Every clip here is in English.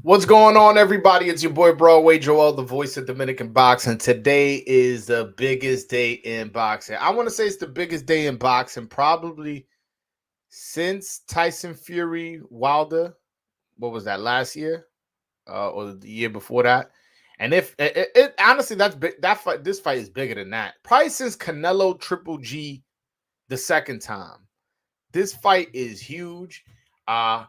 What's going on, everybody? It's your boy Broadway Joel, the voice of Dominican boxing. Today is the biggest day in boxing. I want to say it's the biggest day in boxing probably since Tyson Fury Wilder. What was that, last year or the year before that? And if it honestly, that's big. That fight, this fight is bigger than that. Probably since Canelo Triple G the second time. This fight is huge. Uh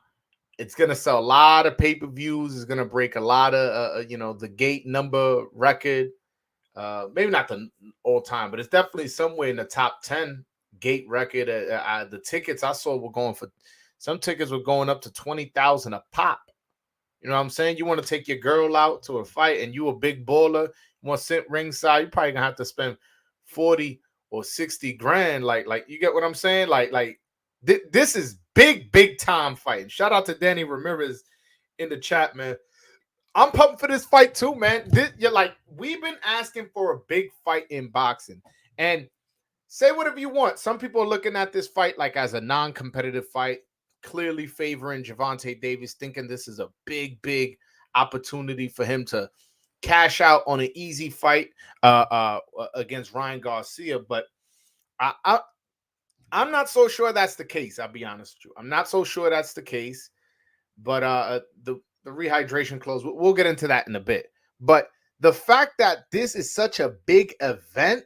it's gonna sell a lot of pay-per-views. It's gonna break a lot of the gate number record. Maybe not the all time, but it's definitely somewhere in the top 10 gate record. The tickets I saw were going for some tickets were going up to 20,000 a pop. You know what I'm saying? You want to take your girl out to a fight and you a big baller, you want to sit ringside, you probably gonna have to spend 40 or 60 grand. Like you get what I'm saying? This is big time fighting. Shout out to Danny Ramirez in the chat, man. I'm pumped for this fight too, man. You're like, we've been asking for a big fight in boxing. And say whatever you want. Some people are looking at this fight like as a non-competitive fight, clearly favoring Gervonta Davis, thinking this is a big opportunity for him to cash out on an easy fight against Ryan Garcia. But I'm not so sure that's the case. I'll be honest with you. I'm not so sure that's the case. But the rehydration close, we'll get into that in a bit. But the fact that this is such a big event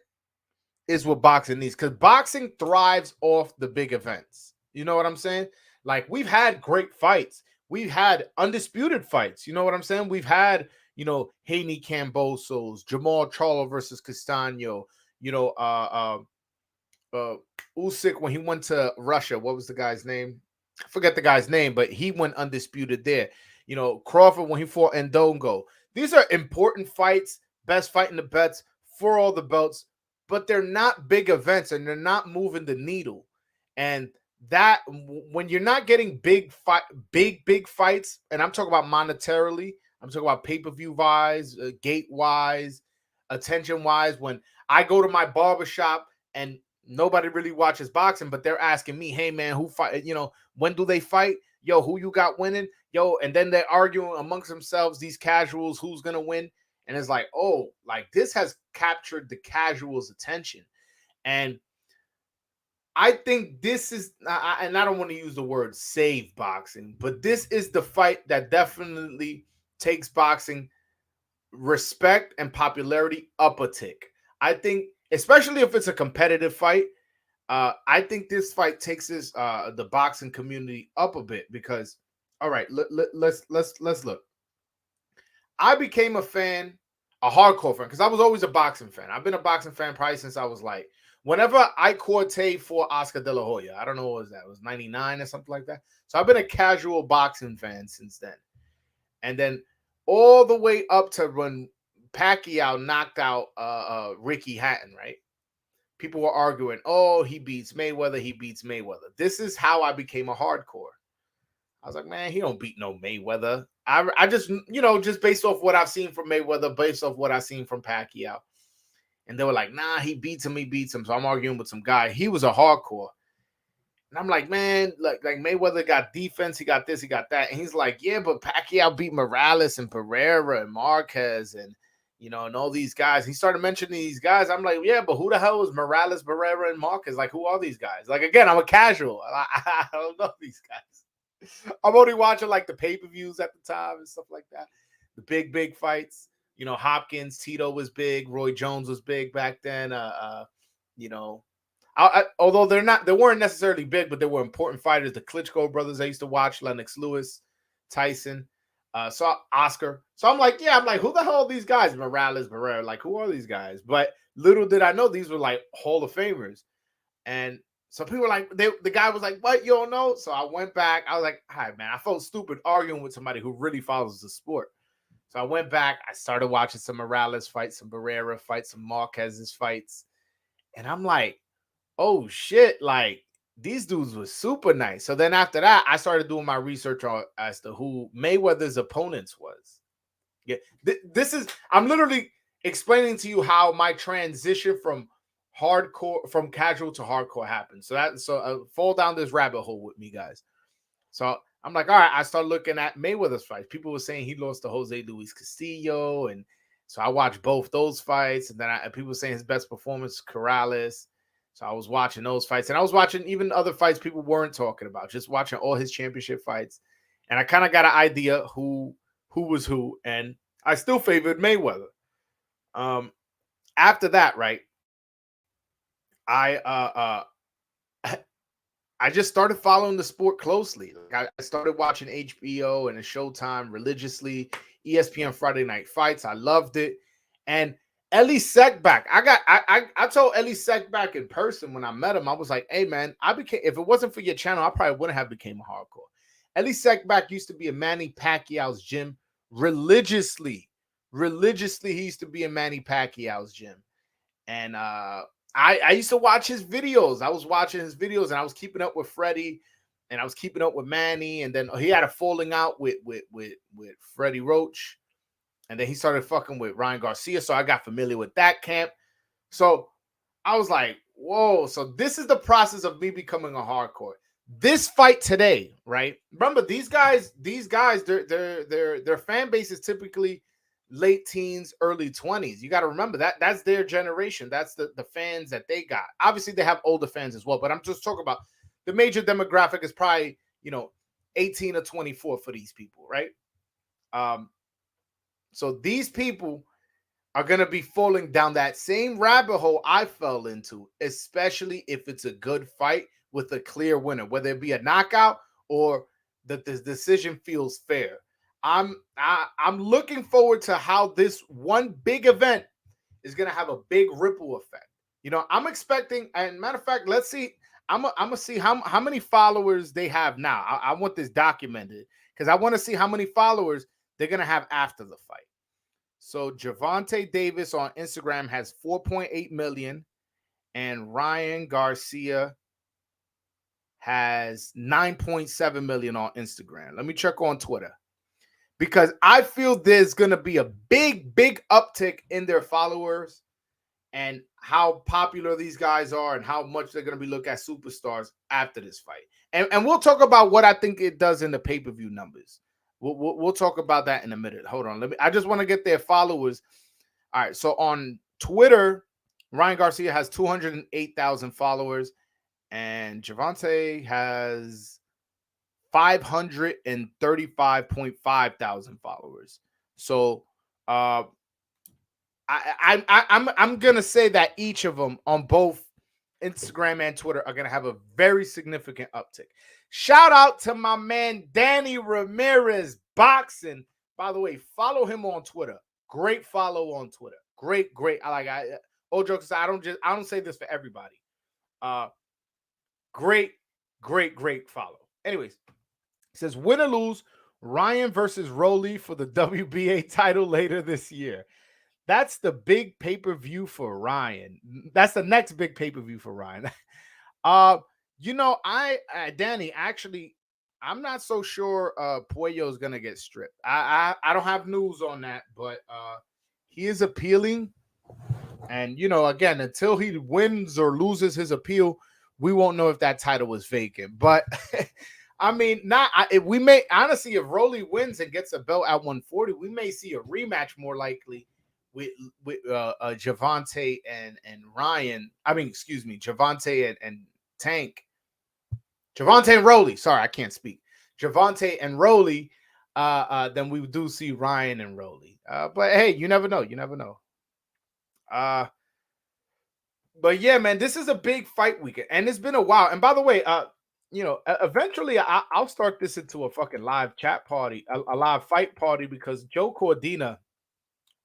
is what boxing needs, because boxing thrives off the big events. You know what I'm saying? Like, we've had great fights. We've had undisputed fights. You know what I'm saying? We've had, Haney Cambosos, Jamal Charlo versus Castano, you know, Usyk when he went to Russia. What was the guy's name? I forget the guy's name, but he went undisputed there. Crawford when he fought Ndongo. These are important fights, best fight in the bets for all the belts, but they're not big events and they're not moving the needle. And that when you're not getting big fights, and I'm talking about monetarily, I'm talking about pay-per-view wise, gate wise, attention wise. When I go to my barbershop and nobody really watches boxing, but they're asking me, hey man, who fight? When do they fight? Yo, who you got winning? Yo, and then they're arguing amongst themselves, these casuals, who's gonna win. And it's like, oh, like this has captured the casuals' attention. And I think this is, and I don't want to use the word save boxing, but this is the fight that definitely takes boxing respect and popularity up a tick. I think, especially if it's a competitive fight, I think this fight takes the boxing community up a bit because, all right, let's look. I became a hardcore fan, because I was always a boxing fan. I've been a boxing fan probably since I was like, whenever I Corte for Oscar De La Hoya, I don't know what was that, it was 99 or something like that. So I've been a casual boxing fan since then. And then all the way up to when Pacquiao knocked out Ricky Hatton, right? People were arguing, oh, he beats Mayweather. This is how I became a hardcore. I was like, man, he don't beat no Mayweather. I just, just based off what I've seen from Mayweather, based off what I've seen from Pacquiao. And they were like, nah, he beats him. So I'm arguing with some guy. He was a hardcore. And I'm like, man, like Mayweather got defense, he got this, he got that. And he's like, yeah, but Pacquiao beat Morales and Pereira and Marquez and and all these guys. He started mentioning these guys. I'm like, yeah, but who the hell is Morales, Pereira, and Marquez? Like, who are these guys? Like, again, I'm a casual. I don't know these guys. I'm only watching like the pay-per-views at the time and stuff like that. The big fights. Hopkins, Tito was big. Roy Jones was big back then. Although they weren't necessarily big, but they were important fighters. The Klitschko brothers I used to watch, Lennox Lewis, Tyson, Oscar. So I'm like, who the hell are these guys? Morales, Barrera, like, who are these guys? But little did I know these were like Hall of Famers. And so people were like, the guy was like, what, you don't know? So I went back. I was like, hi, man, I felt stupid arguing with somebody who really follows the sport. So I went back. I started watching some Morales fights, some Barrera fights, some Marquez's fights. And I'm like, oh shit, like these dudes were super nice. So then after that, I started doing my research on as to who Mayweather's opponents was. Yeah, I'm literally explaining to you how my transition from casual to hardcore happened. So fall down this rabbit hole with me, guys. So I'm like, all right, I started looking at Mayweather's fights. People were saying he lost to Jose Luis Castillo, and so I watched both those fights. And then people were saying his best performance, Corrales. So I was watching those fights, and I was watching even other fights people weren't talking about, just watching all his championship fights. And I kind of got an idea who was who, and I still favored Mayweather. After that, right, I I just started following the sport closely. Like I started watching HBO and Showtime religiously, ESPN Friday Night Fights. I loved it. And Ellie Seckbach, I told Ellie Seckbach in person when I met him, I was like, hey man, if it wasn't for your channel, I probably wouldn't have became a hardcore. Ellie Seckbach used to be in Manny Pacquiao's gym religiously. Religiously, he used to be in Manny Pacquiao's gym. And I used to watch his videos. I was watching his videos, and I was keeping up with Freddie, and I was keeping up with Manny, and then he had a falling out with Freddie Roach, and then he started fucking with Ryan Garcia, so I got familiar with that camp. So I was like, whoa, so this is the process of me becoming a hardcore. This fight today, right? Remember, these guys, their fan base is typically late teens, early 20s. You got to remember that's their generation. That's the fans that they got. Obviously, they have older fans as well, but I'm just talking about the major demographic is probably, 18 or 24 for these people, right? So these people are going to be falling down that same rabbit hole I fell into, especially if it's a good fight with a clear winner, whether it be a knockout or that the decision feels fair. I'm looking forward to how this one big event is going to have a big ripple effect. I'm expecting, and matter of fact, let's see. I'm gonna see how many followers they have now. I want this documented because I want to see how many followers they're going to have after the fight. So Gervonta Davis on Instagram has 4.8 million, and Ryan Garcia has 9.7 million on Instagram. Let me check on Twitter, because I feel there's going to be a big uptick in their followers and how popular these guys are and how much they're going to be looked at superstars after this fight. And we'll talk about what I think it does in the pay-per-view numbers. We'll talk about that in a minute. Hold on. I just want to get their followers. All right. So on Twitter, Ryan Garcia has 208,000 followers, and Gervonta has 535.5 thousand followers. So I'm gonna say that each of them on both Instagram and Twitter are gonna have a very significant uptick. Shout out to my man Danny Ramirez Boxing. By the way, follow him on Twitter. Great follow on Twitter. Great. All jokes aside, I don't say this for everybody. Great follow. Anyways, it says win or lose, Ryan versus Rolly for the WBA title later this year. That's the big pay-per-view for Ryan. That's the next big pay-per-view for Ryan. Danny, actually, I'm not so sure Puello is gonna get stripped. I don't have news on that, but he is appealing. And again, until he wins or loses his appeal, we won't know if that title was vacant. But I mean, we may honestly, if Rolly wins and gets a belt at 140, we may see a rematch more likely with Gervonta and Ryan. I mean, excuse me, Gervonta and Tank. Gervonta and Rolly. Sorry, I can't speak. Gervonta and Rolly. Then we do see Ryan and Rolly. But hey, you never know. But yeah, man, this is a big fight weekend, and it's been a while. And by the way, eventually I'll start this into a fucking live chat party, a live fight party, because Joe Cordina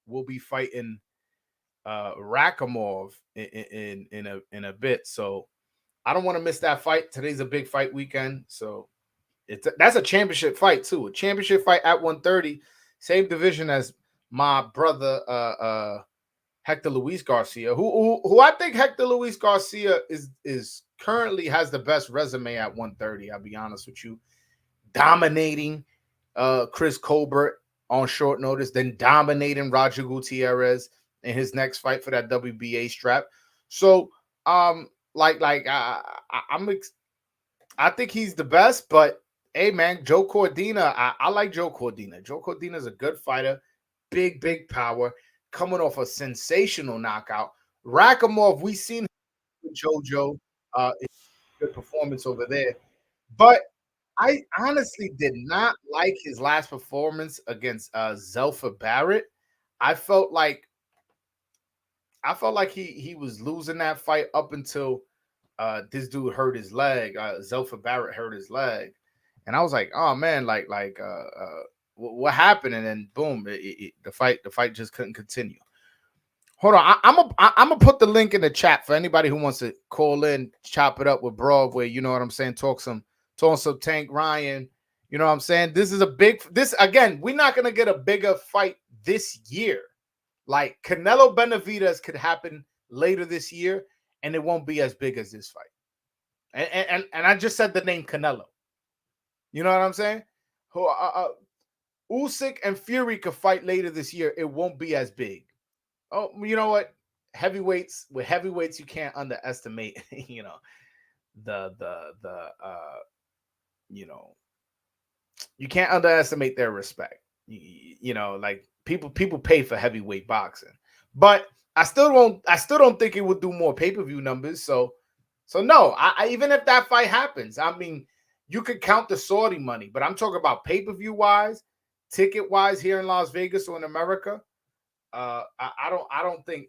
will be fighting Rakimov in a bit. So I don't want to miss that fight. Today's a big fight weekend, so that's a championship fight too. A championship fight at 130, same division as my brother Hector Luis Garcia, who I think Hector Luis Garcia is currently has the best resume at 130. I'll be honest with you, dominating Chris Colbert on short notice, then dominating Roger Gutierrez in his next fight for that WBA strap. So I think he's the best, but Hey man, Joe Cordina. I like Joe Cordina. Joe Cordina is a good fighter, big power, coming off a sensational knockout. Rakimov, we seen with JoJo, good performance over there, but I honestly did not like his last performance against Zelfa Barrett. I felt like he was losing that fight up until this dude hurt his leg. Zelfa Barrett hurt his leg, and I was like, oh man, what happened? And then boom, the fight just couldn't continue. Hold on, I'm gonna put the link in the chat for anybody who wants to call in, chop it up with Broadway. You know what I'm saying? Talk some Tank Ryan. You know what I'm saying? This is a big. This again, we're not gonna get a bigger fight this year. Like Canelo Benavidez could happen later this year, and it won't be as big as this fight. And I just said the name Canelo. You know what I'm saying? Usyk and Fury could fight later this year. It won't be as big. Oh, you know what? Heavyweights, you can't underestimate. You know you know you can't underestimate their respect. You know, like people pay for heavyweight boxing, but I still don't think it would do more pay-per-view numbers. So no, I even if that fight happens, I mean, you could count the Saudi money, but I'm talking about pay-per-view wise, ticket wise here in Las Vegas or in America. I don't think.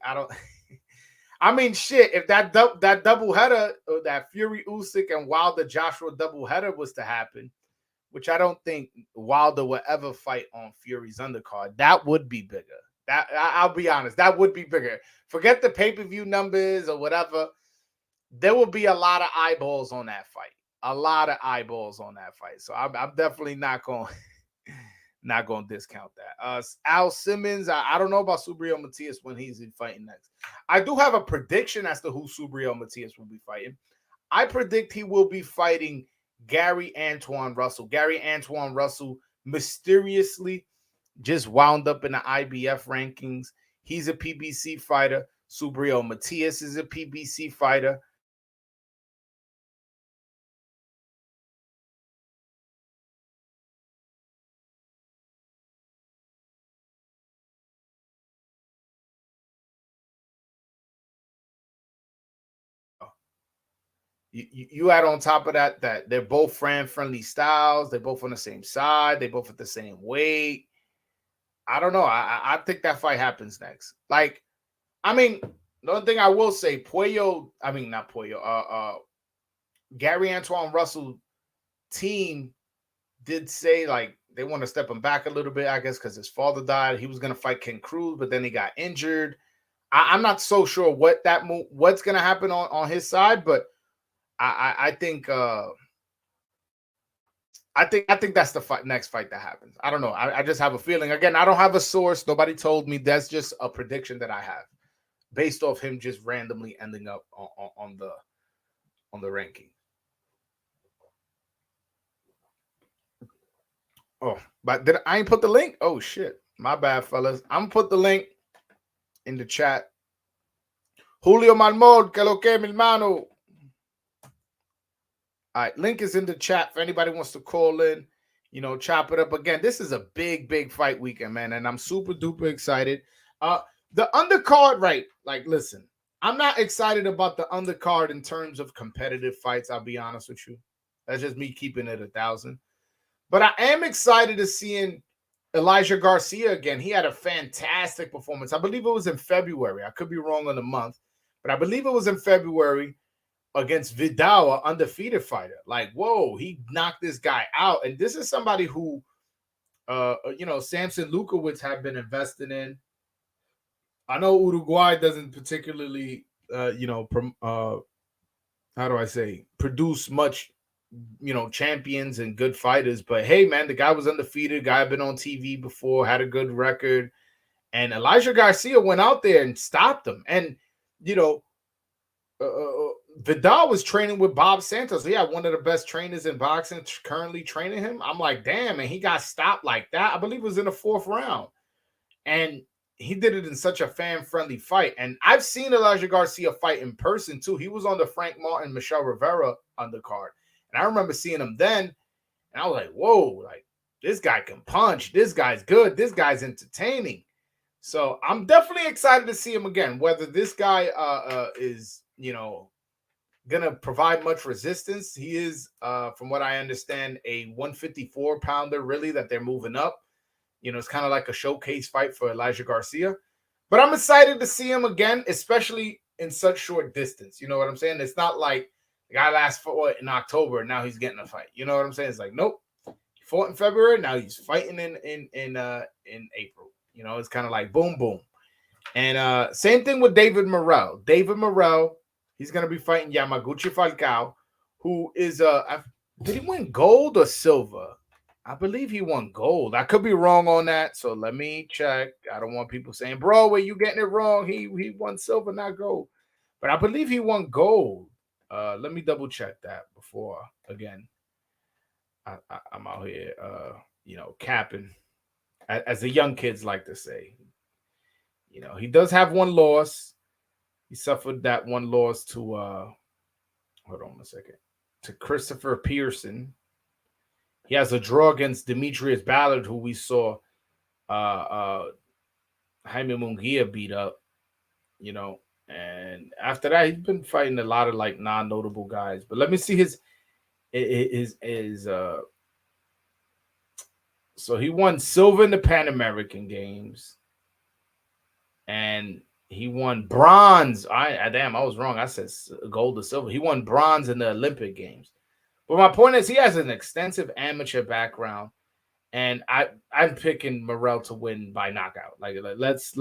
I mean, shit. If that double header, or that Fury Usyk and Wilder Joshua double header was to happen, which I don't think Wilder will ever fight on Fury's undercard, that would be bigger. I'll be honest, that would be bigger. Forget the pay-per-view numbers or whatever. There will be a lot of eyeballs on that fight. A lot of eyeballs on that fight. So I'm definitely not going to discount that. Al Simmons, I don't know about Subriel Matias when he's fighting next. I do have a prediction as to who Subriel Matias will be fighting. I predict he will be fighting Gary Antoine Russell. Gary Antoine Russell mysteriously just wound up in the IBF rankings. He's a PBC fighter. Subriel Matias is a PBC fighter. You add on top of that they're both friendly styles. They're both on the same side. They both at the same weight. I don't know. I think that fight happens next. Like, I mean, the only thing I will say, not Puello, Gary Antoine Russell team did say like they want to step him back a little bit, I guess, because his father died. He was going to fight Ken Cruz, but then he got injured. I'm not so sure what's going to happen on his side, but I think that's the next fight that happens. I don't know. I just have a feeling. Again, I don't have a source. Nobody told me. That's just a prediction that I have based off him just randomly ending up on the ranking. Oh, but I ain't put the link? Oh shit. My bad, fellas. I'm gonna put the link in the chat. Julio Malmod, que lo que, mi hermano. All right, link is in the chat for anybody who wants to call in, chop it up. Again, this is a big fight weekend, man, and I'm super duper excited. The undercard, right? Like, listen, I'm not excited about the undercard in terms of competitive fights. I'll be honest with you. That's just me keeping it 1,000. But I am excited to seeing Elijah Garcia again. He had a fantastic performance. I believe it was in February. I could be wrong on the month, but I believe it was in February against Vidal, an undefeated fighter. Like, whoa, he knocked this guy out. And this is somebody who, Samson Lukowicz have been investing in. I know Uruguay doesn't particularly, produce much, champions and good fighters. But hey, man, the guy was undefeated. Guy had been on TV before, had a good record. And Elijah Garcia went out there and stopped him. And, Vidal was training with Bob Santos. Yeah, one of the best trainers in boxing currently training him. I'm like, damn, and he got stopped like that. I believe it was in the 4th round. And he did it in such a fan-friendly fight. And I've seen Elijah Garcia fight in person, too. He was on the Frank Martin, Michelle Rivera undercard. And I remember seeing him then. And I was like, whoa, like this guy can punch. This guy's good. This guy's entertaining. So I'm definitely excited to see him again. Whether this guy is, gonna provide much resistance. He is, from what I understand, a 154 pounder, really, that they're moving up. It's kind of like a showcase fight for Elijah Garcia. But I'm excited to see him again, especially in such short distance. You know what I'm saying? It's not like the guy last fought in October and now he's getting a fight. You know what I'm saying? It's like, nope. He fought in February, now he's fighting in April. It's kind of like boom, boom. And same thing with David Morrell. David Morrell, he's gonna be fighting Yamaguchi Falcao, who is did he win gold or silver? I believe he won gold. I could be wrong on that, so let me check. I don't want people saying, "Bro, were you getting it wrong? He won silver, not gold." But I believe he won gold. Let me double check that before again. I'm out here, capping, as the young kids like to say. He does have one loss. He suffered that one loss to hold on a second, to Christopher Pearson. He has a draw against Demetrius Ballard, who we saw Jaime Munguia beat up, and after that he's been fighting a lot of like non-notable guys. But let me see his so he won silver in the Pan American Games, and he won bronze. I was wrong. I said gold or silver. He won bronze in the Olympic Games. But my point is, he has an extensive amateur background, and I'm picking Morrell to win by knockout. Like let's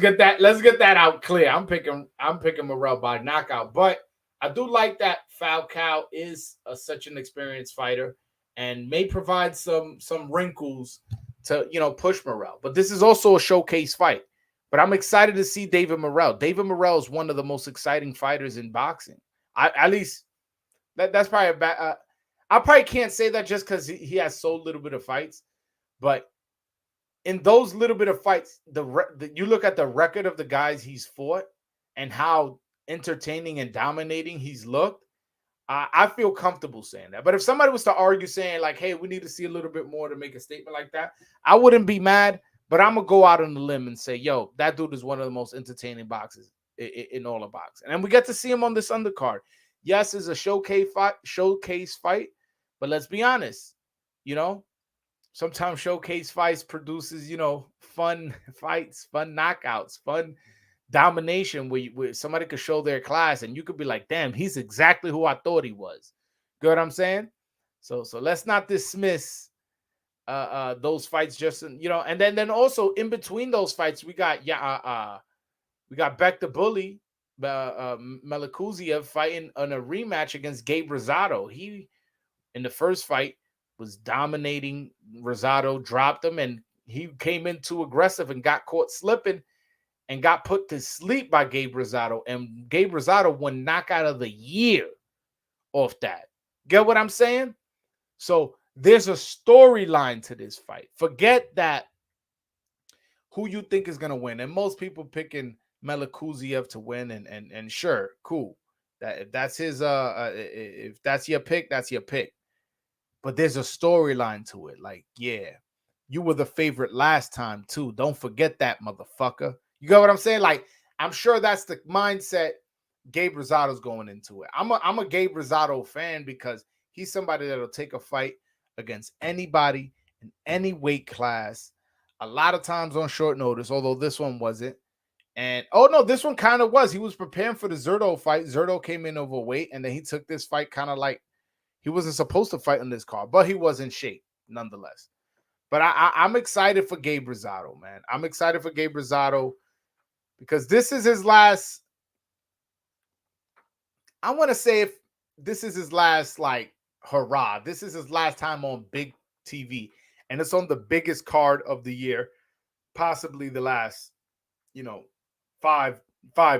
get that out clear. I'm picking Morrell by knockout. But I do like that Falcao is such an experienced fighter and may provide some wrinkles to push Morrell. But this is also a showcase fight. But I'm excited to see David Morrell. David Morrell is one of the most exciting fighters in boxing. At least. That's probably a bad. I probably can't say that just because he has so little bit of fights, but in those little bit of fights, you look at the record of the guys he's fought and how entertaining and dominating he's looked. I feel comfortable saying that. But if somebody was to argue saying like, "Hey, we need to see a little bit more to make a statement like that," I wouldn't be mad. But I'm gonna go out on the limb and say, "Yo, that dude is one of the most entertaining boxers in all of boxing," and we get to see him on this undercard. Yes, it's a showcase fight, but let's be honest, sometimes showcase fights produces, fun fights, fun knockouts, fun domination where somebody could show their class and you could be like, damn, he's exactly who I thought he was. Get what I'm saying? So let's not dismiss those fights just, and then also in between those fights, we got Beck the Bully, Melikuziev fighting on a rematch against Gabe Rosado. He, in the first fight, was dominating Rosado, dropped him, and he came in too aggressive and got caught slipping and got put to sleep by Gabe Rosado. And Gabe Rosado won knockout of the year off that. Get what I'm saying? So there's a storyline to this fight. Forget that who you think is going to win. And most people picking Melikuziev to win, and sure, cool. That if that's his if that's your pick, that's your pick. But there's a storyline to it. Like, yeah, you were the favorite last time too. Don't forget that, motherfucker. You got what I'm saying? Like, I'm sure that's the mindset Gabe Rosado's going into it. I'm a Gabe Rosado fan because he's somebody that'll take a fight against anybody in any weight class. A lot of times on short notice, although this one wasn't. And this one kind of was. He was preparing for the Zurdo fight. Zurdo came in overweight, and then he took this fight kind of like he wasn't supposed to fight on this card, but he was in shape nonetheless. But I'm excited for Gabe Rosado, man. I'm excited for Gabe Rosado because this is his last. I want to say if this is his last, like, hurrah. This is his last time on big TV, and it's on the biggest card of the year, possibly the last, 5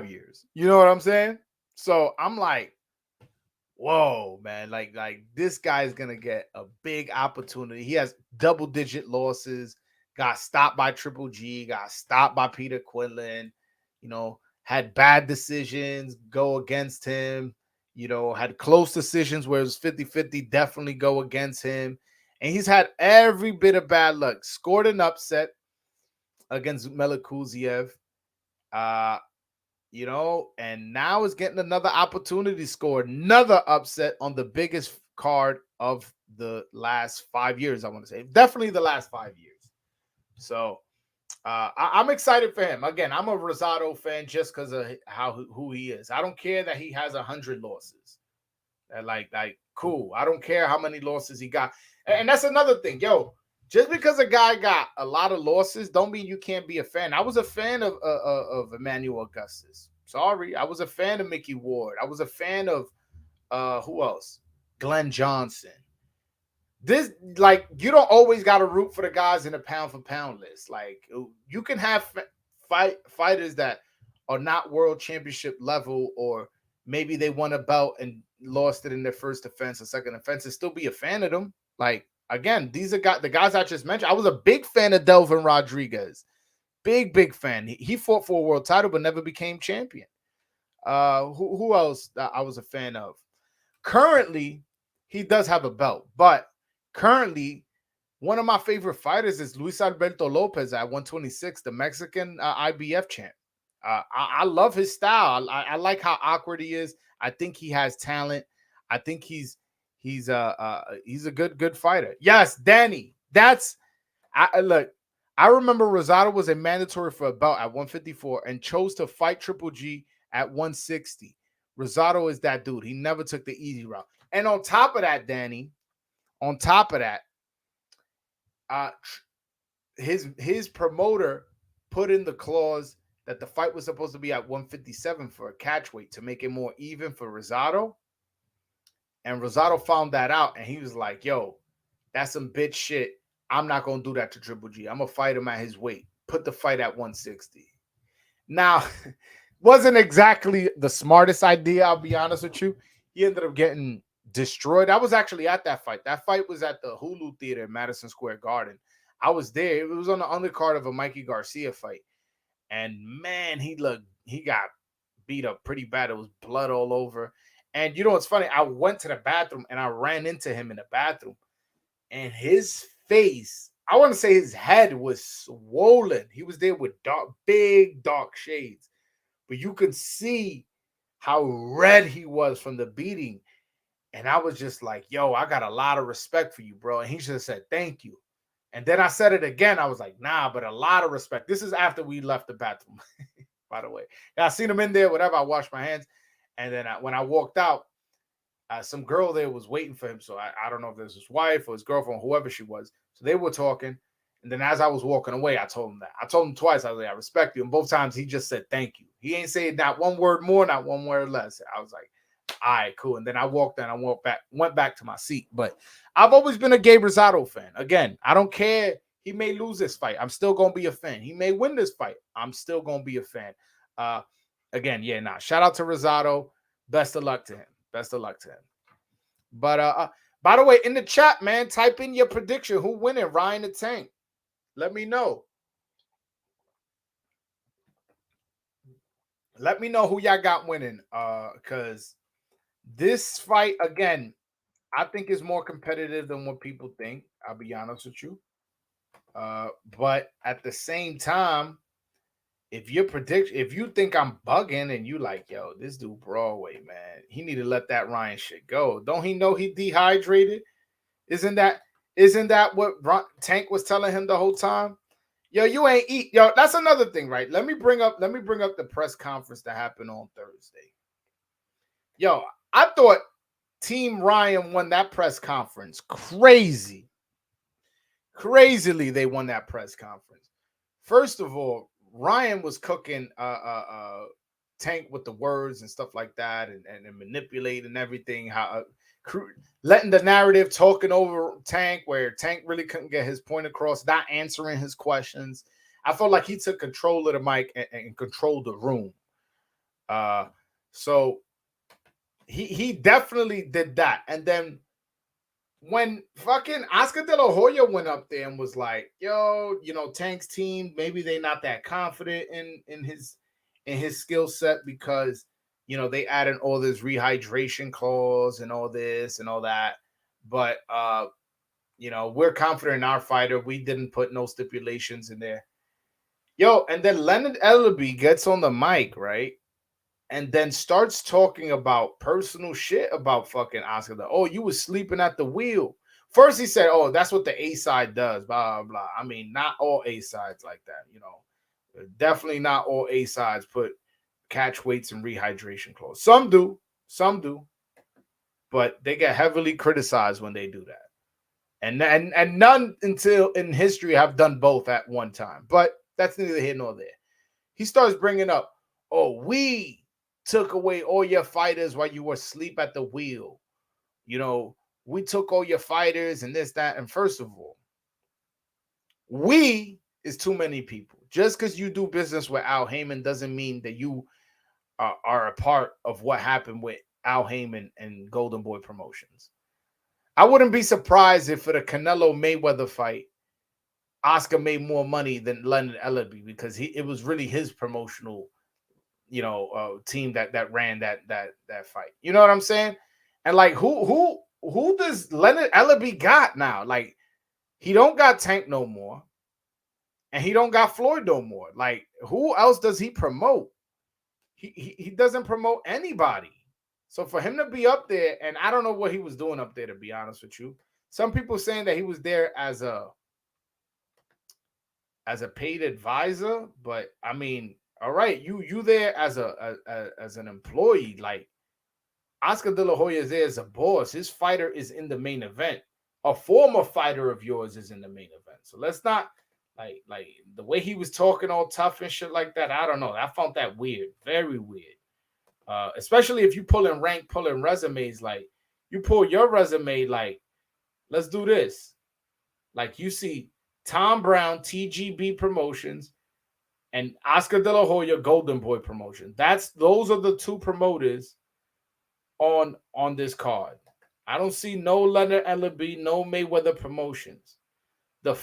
years. You know what I'm saying? So I'm like, whoa, man, like this guy's gonna get a big opportunity. He has double-digit losses, got stopped by Triple G, got stopped by Peter Quinlan, had bad decisions go against him, had close decisions where it was 50-50, definitely go against him. And he's had every bit of bad luck. Scored an upset against Melikuziev. And now is getting another opportunity to score another upset on the biggest card of the last 5 years, I want to say. Definitely the last 5 years. So I'm excited for him. Again, I'm a Rosado fan just because of who he is. I don't care that he has 100 losses. Like cool. I don't care how many losses he got. And that's another thing. Yo, just because a guy got a lot of losses don't mean you can't be a fan. I was a fan of Emmanuel Augustus. Sorry. I was a fan of Mickey Ward. I was a fan of who else? Glenn Johnson. This, like, you don't always got to root for the guys in the pound for pound list. Like, you can have fighters that are not world championship level, or maybe they won a belt and lost it in their first defense or second defense, and still be a fan of them. Like, again, these are the guys I just mentioned. I was a big fan of Delvin Rodriguez. Big fan. He fought for a world title but never became champion. Who else that I was a fan of? Currently, he does have a belt, but currently, one of my favorite fighters is Luis Alberto Lopez at 126, the Mexican IBF champ. I love his style. I like how awkward he is. I think he has talent. I think he's a good fighter. Yes, Danny. Look. I remember Rosado was a mandatory for a belt at 154 and chose to fight Triple G at 160. Rosado is that dude. He never took the easy route. And on top of that, Danny, his promoter put in the clause that the fight was supposed to be at 157 for a catch weight to make it more even for Rosado. And Rosado found that out, and he was like, yo, that's some bitch shit. I'm not going to do that to Triple G. I'm going to fight him at his weight. Put the fight at 160. Now, wasn't exactly the smartest idea, I'll be honest with you. He ended up getting destroyed. I was actually at that fight. That fight was at the Hulu Theater in Madison Square Garden. I was there. It was on the undercard of a Mikey Garcia fight. And man, he got beat up pretty bad. It was blood all over. And you know what's funny? I went to the bathroom and I ran into him in the bathroom. And his face, I want to say his head was swollen. He was there with big dark shades. But you could see how red he was from the beating. And I was just like, yo, I got a lot of respect for you, bro. And he just said, thank you. And then I said it again. I was like, nah, but a lot of respect. This is after we left the bathroom, by the way. And I seen him in there, whatever. I washed my hands. And then when I walked out, some girl there was waiting for him. So I don't know if it was his wife or his girlfriend, whoever she was. So they were talking. And then as I was walking away, I told him that. I told him twice. I was like, I respect you. And both times he just said, thank you. He ain't saying not one word more, not one word less. I was like, all right, cool. And then I walked and I went back to my seat. But I've always been a Gabe Rosado fan. Again, I don't care. He may lose this fight. I'm still going to be a fan. He may win this fight. I'm still going to be a fan. Again, shout out to Rosado. Best of luck to him. But by the way, in the chat, man, type in your prediction. Who winning? Ryan the Tank. Let me know. Let me know who y'all got winning. Because this fight, again, I think is more competitive than what people think. I'll be honest with you. But at the same time, if you think I'm bugging and you like, yo, this dude Broadway, man, he need to let that Ryan shit go. Don't he know he dehydrated? Isn't that what Tank was telling him the whole time? Yo, you ain't eat. Yo, that's another thing, right? Let me bring up the press conference that happened on Thursday. Yo, I thought Team Ryan won that press conference. Crazily, they won that press conference. First of all, Ryan was cooking Tank with the words and stuff like that, and manipulating everything. Letting the narrative talking over Tank, where Tank really couldn't get his point across, not answering his questions. I felt like he took control of the mic and controlled the room. So he definitely did that. And then when fucking Oscar De La Hoya went up there and was like, yo, Tank's team, maybe they're not that confident in his skill set because, they added all this rehydration clause and all this and all that. But we're confident in our fighter. We didn't put no stipulations in there. Yo, and then Leonard Ellaby gets on the mic, right? And then starts talking about personal shit about fucking Oscar. Oh, you was sleeping at the wheel. First he said, oh, that's what the A side does, blah, blah, blah. I mean, not all A sides like that, Definitely not all A sides put catch weights and rehydration clause. Some do, but they get heavily criticized when they do that. And none until in history have done both at one time. But that's neither here nor there. He starts bringing up, oh, we took away all your fighters while you were asleep at the wheel. We took all your fighters and this, that. And first of all, we is too many people. Just because you do business with Al Heyman doesn't mean that you are a part of what happened with Al Heyman and Golden Boy Promotions. I wouldn't be surprised if for the Canelo Mayweather fight, Oscar made more money than Leonard Ellaby because it was really his promotional, team that ran that fight. You know what I'm saying? And like, who does Leonard Ellaby got now? Like, he don't got Tank no more, and he don't got Floyd no more. Like, who else does he promote? He doesn't promote anybody. So for him to be up there, and I don't know what he was doing up there, to be honest with you. Some people saying that he was there as a paid advisor, but I mean, all right, you there as an employee. Like, Oscar De La Hoya is there as a boss. His fighter is in the main event. A former fighter of yours is in the main event. So let's not like the way he was talking all tough and shit like that. I don't know. I found that weird, very weird. Especially if you pulling resumes, like you pull your resume, like, let's do this. Like, you see Tom Brown, TGB Promotions, and Oscar De La Hoya, Golden Boy Promotion. Those are the two promoters on this card. I don't see no Leonard Ellaby, no Mayweather Promotions. The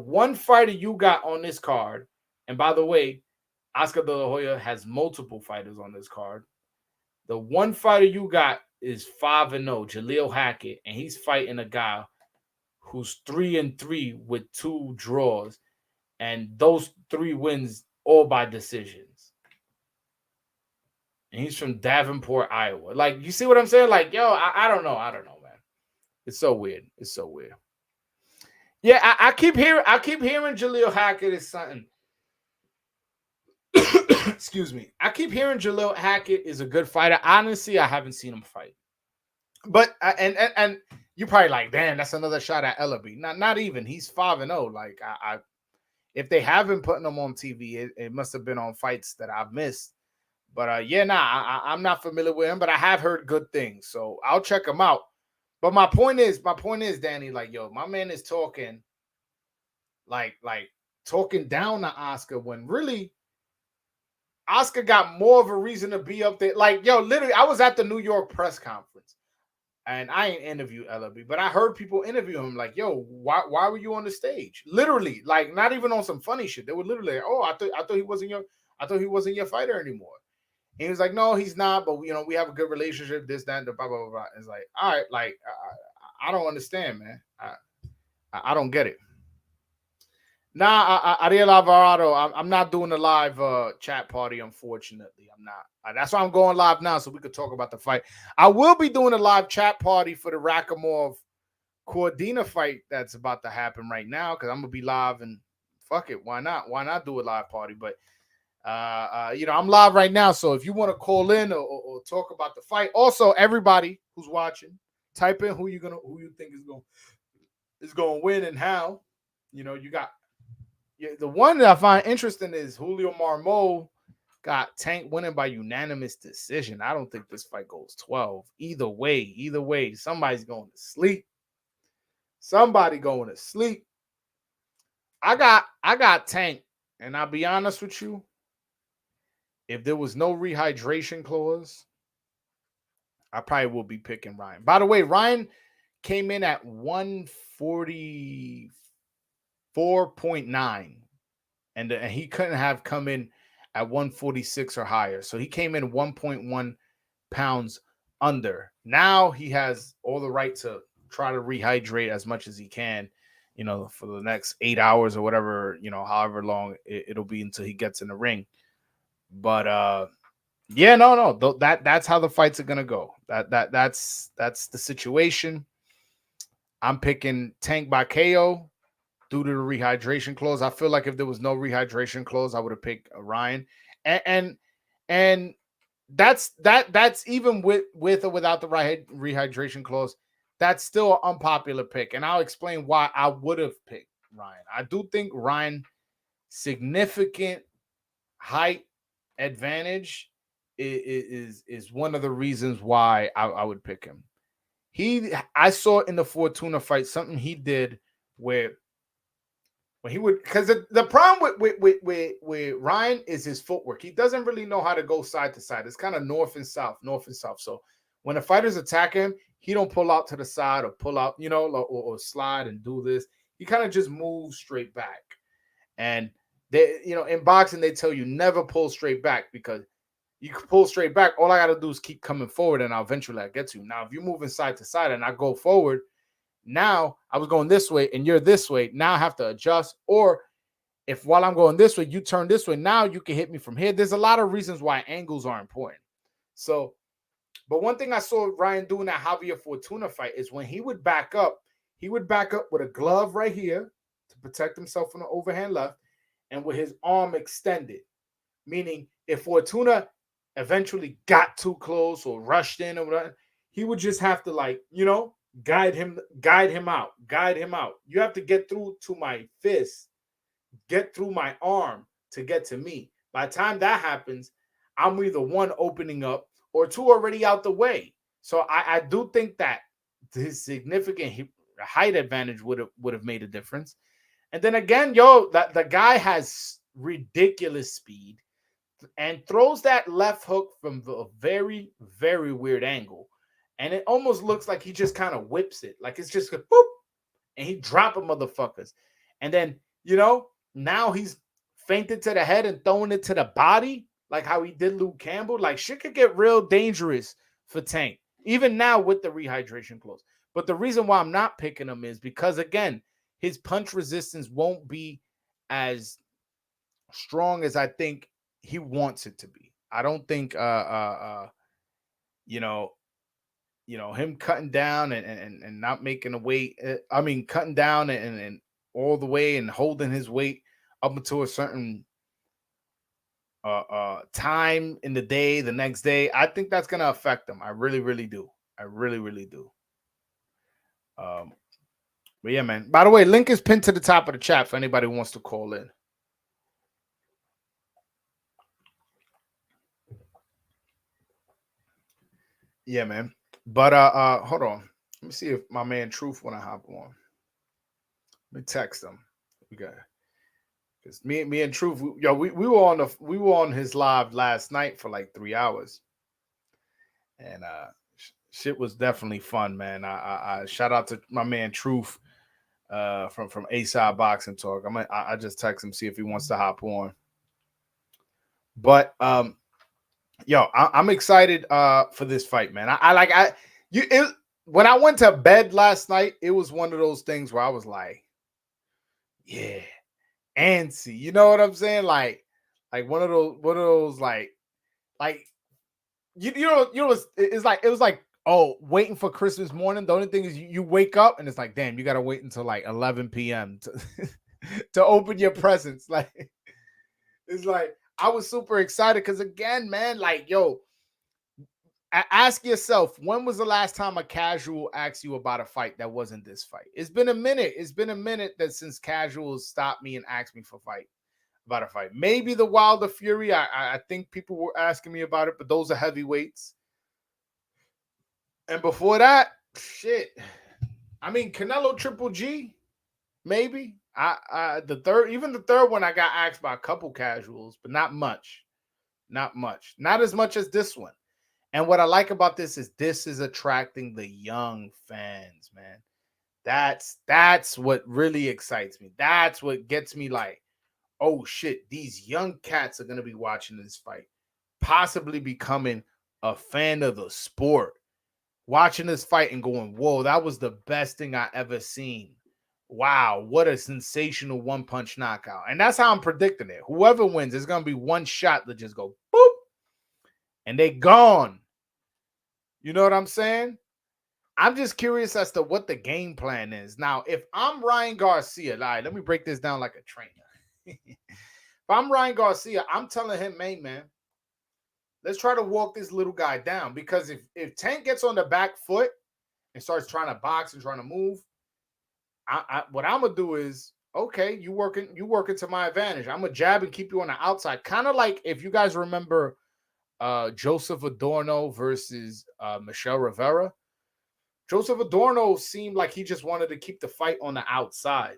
one fighter you got on this card, and by the way, Oscar De La Hoya has multiple fighters on this card. The one fighter you got is 5-0, Jaleel Hackett, and he's fighting a guy who's 3-3 with 2 draws, and those 3 wins all by decisions. And he's from Davenport, Iowa. Like, you see what I'm saying? Like, yo, I don't know, man. It's so weird. Yeah, I keep hearing Jaleel Hackett is something. Excuse me. I keep hearing Jaleel Hackett is a good fighter. Honestly, I haven't seen him fight. But and you're probably like, damn, that's another shot at Ellaby. Not even. He's 5-0. Like, I if they haven't put him on TV, it must have been on fights that I've missed. But I'm not familiar with him, but I have heard good things, so I'll check him out. But my point is, Danny, like, yo, my man is talking like talking down to Oscar when really Oscar got more of a reason to be up there. Like, yo, literally, I was at the New York press conference, and I ain't interviewed Ellaby, but I heard people interview him like, yo, why were you on the stage? Literally, like, not even on some funny shit. They were literally like, oh, I thought he wasn't your fighter anymore. And he was like, no, he's not, but we have a good relationship, this, that, and the blah, blah, blah, blah. It's like, all right, like, I don't understand, man. I don't get it. Nah, Ariel Alvarado, I'm not doing a live chat party, unfortunately. I'm not. That's why I'm going live now, so we could talk about the fight. I will be doing a live chat party for the Rakimov Cordina fight that's about to happen right now, because I'm going to be live, and fuck it, why not? Why not do a live party? But I'm live right now, so if you want to call in or talk about the fight, also everybody who's watching, type in who you think is going to win and how. You got the one that I find interesting is Julio Marmol got Tank winning by unanimous decision. I don't think this fight goes 12. Either way, somebody's going to sleep. Somebody going to sleep. I got Tank, and I'll be honest with you. If there was no rehydration clause, I probably will be picking Ryan. By the way, Ryan came in at 144.9, and he couldn't have come in at 146 or higher. So he came in 1.1 pounds under. Now he has all the right to try to rehydrate as much as he can, for the next 8 hours or whatever, however long it'll be until he gets in the ring. But yeah, no, that's how the fights are gonna go. That's the situation. I'm picking Tank by KO due to the rehydration clause. I feel like if there was no rehydration clause, I would have picked Ryan, and that's even with or without the rehydration clause. That's still an unpopular pick, and I'll explain why I would have picked Ryan. I do think Ryan significant height advantage is one of the reasons why I would pick him. I saw in the Fortuna fight something he did where when he would, because the problem with Ryan is his footwork. He doesn't really know how to go side to side. It's kind of north and south. So when the fighters attack him, he don't pull out to the side or pull out, or slide and do this. He kind of just moves straight back. And they, in boxing, they tell you never pull straight back, because you can pull straight back. All I got to do is keep coming forward, and I'll eventually get to you. Now, if you're moving side to side and I go forward, now I was going this way and you're this way. Now I have to adjust. Or if while I'm going this way, you turn this way, now you can hit me from here. There's a lot of reasons why angles are important. So, but one thing I saw Ryan doing that Javier Fortuna fight is when he would back up with a glove right here to protect himself from the overhand left, and with his arm extended. Meaning, if Fortuna eventually got too close or rushed in or whatever, he would just have to guide him out. You have to get through to my fist, get through my arm to get to me. By the time that happens, I'm either one opening up or two already out the way. So I do think that his significant height advantage would have made a difference. And then again, the guy has ridiculous speed and throws that left hook from a very, very weird angle. And it almost looks like he just kind of whips it. Like it's just a boop, and he dropping motherfuckers. And then, now he's feinted to the head and throwing it to the body, like how he did Luke Campbell. Like, shit could get real dangerous for Tank, even now with the rehydration clause. But the reason why I'm not picking him is because, again, his punch resistance won't be as strong as I think he wants it to be. I don't think him cutting down and not making a weight. Cutting down and all the way and holding his weight up until a certain time in the day, the next day. I think that's gonna affect him. I really, really do. I really, really do. But yeah, man. By the way, link is pinned to the top of the chat for anybody who wants to call in. Yeah, man. But hold on. Let me see if my man Truth wanna hop on. Let me text him. We got because me and Truth, we were on his live last night for like 3 hours, and shit was definitely fun, man. I shout out to my man Truth from A-Side Boxing Talk. I just text him, see if he wants to hop on. But I'm excited for this fight, man. When I went to bed last night, it was one of those things where I was like, yeah, antsy. You know what I'm saying? Like one of those like it was like, oh, waiting for Christmas morning. The only thing is you wake up and it's like, damn, you gotta wait until like 11 p.m. to open your presents. Like, it's like I was super excited because, again, man, like, ask yourself, when was the last time a casual asked you about a fight that wasn't this fight? It's been a minute. It's been a minute that since casuals stopped me and asked me about a fight. Maybe the Wilder Fury. I think people were asking me about it, but those are heavyweights. And before that, shit. Canelo Triple G, maybe. The third one I got asked by a couple casuals, but not much. Not as much as this one. And what I like about this is attracting the young fans, man. That's what really excites me. That's what gets me like, oh shit, these young cats are gonna be watching this fight, possibly becoming a fan of the sport, watching this fight and going, whoa, that was the best thing I ever seen. Wow, what a sensational one punch knockout. And that's how I'm predicting it. Whoever wins, there's gonna be one shot that just go boop, and they gone. You know what I'm saying? I'm just curious as to what the game plan is. Now, if I'm Ryan Garcia, like, let me break this down like a trainer. If I'm Ryan Garcia, I'm telling him, man, let's try to walk this little guy down. Because if Tank gets on the back foot and starts trying to box and trying to move, what I'm gonna do is, okay, you working to my advantage. I'm gonna jab and keep you on the outside. Kind of like if you guys remember Joseph Adorno versus Michelle Rivera. Joseph Adorno seemed like he just wanted to keep the fight on the outside.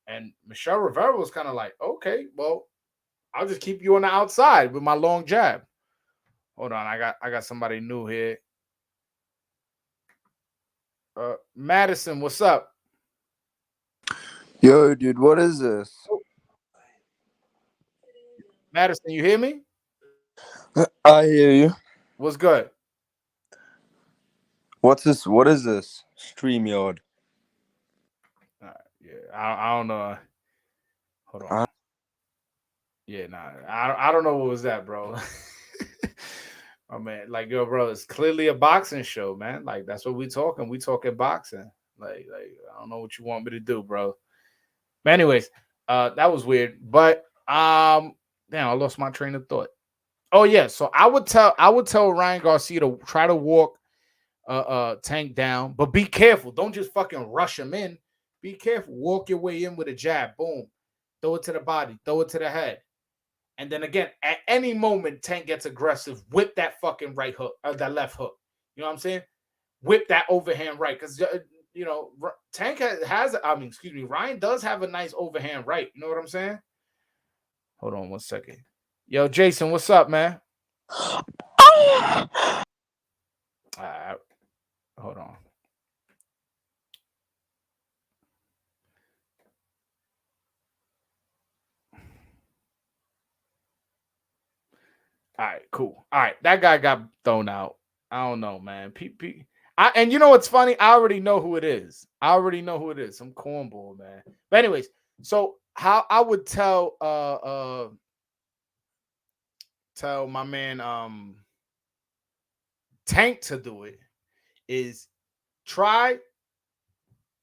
And Michelle Rivera was kind of like, okay, well, I'll just keep you on the outside with my long jab. Hold on, I got somebody new here. Madison, what's up? Yo, dude, what is this? Madison, you hear me? I hear you. What's good? What's this? What is this? StreamYard. Yeah, I don't know. Hold on. Yeah, nah, I don't know what was that, bro. Oh man, like, yo, bro, it's clearly a boxing show, man. Like, that's what we talking. We talking boxing. Like I don't know what you want me to do, bro. But anyways, that was weird. But damn, I lost my train of thought. Oh yeah, so I would tell Ryan Garcia to try to walk Tank down, but be careful. Don't just fucking rush him in. Be careful. Walk your way in with a jab. Boom. Throw it to the body. Throw it to the head. And then again, at any moment, Tank gets aggressive. Whip that fucking right hook or that left hook. You know what I'm saying? Whip that overhand right. Because, you know, Tank has, Ryan does have a nice overhand right. You know what I'm saying? Hold on 1 second. Yo, Jason, what's up, man? Hold on. All right, cool. All right, that guy got thrown out. I don't know, man. And you know what's funny? I already know who it is. Some cornball, man. But anyways, so how I would tell my man Tank to do it is try,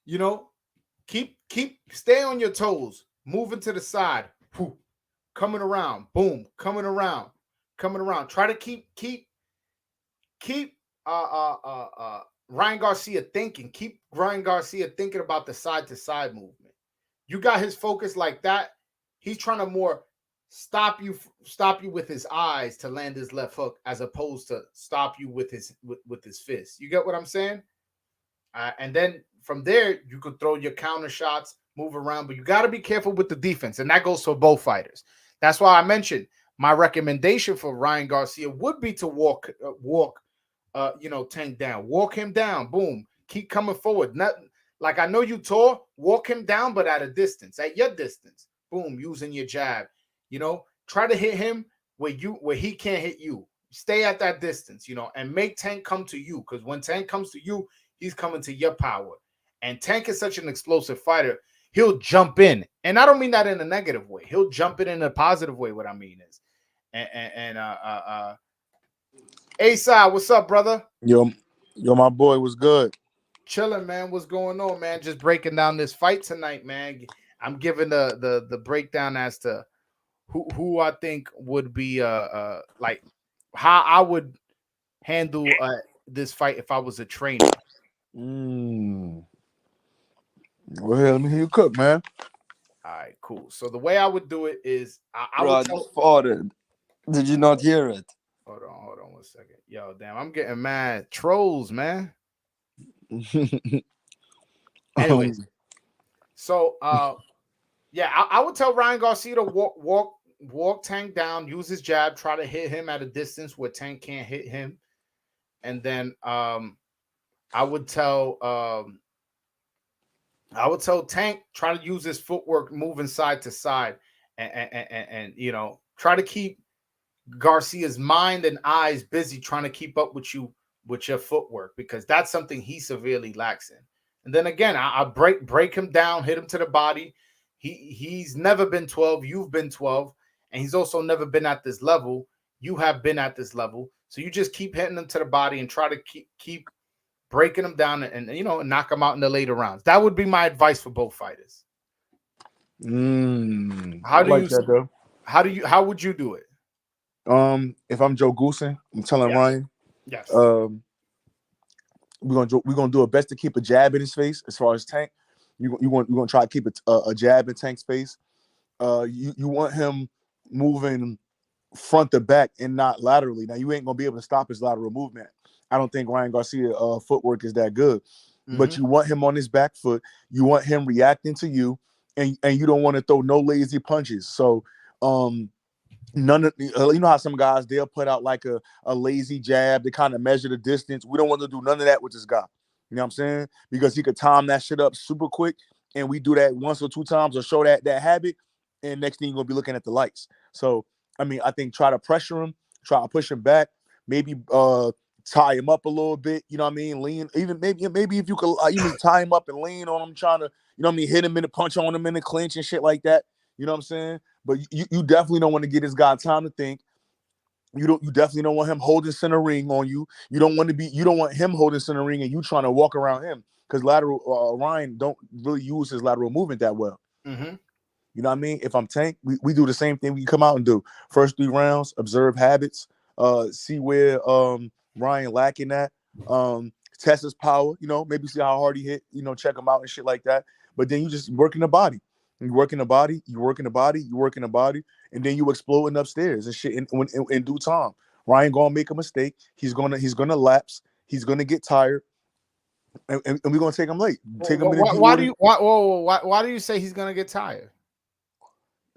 you know, keep stay on your toes, moving to the side, whew, coming around, boom, coming around. Try to keep Ryan Garcia thinking. Keep Ryan Garcia thinking about the side to side movement. You got his focus like that. He's trying to more stop you with his eyes to land his left hook, as opposed to stop you with his fist. You get what I'm saying? And then from there, you could throw your counter shots, move around, but you got to be careful with the defense, and that goes for both fighters. That's why I mentioned my recommendation for Ryan Garcia would be to walk Tank down, walk him down, boom, keep coming forward. Not like, I know you tall, walk him down, but at a distance, at your distance, boom, using your jab. You know, try to hit him where he can't hit you. Stay at that distance, and make Tank come to you, because when Tank comes to you, he's coming to your power. And Tank is such an explosive fighter. He'll jump in. And I don't mean that in a negative way. He'll jump in a positive way. What I mean is, A-Side, what's up, brother? Yo, my boy was good. Chilling, man. What's going on, man? Just breaking down this fight tonight, man. I'm giving the breakdown as to who I think would be like how I would handle this fight if I was a trainer. Well, here, let me hear you cook, man. All right, cool. So the way I would do it is I Bro, I would tell. just farted. Did you not hear it? Hold on 1 second. Yo, damn, I'm getting mad. Trolls, man. Anyways, so yeah, I would tell Ryan Garcia to walk Tank down, use his jab, try to hit him at a distance where Tank can't hit him. And then I would tell Tank, try to use his footwork moving side to side and you know, try to keep Garcia's mind and eyes busy trying to keep up with you with your footwork, because that's something he severely lacks in. And then again, I break him down, hit him to the body. He's never been 12. You've been 12, and he's also never been at this level. You have been at this level, so you just keep hitting him to the body and try to keep breaking him down, and you know, knock him out in the later rounds. That would be my advice for both fighters. I How do like you that though. how would you do it? If I'm Joe Goosen, I'm telling Yes. Ryan, Yes. we're gonna do our best to keep a jab in his face. As far as Tank, you're gonna try to keep a jab in Tank's face. You want him moving front to back and not laterally. Now you ain't gonna be able to stop his lateral movement. I don't think Ryan Garcia footwork is that good, but you want him on his back foot. You want him reacting to you, and you don't want to throw no lazy punches. So none of you know how some guys, they'll put out like a lazy jab to kind of measure the distance. We don't want to do none of that with this guy. You know what I'm saying? Because he could time that shit up super quick, and we do that once or two times or show that habit, and next thing you're gonna be looking at the lights. So I mean, I think try to pressure him, try to push him back, maybe tie him up a little bit. You know what I mean? Lean, even maybe if you could, tie him up and lean on him, trying to, you know what I mean, hit him in the punch on him in the clinch and shit like that. You know what I'm saying? But you definitely don't want to get this guy time to think. You definitely don't want him holding center ring on you. You don't want him holding center ring and you trying to walk around him, because lateral Ryan don't really use his lateral movement that well. Mm-hmm. You know what I mean? If I'm Tank, we do the same thing. We come out and do first 3 rounds, observe habits, see where Ryan lacking at, test his power, you know, maybe see how hard he hit, you know, check him out and shit like that. But then you just working the body. You working the body, you working the body, you working the body, and then you exploding upstairs and shit in due time. Ryan gonna make a mistake. He's gonna lapse. He's gonna get tired, and we're gonna take him late. Take him in the Why do you why do you say he's gonna get tired?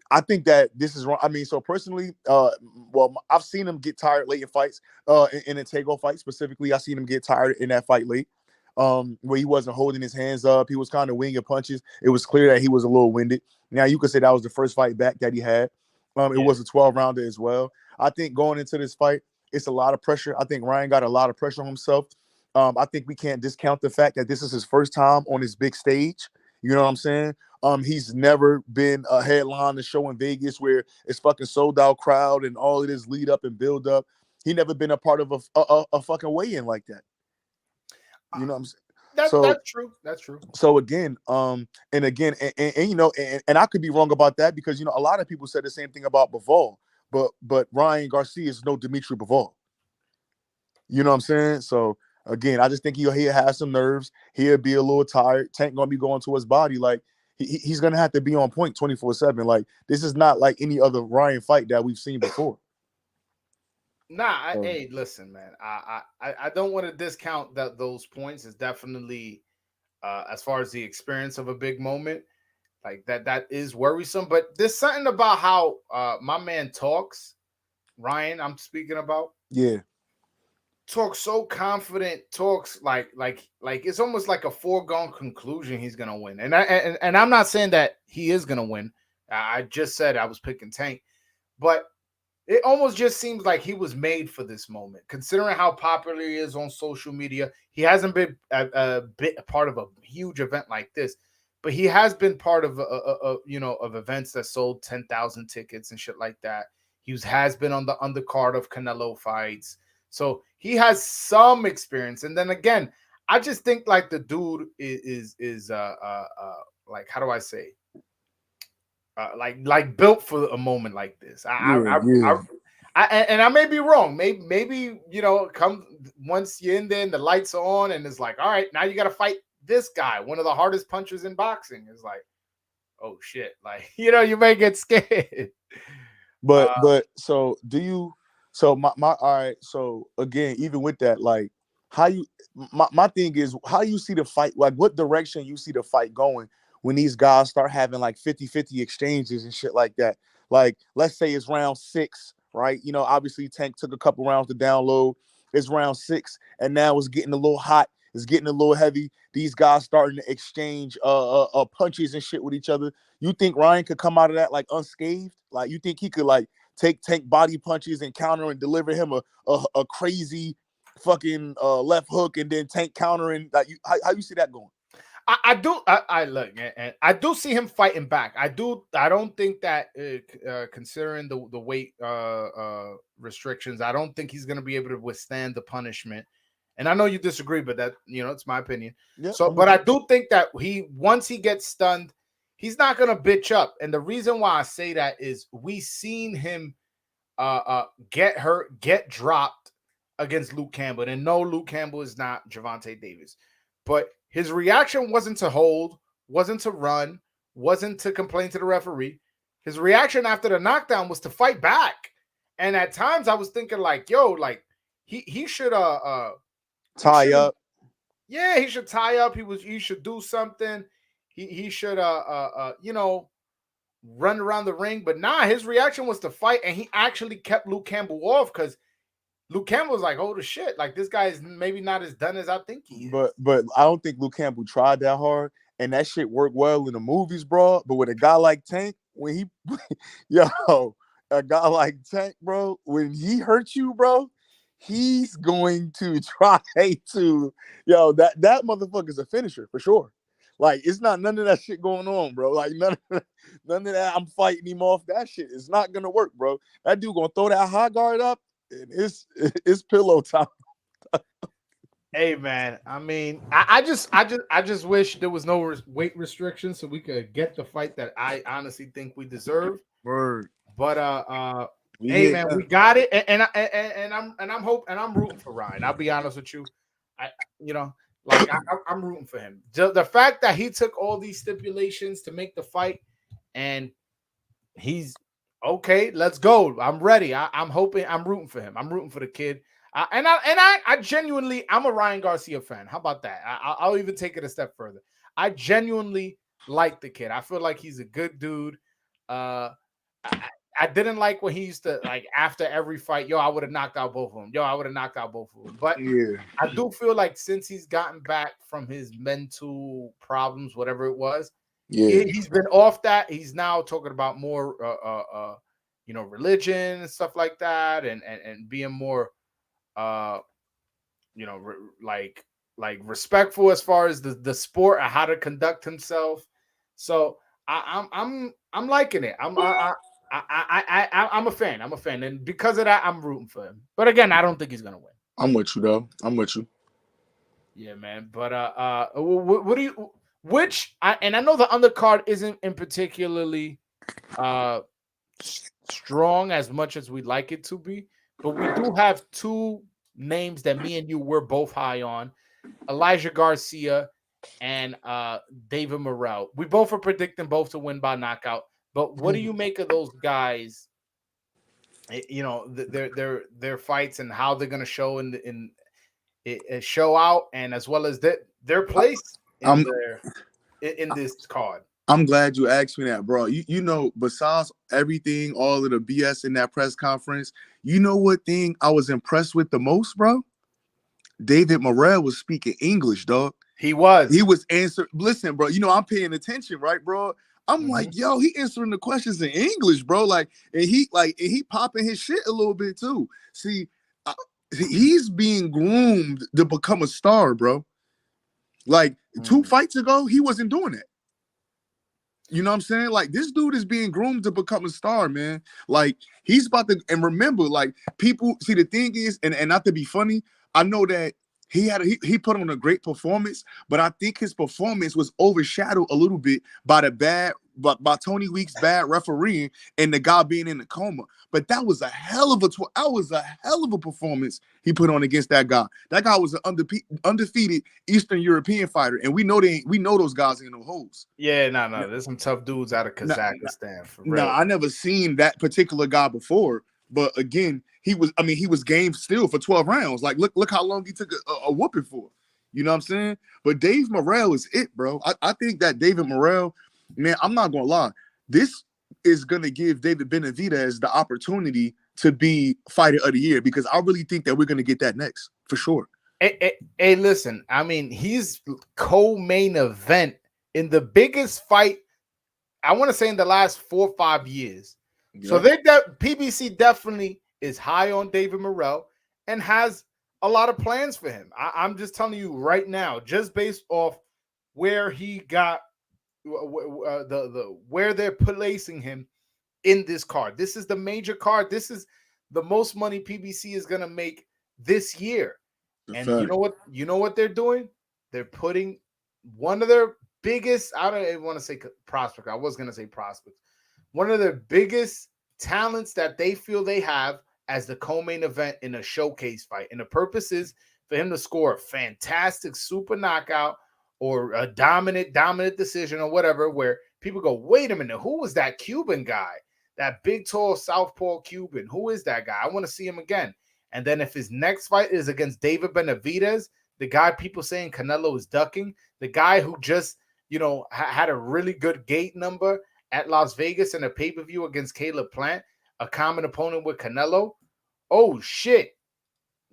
I think that this is wrong. I mean, so personally, well, I've seen him get tired late in fights, in a takeover fight specifically. I seen him get tired in that fight late, where he wasn't holding his hands up. He was kind of winging punches. It was clear that he was a little winded. Now you could say that was the first fight back that he had. It was a 12-rounder as well. I think going into this fight, it's a lot of pressure. I think Ryan got a lot of pressure on himself. I think we can't discount the fact that this is his first time on this big stage. You know what I'm saying? He's never been a headline to show in Vegas where it's fucking sold out crowd and all of this lead up and build up. He never been a part of a fucking weigh-in like that. You know what I'm saying? That's true. That's true. So again, and again, and you know, and I could be wrong about that, because you know a lot of people said the same thing about Bivol, but Ryan Garcia is no Dimitri Bivol. You know what I'm saying? So again, I just think he'll have some nerves. He'll be a little tired. Tank gonna be going to his body like he's gonna have to be on point 24/7. Like this is not like any other Ryan fight that we've seen before. Nah, hey, listen, man. I don't want to discount those points. Is definitely as far as the experience of a big moment, like that is worrisome. But there's something about how my man talks, Ryan, I'm speaking about. Yeah. Talks so confident, talks like it's almost like a foregone conclusion he's gonna win. And I'm not saying that he is gonna win. I just said I was picking Tank, but it almost just seems like he was made for this moment, considering how popular he is on social media. He hasn't been a part of a huge event like this, but he has been part of of events that sold 10,000 tickets and shit like that. He has been on the undercard of Canelo fights, so he has some experience. And then again, I just think like the dude is like, how do I say? Like built for a moment like this. And I may be wrong. Maybe come once you're in there and the lights are on and it's like, all right, now you got to fight this guy, one of the hardest punchers in boxing. It's like, oh shit, like you may get scared. But so do you? So my all right. So again, even with that, like how you my thing is how you see the fight, like what direction you see the fight going when these guys start having like 50-50 exchanges and shit like that. Like, let's say it's round 6, right? Obviously Tank took a couple rounds to download. It's round 6, and now it's getting a little hot. It's getting a little heavy. These guys starting to exchange punches and shit with each other. You think Ryan could come out of that like unscathed? Like you think he could like take body punches and counter and deliver him a crazy fucking left hook and then Tank countering? Like how you see that going? I do. I look, and I do see him fighting back. I do. I don't think that, considering the weight restrictions, I don't think he's going to be able to withstand the punishment. And I know you disagree, but that it's my opinion. Yeah, so, but I do think that once he gets stunned, he's not going to bitch up. And the reason why I say that is we seen him get hurt, get dropped against Luke Campbell. And no, Luke Campbell is not Gervonta Davis, but his reaction wasn't to hold, wasn't to run, wasn't to complain to the referee. His reaction after the knockdown was to fight back. And at times I was thinking like, yo, like he should tie up. Yeah, he should tie up. He should do something. He should run around the ring. But nah, his reaction was to fight, and he actually kept Luke Campbell off because Luke Campbell was like, "Oh the shit! Like this guy is maybe not as done as I think he is." But I don't think Luke Campbell tried that hard, and that shit worked well in the movies, bro. But with a guy like Tank, when he, a guy like Tank, bro, when he hurts you, bro, he's going to try to, that motherfucker's a finisher for sure. Like it's not none of that shit going on, bro. Like none of that. I'm fighting him off. That shit is not gonna work, bro. That dude gonna throw that high guard up. It's pillow time. Hey man, I mean, I just wish there was no weight restrictions so we could get the fight that I honestly think we deserve. Word. But hey man, we got it, and I'm rooting for Ryan. I'll be honest with you, I'm rooting for him. The fact that he took all these stipulations to make the fight, and he's okay, let's go. I'm ready. I'm hoping. I'm rooting for him. I'm rooting for the kid. I genuinely, I'm a Ryan Garcia fan. How about that? I'll even take it a step further. I genuinely like the kid. I feel like he's a good dude. I didn't like when he used to, like, after every fight, I would have knocked out both of them. I would have knocked out both of them. But yeah, I do feel like since he's gotten back from his mental problems, whatever it was, he's been off that. He's now talking about more, religion and stuff like that, and being more, like respectful as far as the sport and how to conduct himself. So I'm liking it. I'm a fan. I'm a fan, and because of that, I'm rooting for him. But again, I don't think he's gonna win. I'm with you though. I'm with you. Yeah, man. But what do you? And I know the undercard isn't in particularly strong as much as we'd like it to be, but we do have two names that me and you were both high on: Elijah Garcia and David Morrell. We both are predicting both to win by knockout. But what do you make of those guys? Their fights and how they're going to show in show out, and as well as their place in this card. I'm glad you asked me that, bro. Besides everything, all of the BS in that press conference, you know what thing I was impressed with the most, bro? David Morrell was speaking English, dog. He was answering. Listen, bro, I'm paying attention, right, bro? I'm like, yo, he answering the questions in English, bro. Like, and he popping his shit a little bit too. See, he's being groomed to become a star, bro. Like 2 fights ago, he wasn't doing it. You know what I'm saying? Like, this dude is being groomed to become a star, man. Like, he's about to, and remember, like, people see the thing is, and not to be funny, I know that he put on a great performance, but I think his performance was overshadowed a little bit by by Tony Weeks' bad refereeing and the guy being in the coma. But that was a hell of a performance he put on against that guy. That guy was an undefeated Eastern European fighter, and we know those guys ain't no hoes. Yeah, no, there's some tough dudes out of Kazakhstan. For real. No, I never seen that particular guy before. But again, he was game still for 12 rounds. Like, look how long he took a whooping for. You know what I'm saying? But Dave Morrell is it, bro. I think that David Morrell, man, I'm not gonna lie. This is gonna give David Benavidez the opportunity to be fighter of the year, because I really think that we're gonna get that next for sure. Hey, listen. I mean, he's co-main event in the biggest fight, I want to say, in the last 4 or 5 years. So PBC definitely is high on David Morrell and has a lot of plans for him. I'm just telling you right now, just based off where he got where they're placing him in this card. This is the major card. This is the most money PBC is gonna make this year. And you know what? You know what they're doing? They're putting one of their biggest, I don't even want to say prospect. I was gonna say prospect. One of their biggest talents that they feel they have as the co-main event in a showcase fight. And the purpose is for him to score a fantastic super knockout or a dominant decision or whatever, where people go, wait a minute, who was that Cuban guy? That big, tall southpaw Cuban. Who is that guy? I want to see him again. And then if his next fight is against David Benavidez, the guy people saying Canelo is ducking, the guy who just, had a really good gate number at Las Vegas in a pay-per-view against Caleb Plant, a common opponent with Canelo. Oh, shit.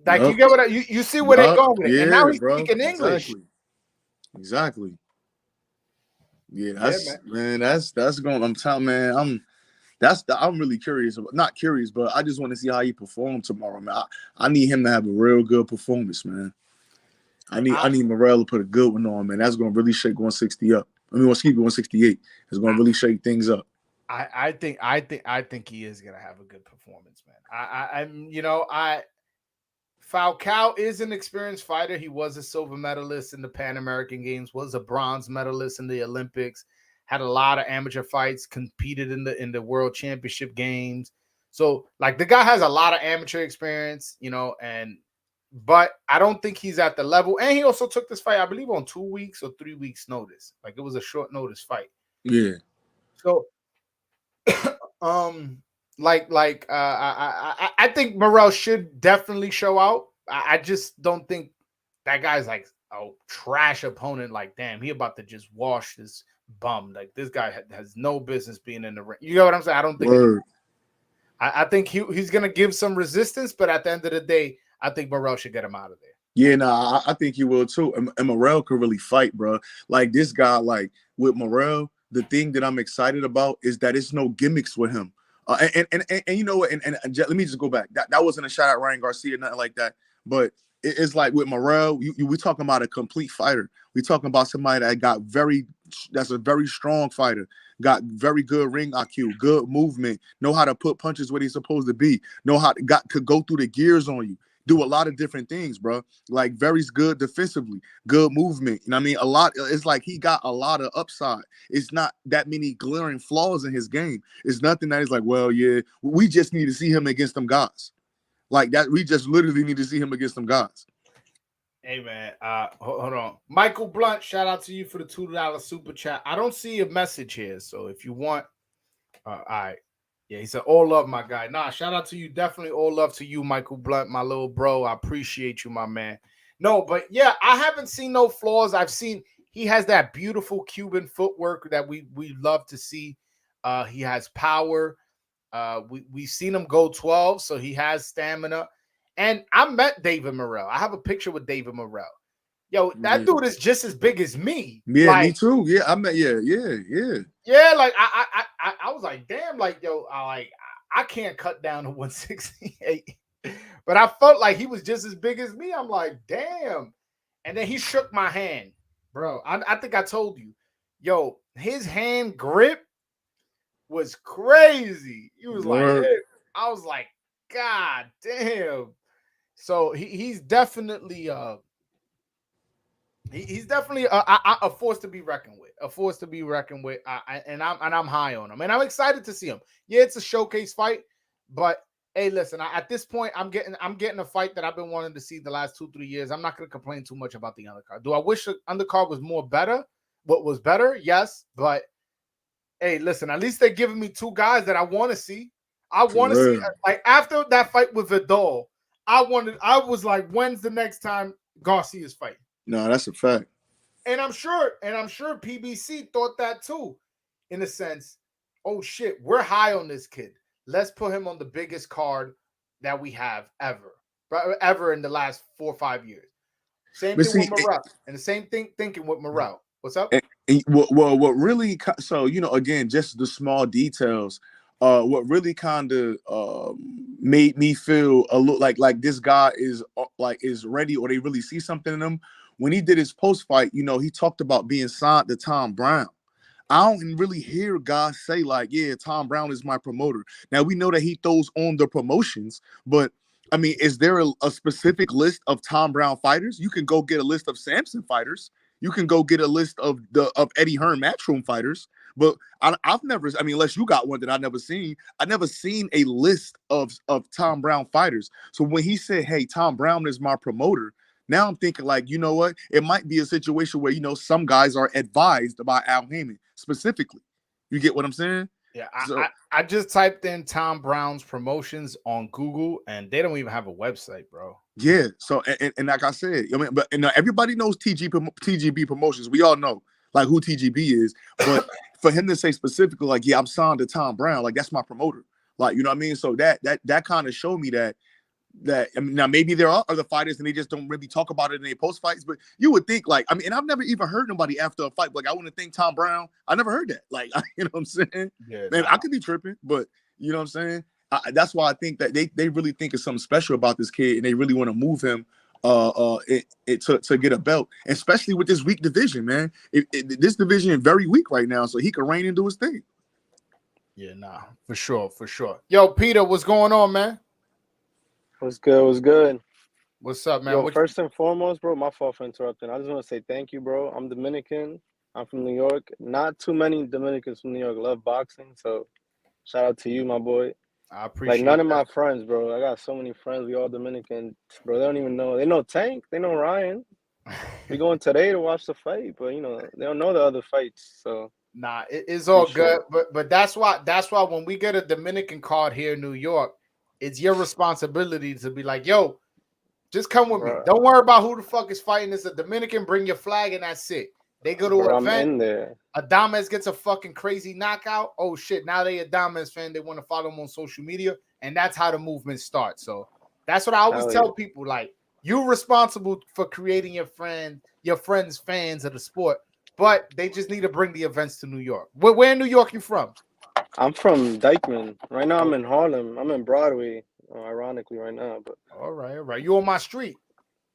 Like, you get what you see where they're going with it. And now he's speaking English. Exactly. Yeah, that's going. I'm telling, man, I'm really curious. Not curious, but I just want to see how he performs tomorrow, man. I need him to have a real good performance, man. I need Morrell to put a good one on, man. That's going to really shake 160 up. 168. It's going to really shake things up. I think he is going to have a good performance, man. Falcao is an experienced fighter. He was a silver medalist in the Pan American Games, was a bronze medalist in the Olympics, had a lot of amateur fights, competed in the World Championship Games. So, like, the guy has a lot of amateur experience, but I don't think he's at the level. And he also took this fight, I believe, on 2 weeks or 3 weeks notice. Like, it was a short notice fight. Yeah. So, I think Morrell should definitely show out. I just don't think that guy's like a trash opponent. Like, damn, he about to just wash this bum. Like, this guy has no business being in the ring. You know what I'm saying? I don't think. I think he's gonna give some resistance, but at the end of the day, I think Morrell should get him out of there. Yeah, I think he will too. And Morrell could really fight, bro. Like, this guy, like, with Morrell, the thing that I'm excited about is that it's no gimmicks with him. And you know what? And let me just go back. That wasn't a shot at Ryan Garcia, nothing like that. But it's like with Morrell, we talking about a complete fighter. We talking about somebody that's a very strong fighter, got very good ring IQ, good movement, know how to put punches where he's supposed to be, could go through the gears on you. Do a lot of different things, bro. Like, very good defensively, good movement. I mean, a lot. It's like he got a lot of upside. It's not that many glaring flaws in his game. It's nothing that is like, well, yeah, we just need to see him against them guys. Like that, we just literally need to see him against them guys. Hey, man, hold on. Michael Blunt, shout out to you for the $2 super chat. I don't see a message here, so if you want, all right. Yeah, he said, all love, my guy. Nah, shout out to you. Definitely all love to you, Michael Blunt, my little bro. I appreciate you, my man. No, but yeah, I haven't seen no flaws. I've seen he has that beautiful Cuban footwork that we love to see. He has power. We've seen him go 12, so he has stamina. And I met David Morrell. I have a picture with David Morrell. Yo, that dude is just as big as me. Yeah, like, me too. Yeah, I met. Yeah. Yeah, like I was like, damn, like, yo, I can't cut down to 168. But I felt like he was just as big as me. I'm like, damn. And then he shook my hand, bro. I think I told you, yo, his hand grip was crazy. He was like, hey. I was like, God damn. So he's definitely he's definitely a force to be reckoned with. A force to be reckoned with. And I'm high on him. And I'm excited to see him. Yeah, it's a showcase fight, but hey, listen, at this point, I'm getting a fight that I've been wanting to see the last 2-3 years. I'm not going to complain too much about the undercard. Do I wish the undercard was more better? What was better? Yes, but hey, listen, at least they're giving me two guys that I want to see. I want to see, like, after that fight with Vidal, I was like, when's the next time Garcia's fighting? No, that's a fact. And I'm sure PBC thought that too, in a sense. Oh shit, we're high on this kid. Let's put him on the biggest card that we have ever in the last 4 or 5 years. Same But thing see, with Morale, and the same thing thinking with Morale. What's up? what really so again, just the small details. What really kind of made me feel a little like this guy is ready, or they really see something in him. When he did his post fight, he talked about being signed to Tom Brown. I don't really hear guys say like, yeah, Tom Brown is my promoter. Now we know that he throws on the promotions, but I mean, is there a specific list of Tom Brown fighters? You can go get a list of Samson fighters. You can go get a list of Eddie Hearn Matchroom fighters. But I've never, I mean, unless you got one that I've never seen, I've never seen a list of Tom Brown fighters. So when he said, hey, Tom Brown is my promoter, now I'm thinking like, you know what? It might be a situation where, some guys are advised by Al Heyman specifically. You get what I'm saying? Yeah, So I just typed in Tom Brown's promotions on Google, and they don't even have a website, bro. yeah. So and like I said, I mean, but everybody knows TGB Promotions. We all know like who TGB is, but for him to say specifically like, yeah, I'm signed to Tom Brown, like that's my promoter. Like, you know what I mean? So that kind of showed me that I mean, now maybe there are other fighters and they just don't really talk about it in their post fights, but you would think like, I mean, and I've never even heard nobody after a fight like, I wouldn't think Tom Brown. I never heard that. Like, you know what I'm saying? Yeah, Man, I could be tripping, but you know what I'm saying? That's why I think that they really think it's something special about this kid, and they really want to move him to get a belt, especially with this weak division, man. This division is very weak right now, so he can reign and do his thing. Yeah, nah, for sure. Yo, Peter, what's going on, man? What's good? What's good? What's up, man? Yo, first and foremost, bro, my fault for interrupting. I just want to say thank you, bro. I'm Dominican. I'm from New York. Not too many Dominicans from New York love boxing, so shout out to you, my boy. I appreciate like none of that. my friends, bro. I got so many friends. We all Dominican, bro. They don't even know. They know Tank. They know Ryan. We going today to watch the fight, but they don't know the other fights. So nah, it's all good. But that's why when we get a Dominican card here in New York, it's your responsibility to be like, yo, just come with me. Don't worry about who the fuck is fighting. It's a Dominican. Bring your flag and that's it. They go to an event. I'm in there. Adames gets a fucking crazy knockout. Oh shit! Now they Adames fan. They want to follow him on social media, and that's how the movement starts. So that's what I always tell people. Like, you're responsible for creating your friends' fans of the sport, but they just need to bring the events to New York. Where in New York you from? I'm from Dyckman. Right now I'm in Harlem. I'm in Broadway, ironically right now. But all right. You on my street?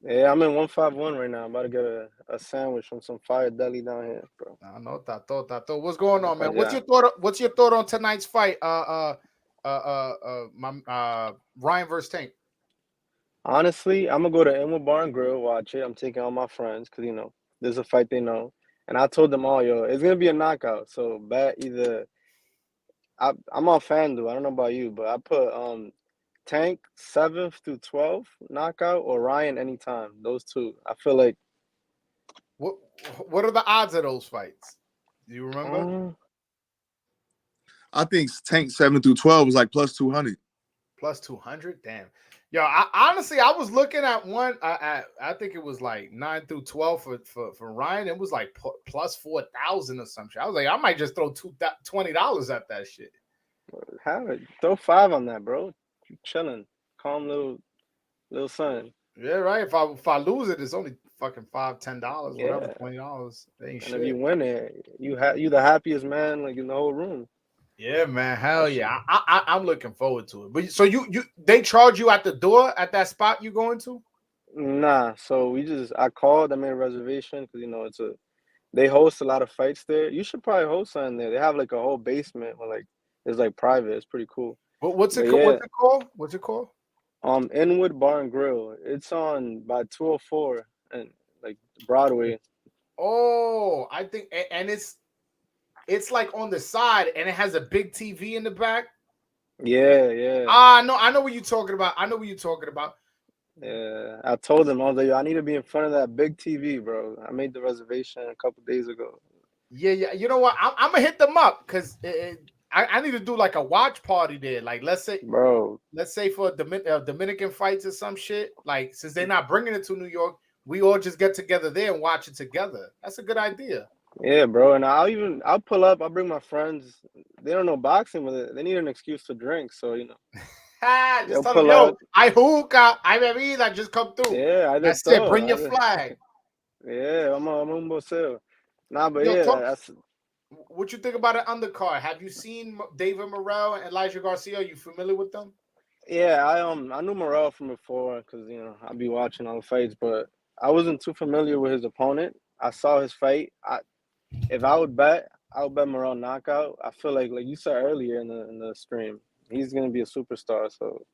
Yeah, I'm in 151 right now. I'm about to get a sandwich from some fire deli down here, bro. I know tato. What's going on, man? What's your thought on tonight's fight? Ryan versus Tank. Honestly, I'm gonna go to Inwood Bar and Grill, watch it. I'm taking all my friends because there's a fight they know, and I told them all, yo, it's gonna be a knockout. So bet either I'm on FanDuel. I don't know about you, but I put Tank 7th through 12th knockout or Ryan anytime. Those two. I feel like. What are the odds of those fights? Do you remember? I think Tank 7 through 12 was like plus 200. Plus 200? Damn. Yo, I was looking at one. I think it was like 9 through 12 for Ryan. It was like plus 4,000 or some shit. I was like, I might just throw $20 at that shit. Have it. Throw 5 on that, bro. You chilling, calm little son. Yeah, right. If I lose it, it's only fucking $5-10, whatever, $20. And shit. If you win it, you the happiest man like in the whole room. Yeah, man. Hell yeah. I'm looking forward to it. But so they charge you at the door at that spot you going to? Nah. So I called. I made a reservation because they host a lot of fights there. You should probably host something there. They have like a whole basement where it's like private. It's pretty cool. What's it called? What's it called? Inwood Bar and Grill. It's on by 204 and like Broadway. Oh, I think, and it's like on the side, and it has a big TV in the back. Yeah. I know what you're talking about. Yeah, I told them, I was like, I need to be in front of that big TV, bro. I made the reservation a couple days ago. Yeah. You know what? I'm gonna hit them up because I need to do like a watch party there. Like, let's say for Dominican fights or some shit. Like, since they're not bringing it to New York, we all just get together there and watch it together. That's a good idea. Yeah, bro. And I'll pull up. I'll bring my friends. They don't know boxing with it. They need an excuse to drink. So Just tell pull them, yo, out. I hookah, I bebida, just come through. Yeah, I That's just it. thought. Bring your flag. Yeah, I'm a Boseo. Nah, but Yo, yeah, talk. that's What you think about an undercard? Have you seen David Morrell and Elijah Garcia? Are you familiar with them? yeah. I knew Morel from before because I'd be watching all the fights, but I wasn't too familiar with his opponent. I saw his fight. If I would bet Morel knockout. I feel like you said earlier in the stream, he's gonna be a superstar. So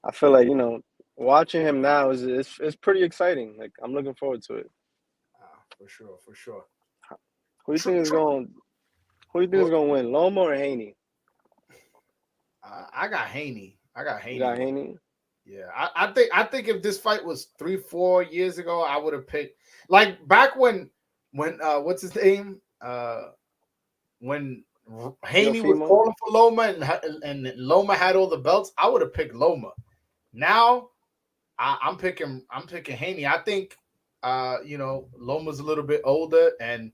I feel like watching him now is pretty exciting. Like I'm looking forward to it. For sure, for sure. Who do you think is going? Who do you think is going to win, Loma or Haney? I got Haney. You got Haney. Yeah, I think if this fight was 3-4 years ago, I would have picked like back when what's his name when Haney was Teofimo? calling for Loma and Loma had all the belts. I would have picked Loma. Now I'm picking Haney. I think Loma's a little bit older and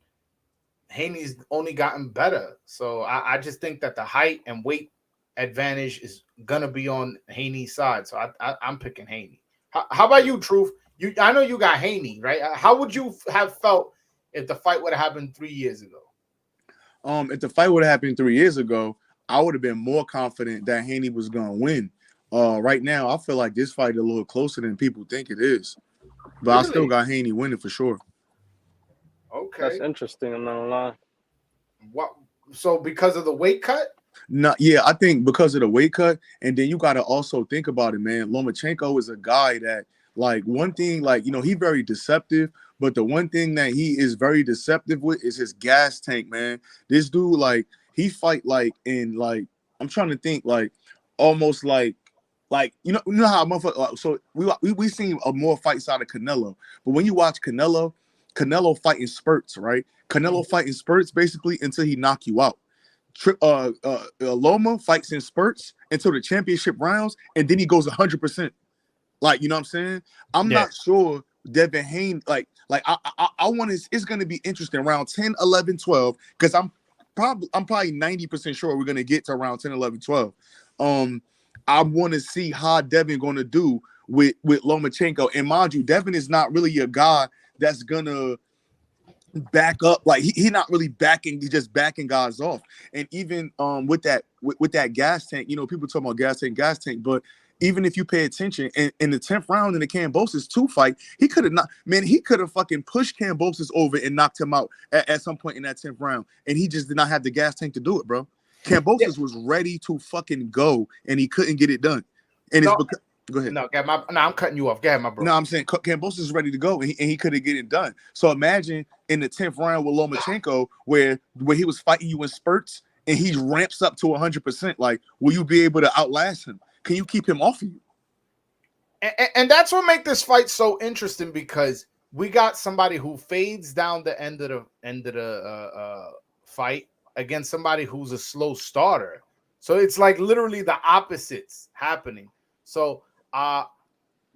Haney's only gotten better. So I just think that the height and weight advantage is gonna be on Haney's side. So I'm picking Haney. How about you, Truth? I know you got Haney, right? How would you have felt if the fight would have happened 3 years ago? If the fight would have happened 3 years ago, I would have been more confident that Haney was gonna win. Right now, I feel like this fight is a little closer than people think it is. But really? I still got Haney winning for sure. Okay. That's interesting, I'm not gonna lie. What? So because of the weight cut? No, yeah, I think because of the weight cut, and then you got to also think about it, man. Lomachenko is a guy that, like, one thing, like, he's very deceptive, but the one thing that he is very deceptive with is his gas tank, man. This dude, like, he fight like in like I'm trying to think like almost like you know how motherfucker. So we seen more fights out of Canelo, but when you watch Canelo fight in spurts, right? Canelo fight in spurts basically until he knock you out. Loma fights in spurts until the championship rounds, and then he goes 100%. Like, you know what I'm saying? I'm not sure Devin Haney, like I want to, it's going to be interesting round 10, 11, 12, because I'm probably 90% sure we're going to get to round 10, 11, 12. I want to see how Devin going to do with Lomachenko. And mind you, Devin is not really a guy that's going to back up. Like he not really backing, he's just backing guys off. And even with that gas tank, people talk about gas tank, but even if you pay attention in the 10th round in the Kambosos 2 fight, he could have fucking pushed Kambosos over and knocked him out at some point in that 10th round. And he just did not have the gas tank to do it, bro. Kambosos was ready to fucking go and he couldn't get it done. And it's because go ahead. No, I'm cutting you off. Go ahead, my bro. No, I'm saying Kambosos is ready to go and he couldn't get it done. So imagine in the 10th round with Lomachenko where he was fighting you in spurts and he ramps up to 100%. Like, will you be able to outlast him? Can you keep him off of you? And that's what makes this fight so interesting because we got somebody who fades down the end of the fight against somebody who's a slow starter. So it's like literally the opposites happening. So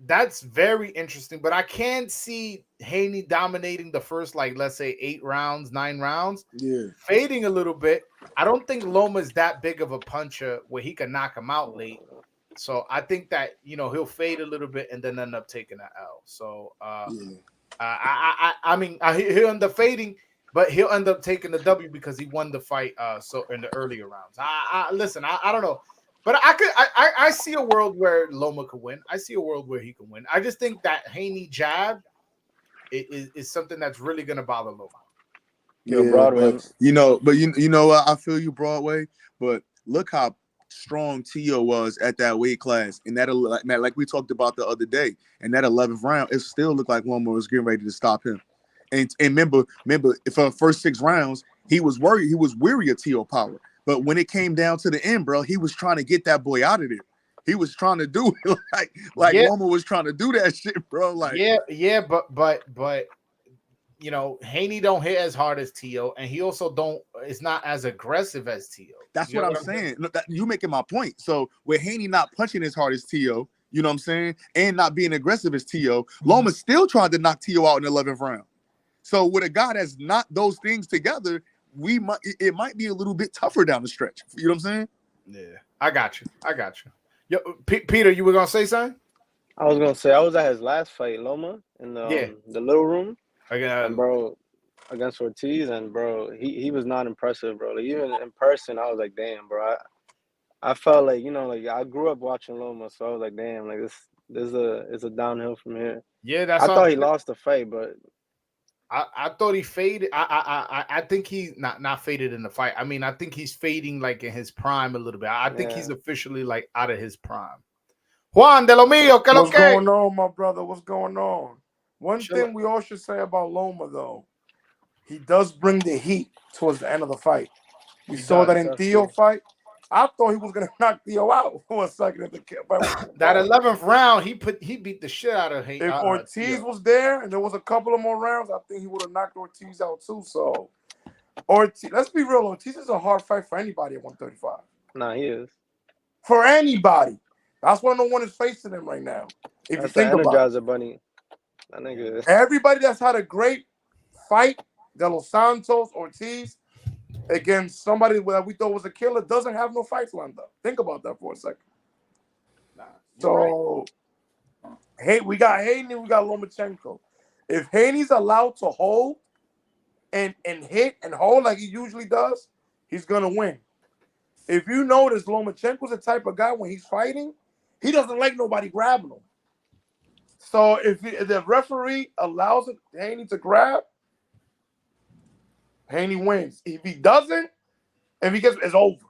that's very interesting. But I can see Haney dominating the first, like, let's say 8 rounds, 9 rounds. Yeah. Fading a little bit. I don't think Loma's that big of a puncher where he can knock him out late. So I think that, he'll fade a little bit and then end up taking an L. So I mean, he'll end up fading, but he'll end up taking the W because he won the fight so in the earlier rounds. Listen, I don't know. But I see a world where Loma could win. I see a world where he can win. I just think that Haney jab is something that's really gonna bother Loma. Yeah, Broadway. But you know what? I feel you, Broadway. But look how strong Tio was at that weight class, and that like we talked about the other day, and that 11th round, it still looked like Loma was getting ready to stop him. And remember, for the first 6 rounds, he was worried, he was weary of Tio power. But when it came down to the end, bro, he was trying to get that boy out of there. He was trying to do it like Loma was trying to do that shit, bro. Like but Haney don't hit as hard as Tio, and he also is not as aggressive as Tio. That's what I'm saying. Look, you making my point. So with Haney not punching as hard as Tio, you know what I'm saying, and not being aggressive as Tio, Loma still tried to knock Tio out in the 11th round. So with a guy that's not those things together, it might be a little bit tougher down the stretch. You know what I'm saying? Yeah, I got you. Yo, Peter, you were gonna say something? I was gonna say I was at his last fight, Loma, in Yeah. the little room, and Again, bro, against Ortiz, and bro, he was not impressive, bro. Like, even in person, I was like, damn, bro. I felt like, like I grew up watching Loma, so I was like, damn, like this is a downhill from here. yeah, that's I what I'm thought he saying. lost the fight, but I thought he faded. I think he's not faded in the fight. I mean, I think he's fading like in his prime a little bit. I think he's yeah, officially like out of his prime. Juan de lo mío, que lo What's que? going on, my brother? What's going on? One Chill. thing we all should say about Loma, though, he does bring the heat towards the end of the fight. We He saw does. that in Theo fight. I thought he was gonna knock Theo out for a second at the fight. That 11th round, he beat the shit out of If Ortiz was there and there was a couple of more rounds, I think he would have knocked Ortiz out too. So Ortiz, let's be real, Ortiz is a hard fight for anybody at 135. nah, he is. For anybody. That's why no one is facing him right now. If That's you think the about Energizer Bunny. That nigga. everybody that's had a great fight, De Los Santos, Ortiz, against somebody that we thought was a killer, doesn't have no fights lined up. Think about that for a second. So, hey, we got Haney, we got Lomachenko. If Haney's allowed to hold and hit and hold like he usually does, he's gonna win. If you notice, Lomachenko's the type of guy when he's fighting, he doesn't like nobody grabbing him. So if the referee allows Haney to grab, Haney wins. If he doesn't, if he gets, it's over.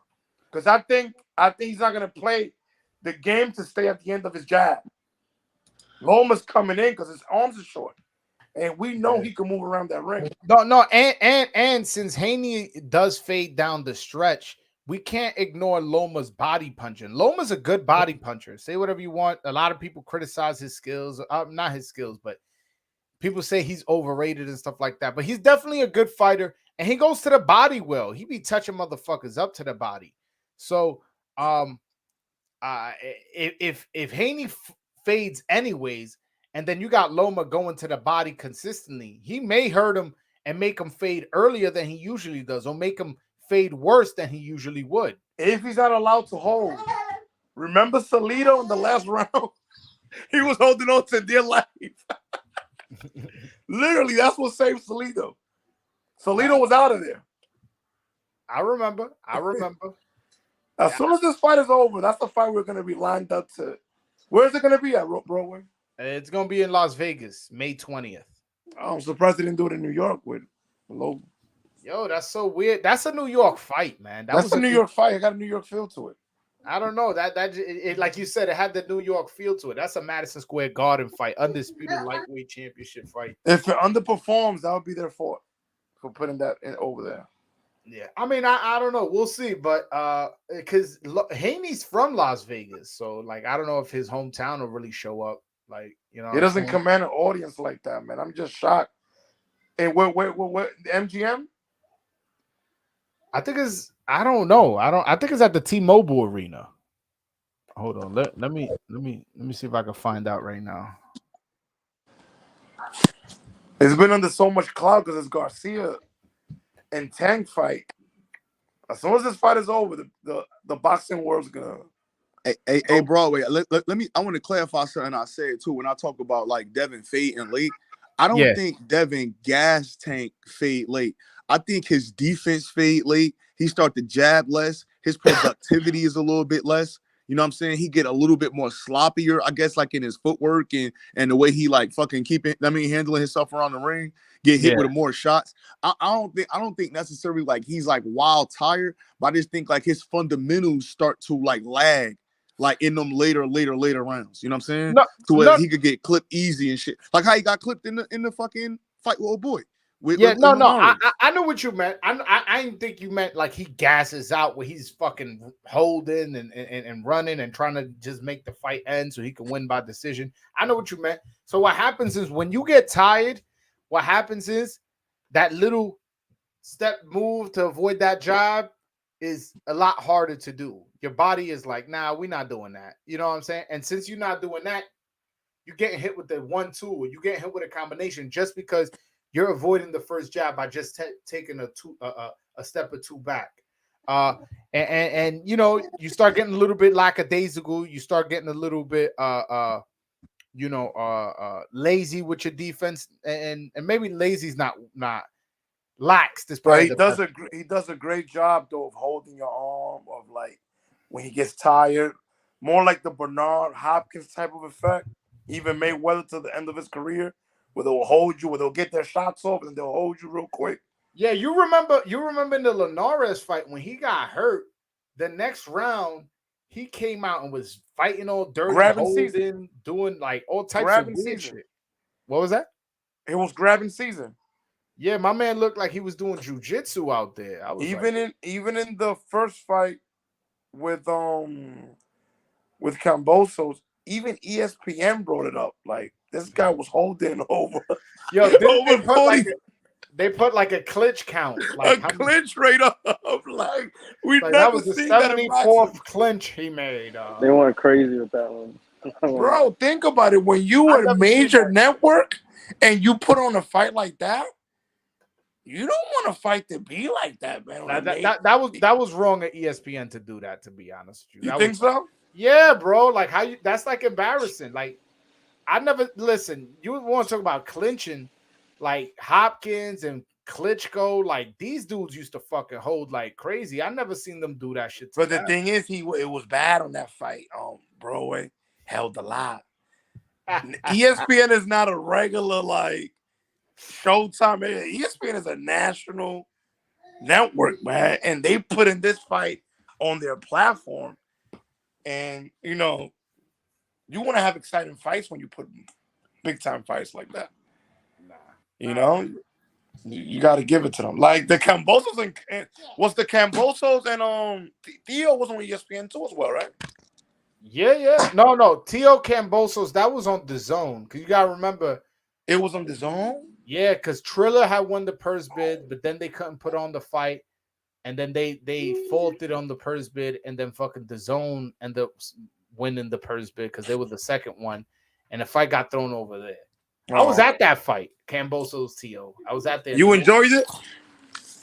Because I think he's not gonna play the game to stay at the end of his jab. Loma's coming in because his arms are short, and we know he can move around that ring. No, and since Haney does fade down the stretch, we can't ignore Loma's body punching. Loma's a good body puncher. Say whatever you want. A lot of people criticize his skills, not his skills, but people say he's overrated and stuff like that. But he's definitely a good fighter, and he goes to the body well. He be touching motherfuckers up to the body. So, if Haney fades anyways, and then you got Loma going to the body consistently, he may hurt him and make him fade earlier than he usually does, or make him fade worse than he usually would. If he's not allowed to hold. Remember Salido in the last round? He was holding on to dear life. Literally, that's what saved Salido. Salido was out of there. I remember. As soon as this fight is over, that's the fight we're going to be lined up to. Where's it going to be at, Broadway? It's going to be in Las Vegas, May 20th. I'm surprised they didn't do it in New York with Logan. Yo, that's so weird. That's a New York fight, man. That's a New York fight. It got a New York feel to it. I don't know. It, like you said, it had the New York feel to it. That's a Madison Square Garden fight, undisputed lightweight championship fight. If it underperforms, that would be their fault for putting that over there. Yeah, I mean, I don't know. We'll see, but because Haney's from Las Vegas, so like I don't know if his hometown will really show up. Like, you know, he doesn't command an audience like that, man. I'm just shocked. And where the MGM? I think it's. I don't know. I think it's at the T-Mobile Arena. Hold on. Let me see if I can find out right now. It's been under so much cloud because it's Garcia and Tank fight. As soon as this fight is over, the boxing world's gonna. Hey, Broadway. Let me. I want to clarify something I said too. When I talk about like Devin fade and late, I don't think Devin gas Tank fade late. I think his defense fade late. He start to jab less. His productivity is a little bit less. You know what I'm saying? He get a little bit more sloppier, I guess, like in his footwork and the way he like fucking handling himself around the ring, get hit with more shots. I don't think necessarily like he's like wild tired, but I just think like his fundamentals start to like lag like in them later rounds. You know what I'm saying? To where he could get clipped easy and shit. Like how he got clipped in the fucking fight with old boy. I know what you meant. I didn't think you meant like he gasses out where he's fucking holding and running and trying to just make the fight end so he can win by decision. I know what you meant. So what happens is when you get tired, what happens is that little step move to avoid that jab is a lot harder to do. Your body is like, nah, we're not doing that. You know what I'm saying? And since you're not doing that, you're getting hit with the 1-2 or you getting hit with a combination just because you're avoiding the first jab by just taking a step or two back. And you know, you start getting a little bit lackadaisical. You start getting a little bit lazy with your defense, and maybe lazy's not lax. This But probably he the does best. he does a great job though of holding your arm, of like when he gets tired, more like the Bernard Hopkins type of effect. Even Mayweather to the end of his career, where they'll hold you, where they'll get their shots off and they'll hold you real quick. Yeah, you remember in the Linares fight when he got hurt. The next round, he came out and was fighting all dirty, Grabbing season. holding, doing like all types Grabbing of weird season. shit. What was that? It was grabbing season. Yeah, my man looked like he was doing jujitsu out there. I was Even in the first fight with Cambosos, even ESPN brought it up. Like this guy was holding over. yo, over they put like a clinch count, like a clinch rate up. Like we like never that was the seen that in boxing. 74th clinch he made. They went crazy with that one. Bro, think about it. When you were a major network and you put on a fight like that, you don't want to fight to be like that, man. That was wrong at ESPN to do that. To be honest with you, You think so? Yeah, bro. Like how you? That's like embarrassing. Like I never listen. You want to talk about clinching, like Hopkins and Klitschko. Like these dudes used to fucking hold like crazy. I never seen them do that shit. But the thing is, it was bad on that fight. Broadway held a lot. ESPN is not a regular like Showtime. ESPN is a national network, man, and they put in this fight on their platform. And you know, you want to have exciting fights when you put big time fights like that. You know, you got to give it to them. Like the Cambosos and the Cambosos and Theo was on ESPN too as well, right? Yeah. No. Tio Cambosos, that was on the Zone. Because you gotta remember, it was on the Zone. Yeah, because Triller had won the purse bid, but then they couldn't put on the fight, and then they faulted on the purse bid, and then fucking the Zone ended up winning the purse bid because they were the second one, and the fight got thrown over there. I was at that fight, Cambosos Tio. I was at there. You enjoyed it?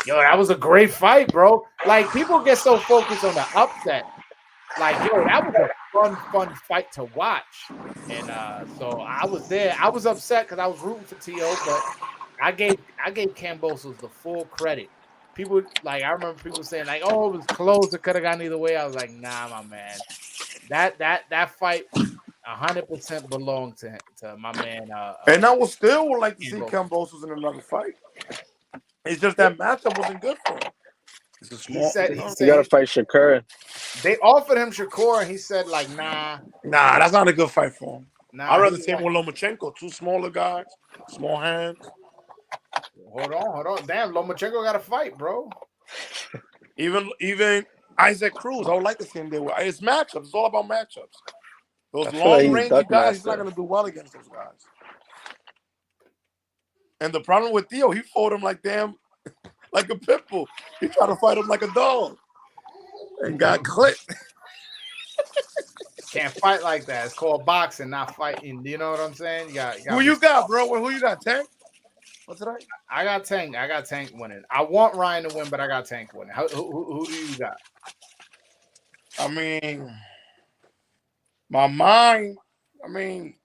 Yo, that was a great fight, bro. Like people get so focused on the upset. Like, yo, that was a fun fight to watch. And so I was there. I was upset because I was rooting for T.O., but I gave Cambosos the full credit. People, like, I remember people saying, like, oh, it was close. It could have gone either way. I was like, nah, my man. That fight 100% belonged to my man. And I would still like to see Cambosos in another fight. It's just that matchup wasn't good for him. He said you gotta fight Shakur. They offered him Shakur, and he said, like, nah, that's not a good fight for him. Nah, I'd rather see him with Lomachenko, two smaller guys, small hands. Hold on. Damn, Lomachenko got to fight, bro. Even Isaac Cruz, I would like to see him there. It's matchups. It's all about matchups. Those long-range guys, he's not going to do well against those guys. And the problem with Theo, he fought him like a pit bull. He tried to fight him like a dog and got clipped. Can't fight like that. It's called boxing, not fighting. You know what I'm saying? Who you got, bro? Who you got, Tank? What's it like? I got Tank winning. I want Ryan to win, but I got Tank winning. Who do you got? I mean, my mind. I mean,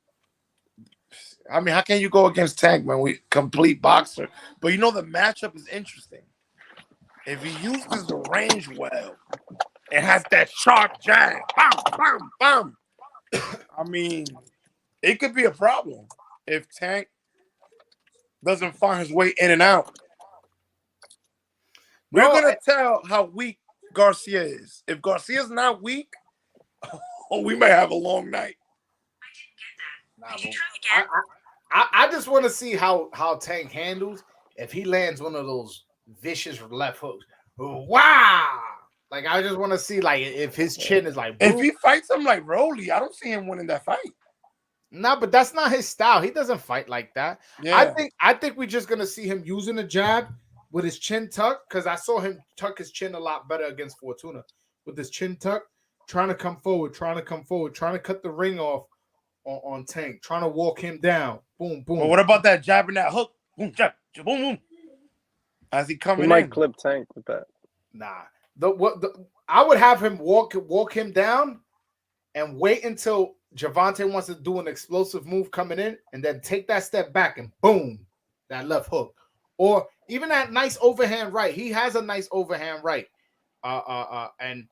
how can you go against Tank, man? We complete boxer. But you know the matchup is interesting. If he uses the range well and has that sharp jab, bam, bam, bam. I mean, it could be a problem if Tank doesn't find his way in and out. We're gonna tell how weak Garcia is. If Garcia's not weak, we may have a long night. I just want to see how Tank handles if he lands one of those vicious left hooks. Wow! Like I just want to see like if his chin is like. Boom. If he fights him like Rolly, I don't see him winning that fight. No, but that's not his style. He doesn't fight like that. Yeah. I think we're just gonna see him using a jab with his chin tucked because I saw him tuck his chin a lot better against Fortuna with his chin tucked, trying to come forward, trying to cut the ring off on Tank, trying to walk him down. Boom, boom. Well, what about that jab and that hook? Boom, jab, boom, boom. As he coming in, might clip Tank with that. Nah, I would have him walk him down and wait until Gervonta wants to do an explosive move coming in, and then take that step back and boom, that left hook, or even that nice overhand right. He has a nice overhand right, and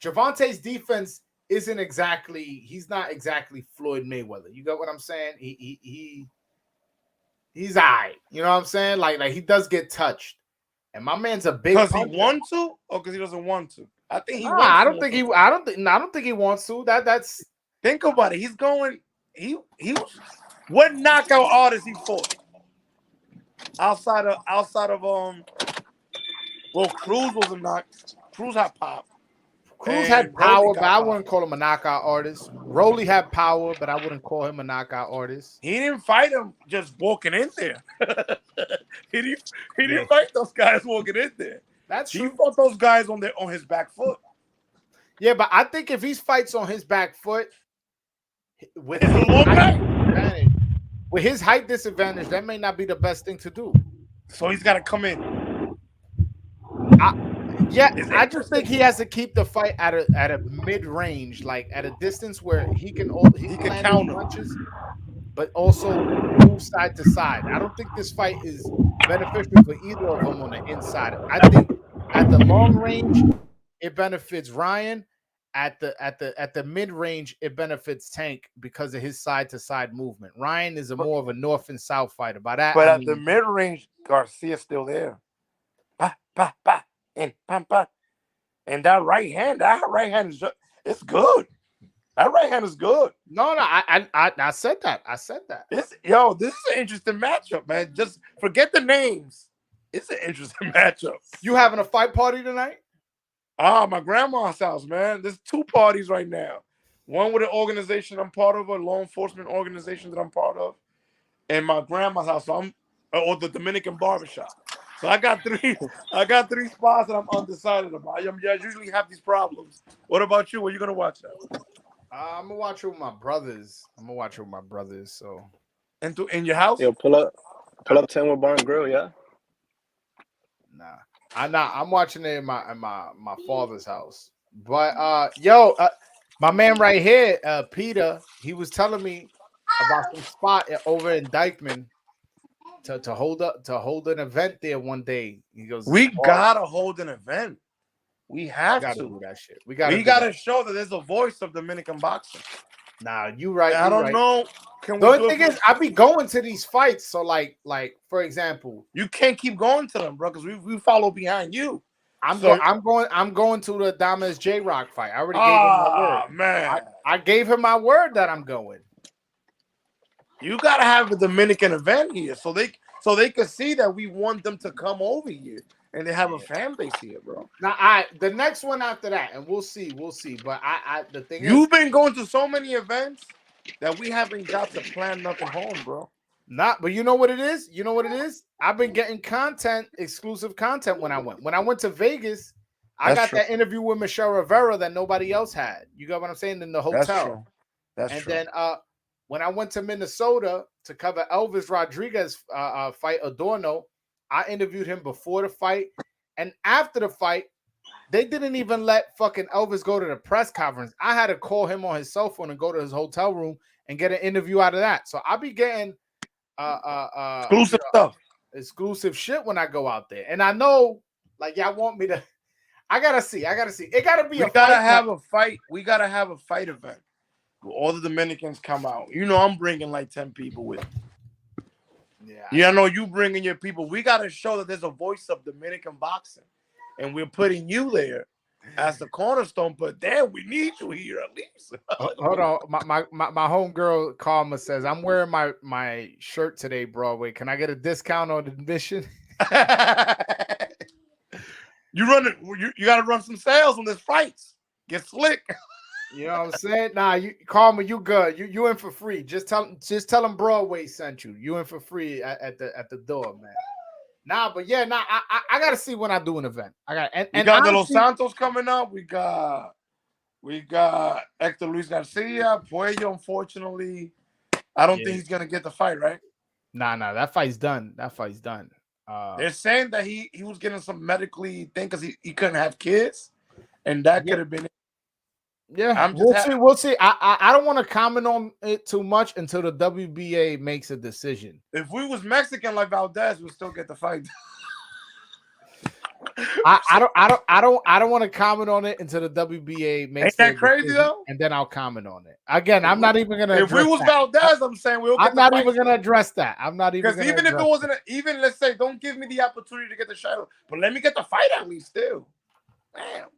Gervonta's defense isn't exactly. He's not exactly Floyd Mayweather. You got what I'm saying? He's all right. You know what I'm saying? Like he does get touched, and my man's a big. Because he wants to, or because he doesn't want to? I think he wants. I don't think he wants to. That's. Think about it. He's going. He. What knockout artist he fought? Outside of Well, Cruz was a knock. Cruz had pop. Cruz had power, but I wouldn't call him a knockout artist. Rolly had power, but I wouldn't call him a knockout artist. He didn't fight him just walking in there. he didn't fight those guys walking in there. That's true. He fought those guys on his back foot. Yeah, but I think if he fights on his back foot with his height disadvantage, that may not be the best thing to do. So he's got to come in. I just think he has to keep the fight at a mid range, like at a distance where he can counter punches, but also move side to side. I don't think this fight is beneficial for either of them on the inside. I think at the long range, it benefits Ryan. At the mid range, it benefits Tank because of his side to side movement. Ryan is more of a north and south fighter. By that, but the mid range, Garcia's still there. And that right hand is it's good. That right hand is good. No, I said that. This is an interesting matchup, man. Just forget the names. It's an interesting matchup. You having a fight party tonight? My grandma's house, man. There's 2 parties right now. One with an organization I'm part of, a law enforcement organization that I'm part of, and my grandma's house. So or the Dominican barbershop. So I got 3 spots that I'm undecided about. I usually have these problems. What about you? What are you gonna watch now? I'm gonna watch it with my brothers. So, and in your house? Yo, pull up to Inwood Bar and Grill, yeah. Nah, I'm watching it in my father's house. But my man right here, Peter, he was telling me about some spot over in Dykeman to hold an event there one day. He goes, we gotta hold an event. We have to do that shit. We gotta show that there's a voice of Dominican boxing. Nah, you right. I don't know. The only thing is, I be going to these fights. So, like for example, you can't keep going to them, bro, because we follow behind you. I'm going to the Damas J-Rock fight. I already gave him my word. Man, I gave him my word that I'm going. You gotta have a Dominican event here, so they can see that we want them to come over here, and they have a fan base here, bro. Now, the next one after that, and we'll see. But the thing is, you've been going to so many events that we haven't got to plan nothing home, bro. But you know what it is? I've been getting exclusive content when I went. When I went to Vegas, I got that interview with Michelle Rivera that nobody else had. You got what I'm saying? In the hotel. That's true. Then when I went to Minnesota to cover Elvis Rodriguez fight Adorno, I interviewed him before the fight. And after the fight, they didn't even let fucking Elvis go to the press conference. I had to call him on his cell phone and go to his hotel room and get an interview out of that. So I'll be getting exclusive stuff, exclusive shit when I go out there. And I know, like, y'all want me to. I gotta see. It gotta be. We gotta have a fight. We gotta have a fight event. All the Dominicans come out. I'm bringing like 10 people with me. Yeah, I know you bringing your people. We gotta show that there's a voice of Dominican boxing, and we're putting you there as the cornerstone. But damn, we need you here at least. Hold on, my homegirl Karma says I'm wearing my shirt today, Broadway. Can I get a discount on admission? You gotta run some sales on this fights. Get slick. You know what I'm saying? Nah, Karma, you good. You in for free. Just tell them Broadway sent you. You in for free at the door, man. I gotta see when I do an event. I got the Los Santos coming up. We got Hector Luis Garcia. Puello, unfortunately, I don't think he's gonna get the fight, right? Nah, that fight's done. They're saying that he was getting some medically thing because he couldn't have kids, and that could have been it. Yeah, we'll see. I don't want to comment on it too much until the WBA makes a decision. If we was Mexican like Valdez, we'd still get the fight. I don't want to comment on it until the WBA makes. Ain't that crazy though? And then I'll comment on it. Again, I'm not even gonna. If we was Valdez, I'm saying we'll. I'm not even gonna address that. I'm not even because even if it wasn't, even let's say, don't give me the opportunity to get the title, but let me get the fight at least still. Damn,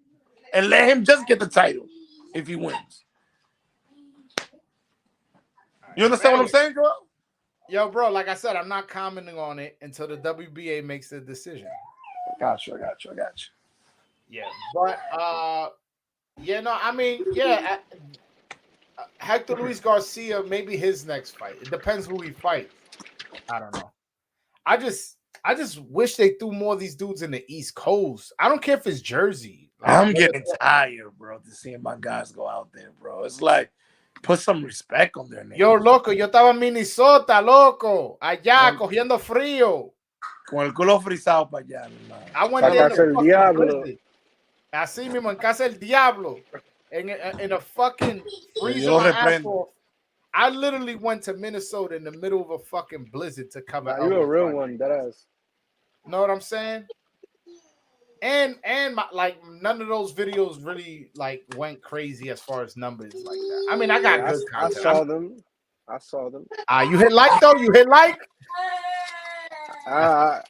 and let him just get the title if he wins. You understand what I'm saying, Joel? Yo, bro, like I said, I'm not commenting on it until the WBA makes the decision. Got you. Yeah, but I mean, Hector Luis Garcia, maybe his next fight. It depends who he fights. I don't know. I just wish they threw more of these dudes in the East Coast. I don't care if it's Jersey. Like, I'm getting tired, bro, to seeing my guys go out there, bro. It's like, put some respect on their name. Yo, loco, yo estaba en Minnesota, loco, allá cogiendo frío. Con el culo frisado para allá, hermano. I went there in the Diablo. Así mismo, en casa del Diablo. In a fucking freezer. I literally went to Minnesota in the middle of a fucking blizzard to cover. Nah, you a real one, that ass. Know what I'm saying? And like none of those videos really like went crazy as far as numbers like that. I mean, I got good content. I saw them. You hit like though? You hit like? I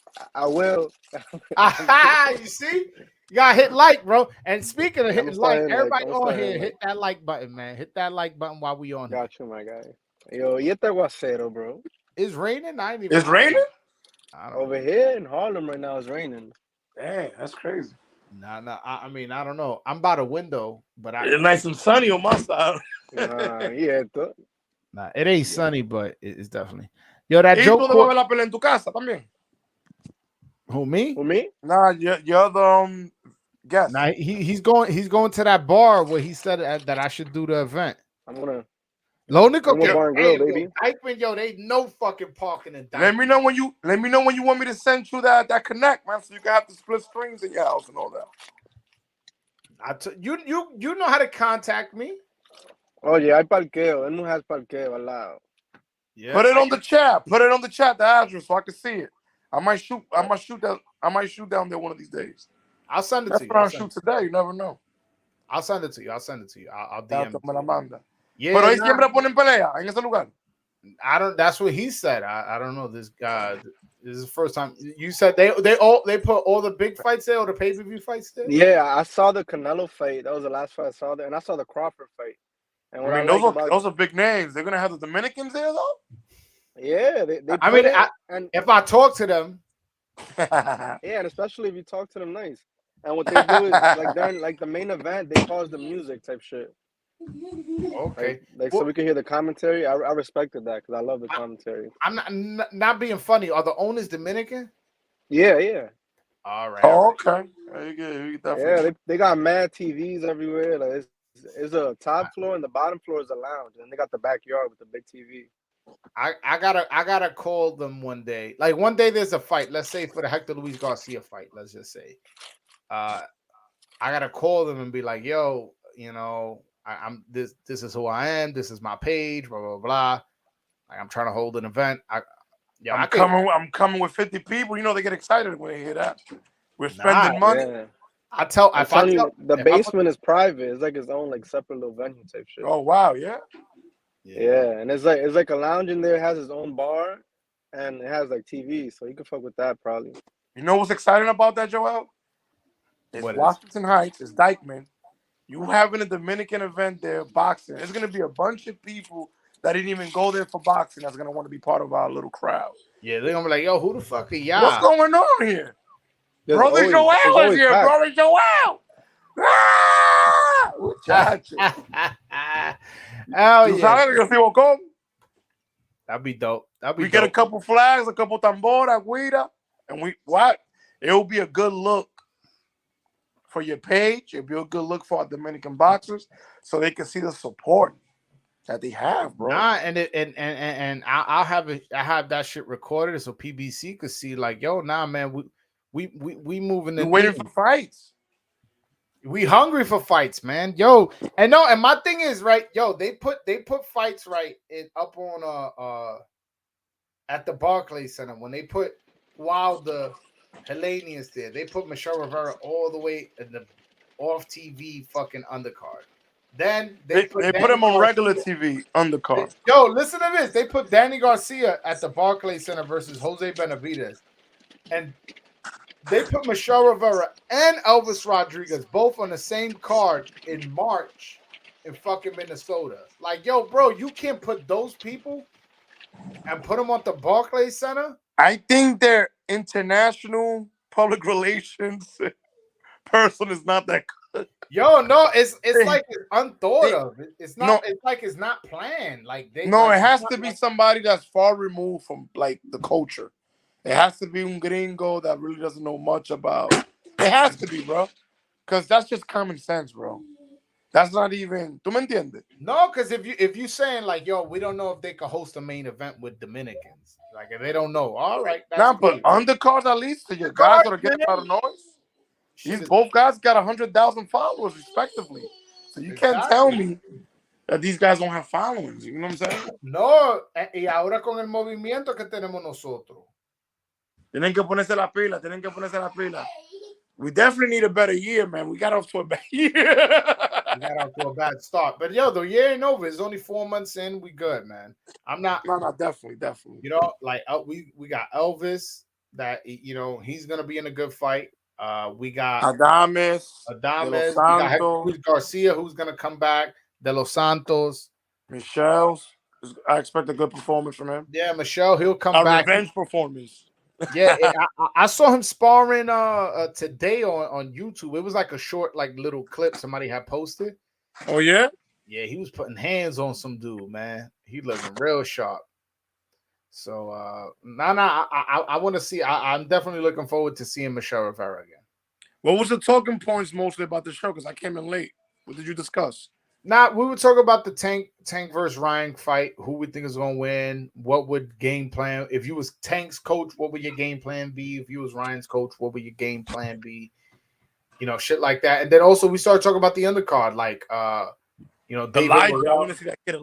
will. You see? You gotta hit like, bro. And speaking of hitting like, everybody on here, hit that like button, man. Hit that like button while we on here. Got you, my guy. Yo, y este aguacero, bro. It's raining? It's raining? Over here in Harlem right now, it's raining. Dang, that's crazy. Nah. I mean, I don't know. I'm by the window, but it's nice and sunny on my side. Nah, it ain't sunny, but it's definitely. Yo, that joke. La pelea en tu casa también? Who, me? Nah, you're the guest. Nah, he's going to that bar where he said that I should do the event. I'm gonna. Lo único que, baby. Yo, they no fucking parking in Dyke. Let me know when you want me to send you that connect, man, so you can have the split screens in your house and all that. You know how to contact me. Oh yeah, hay parqueo. Él no has parqueo al lado. Yeah. Put it on the chat. The address so I can see it. I might shoot down there one of these days. I'll send it to you. I'll shoot today. You never know. I'll send it to you. I'll DM it. Me la manda. Yeah, pero ahí siempre ponen pelea en ese lugar. That's what he said. I don't know this guy. This is the first time you said they put all the big fights there or the pay-per-view fights there. Yeah, I saw the Canelo fight. That was the last fight I saw there, and I saw the Crawford fight. And I mean, those are big names. They're gonna have the Dominicans there though. Yeah, they if I talk to them, yeah, and especially if you talk to them nice. And what they do is like during like the main event, they pause the music type shit. Okay, so we can hear the commentary. I respected that because I love the commentary. I'm not being funny. Are the owners Dominican? Yeah. All right. Oh, okay. You yeah, they got mad TVs everywhere. Like it's a top floor and the bottom floor is a lounge, and they got the backyard with the big TV. I gotta call them one day. Like one day there's a fight. Let's say for the Hector Luis Garcia fight. Let's just say, I gotta call them and be like, yo, you know. I'm this is who I am. This is my page. Blah blah blah. Like I'm trying to hold an event. I'm coming with 50 people. You know they get excited when they hear that. We're spending money. Yeah. The basement is private. It's like its own like separate little venue type shit. Oh wow, yeah. Yeah, and it's like a lounge in there. It has its own bar, and it has like TV, so you can fuck with that probably. You know what's exciting about that, Joel? It's Washington Heights. It's Dykeman. You having a Dominican event there, boxing. There's going to be a bunch of people that didn't even go there for boxing that's going to want to be part of our little crowd. Yeah, they're going to be like, yo, who the fuck are y'all? What's going on here? Brother Joel is here. Brother Joel. Ah! Muchacho. Hell yeah. That'd be dope. We get a couple flags, a couple tambora, guida, and it'll be a good look for your page. It'll be a good look for our Dominican boxers so they can see the support. that they have, bro. Nah, and I'll have it. I have that shit recorded so PBC could see. Like, yo, nah, man, we moving the We're waiting thing. for fights. We hungry for fights, man. Yo, and no, and my thing is right. Yo, they put fights right up on at the Barclays Center when they put Wilder, Hellenius there. They put Michelle Rivera all the way in the off TV fucking undercard. Then They put him on regular TV undercard. Yo, listen to this. They put Danny Garcia at the Barclays Center versus Jose Benavidez. And they put Michelle Rivera and Elvis Rodriguez both on the same card in March in fucking Minnesota. Like, yo, bro, you can't put those people and put them on the Barclays Center? I think their international public relations person is not that good. Yo, no, it's like it's unthought of. It's not. It's like it's not planned. Like they. No, like, it has to be somebody that's far removed from like the culture. It has to be un gringo that really doesn't know much about. It has to be, bro, because that's just common sense, bro. That's not even. ¿Tú me entiendes? No, because if you saying like, yo, we don't know if they could host a main event with Dominicans. Like if they don't know, all right. Nah, but undercards at least so your guys that are getting a lot of noise. These both guys got 100,000 followers respectively. So you can't tell me that these guys don't have followings. You know what I'm saying? No, y ahora con el movimiento que tenemos nosotros. Tienen que ponerse la pila. Tienen que ponerse la pila. We definitely need a better year, man. We got off to a bad year. We got off to a bad start. But yo, the year ain't over. It's only 4 months in. We good, man. I'm not. No, definitely. You know, like we got Elvis that he's gonna be in a good fight. We got Adames. We got Garcia, who's gonna come back. De Los Santos. Michelle's. I expect a good performance from him. Yeah, Michelle, he'll come back. Revenge performance. Yeah, I saw him sparring today on YouTube. It was like a short, like little clip somebody had posted. Oh yeah? Yeah, he was putting hands on some dude, man. He looking real sharp. So I want to see. I'm definitely looking forward to seeing Michelle Rivera again. What was the talking points mostly about the show? Because I came in late. What did you discuss? Nah, we would talk about the Tank versus Ryan fight. Who we think is going to win? What would game plan? If you was Tank's coach, what would your game plan be? If you was Ryan's coach, what would your game plan be? Shit like that. And then also we started talking about the undercard, like David Elijah. I want to see that kid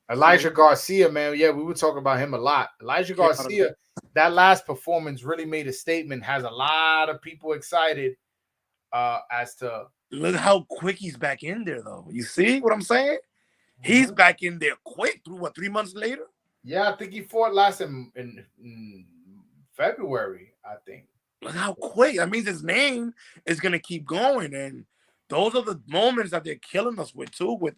Elijah Garcia, man. Yeah, we would talk about him a lot. Elijah Garcia, that last performance really made a statement. Has a lot of people excited as to. Look how quick he's back in there, though. You see what I'm saying? He's back in there quick. Through 3 months later? Yeah, I think he fought last in February, I think. Look how quick. That means his name is going to keep going. And those are the moments that they're killing us with, too. He's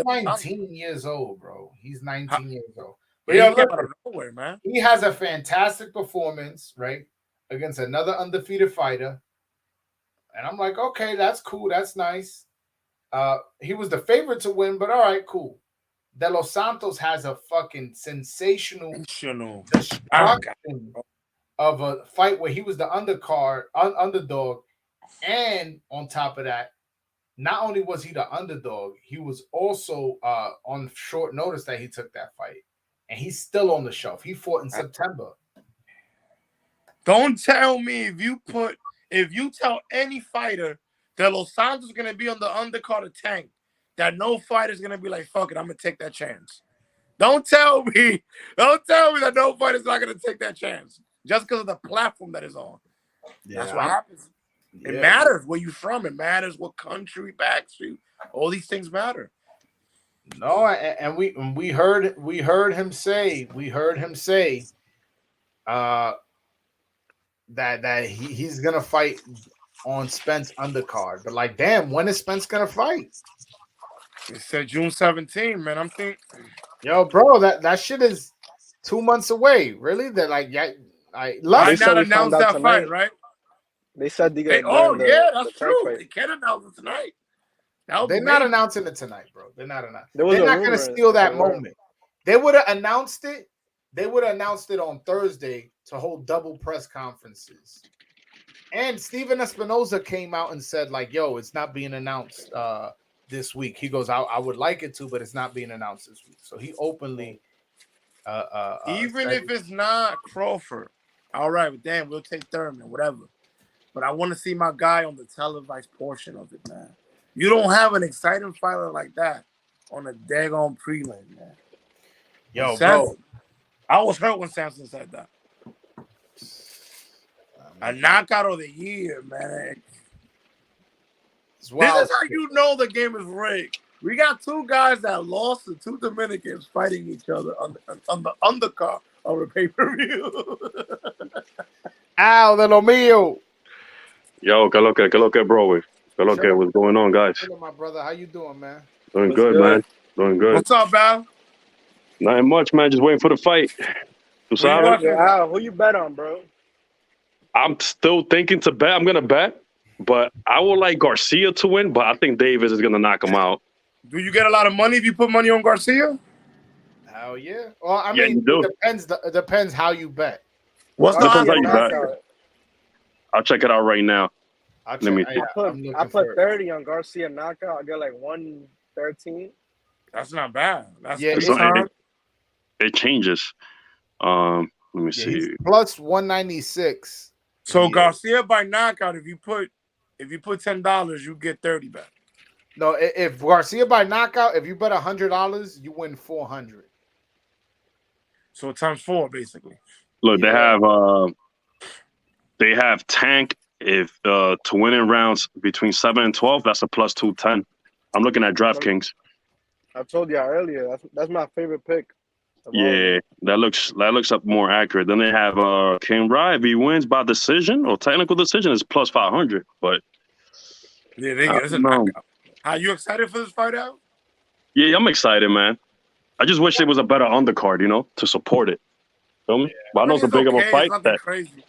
19 years old, bro. He's 19 years old. But he came out of nowhere, man. He has a fantastic performance, right, against another undefeated fighter. And I'm like, okay, that's cool. That's nice. He was the favorite to win, but all right, cool. De Los Santos has a fucking sensational destruction of a fight where he was the underdog. And on top of that, not only was he the underdog, he was also on short notice that he took that fight. And he's still on the shelf. He fought in September. Don't tell me if you tell any fighter that Los Santos is going to be on the undercard of Tank, that no fighter is going to be like, fuck it, I'm going to take that chance. Don't tell me that no fighter is not going to take that chance just because of the platform that is on. Yeah, that's what happens. Yeah. It matters where you're from. It matters what country backs you. All these things matter. No, and we heard him say that he's gonna fight on Spence undercard. But like, damn, when is Spence gonna fight? It said June 17, man. I'm thinking, yo, bro, that shit is 2 months away. Really? They're like, yeah, I not announced that tonight. Fight, right? They said that's true. Fight. They can't announce it tonight. They're not announcing it tonight, bro. They're not announcing. They're not gonna steal that moment. They would have announced it. They would have announced it on Thursday to hold double press conferences. And Steven Espinoza came out and said, like, yo, it's not being announced this week. He goes, I would like it to, but it's not being announced this week. So he openly even said if it's not Crawford, all right, damn, we'll take Thurman, whatever. But I want to see my guy on the televised portion of it, man. You don't have an exciting fighter like that on a daggone prelim, man. yo, Samson, bro. I was hurt when Samson said that. A knockout of the year, man. It's wild. This is how you know the game is rigged. We got two guys that lost to two Dominicans fighting each other on the undercard of a pay-per-view. Ow, de lo mío. Yo, que lo que, bro? Que lo que? What's going on, guys? Hello, my brother. How you doing, man? Doing What's good, good? man. Doing good. What's up, Val? Nothing much, man. Just waiting for the fight. Tu sabes? watching? Al, who you bet on, bro? I'm still thinking to bet. I'm gonna bet, but I would like Garcia to win. But I think Davis is gonna knock him out. Do you get a lot of money if you put money on Garcia? Hell yeah. Well, I Yeah, mean, you do. it depends how you bet. What's the Depends how odds? you on bet. Garcia? I'll check it out right now. I'll Let me check- see. I put 30 on Garcia knockout. I get like 113. That's not bad. That's Yeah, three So times. it changes. Let me Yeah, see. he's plus 196. So Yeah. Garcia by knockout, if you put $10, you get 30 back. No, if Garcia by knockout, if you bet $100, you win 400. So times 4, basically. Look, Yeah. they have Tank. If to win in rounds between 7 and 12, that's a plus 210. I'm looking at DraftKings. I told y'all earlier. That's my favorite pick. of all of Yeah, them. that looks up more accurate. Then they have King Rye. If he wins by decision or technical decision, is plus 500. But Yeah, they I get it's a don't know. knockout. Are you excited for this fight out? Yeah, I'm excited, man. I just wish it was a better undercard, to support it. Feel me? But I know it's a big of a okay. fight. It's nothing That crazy.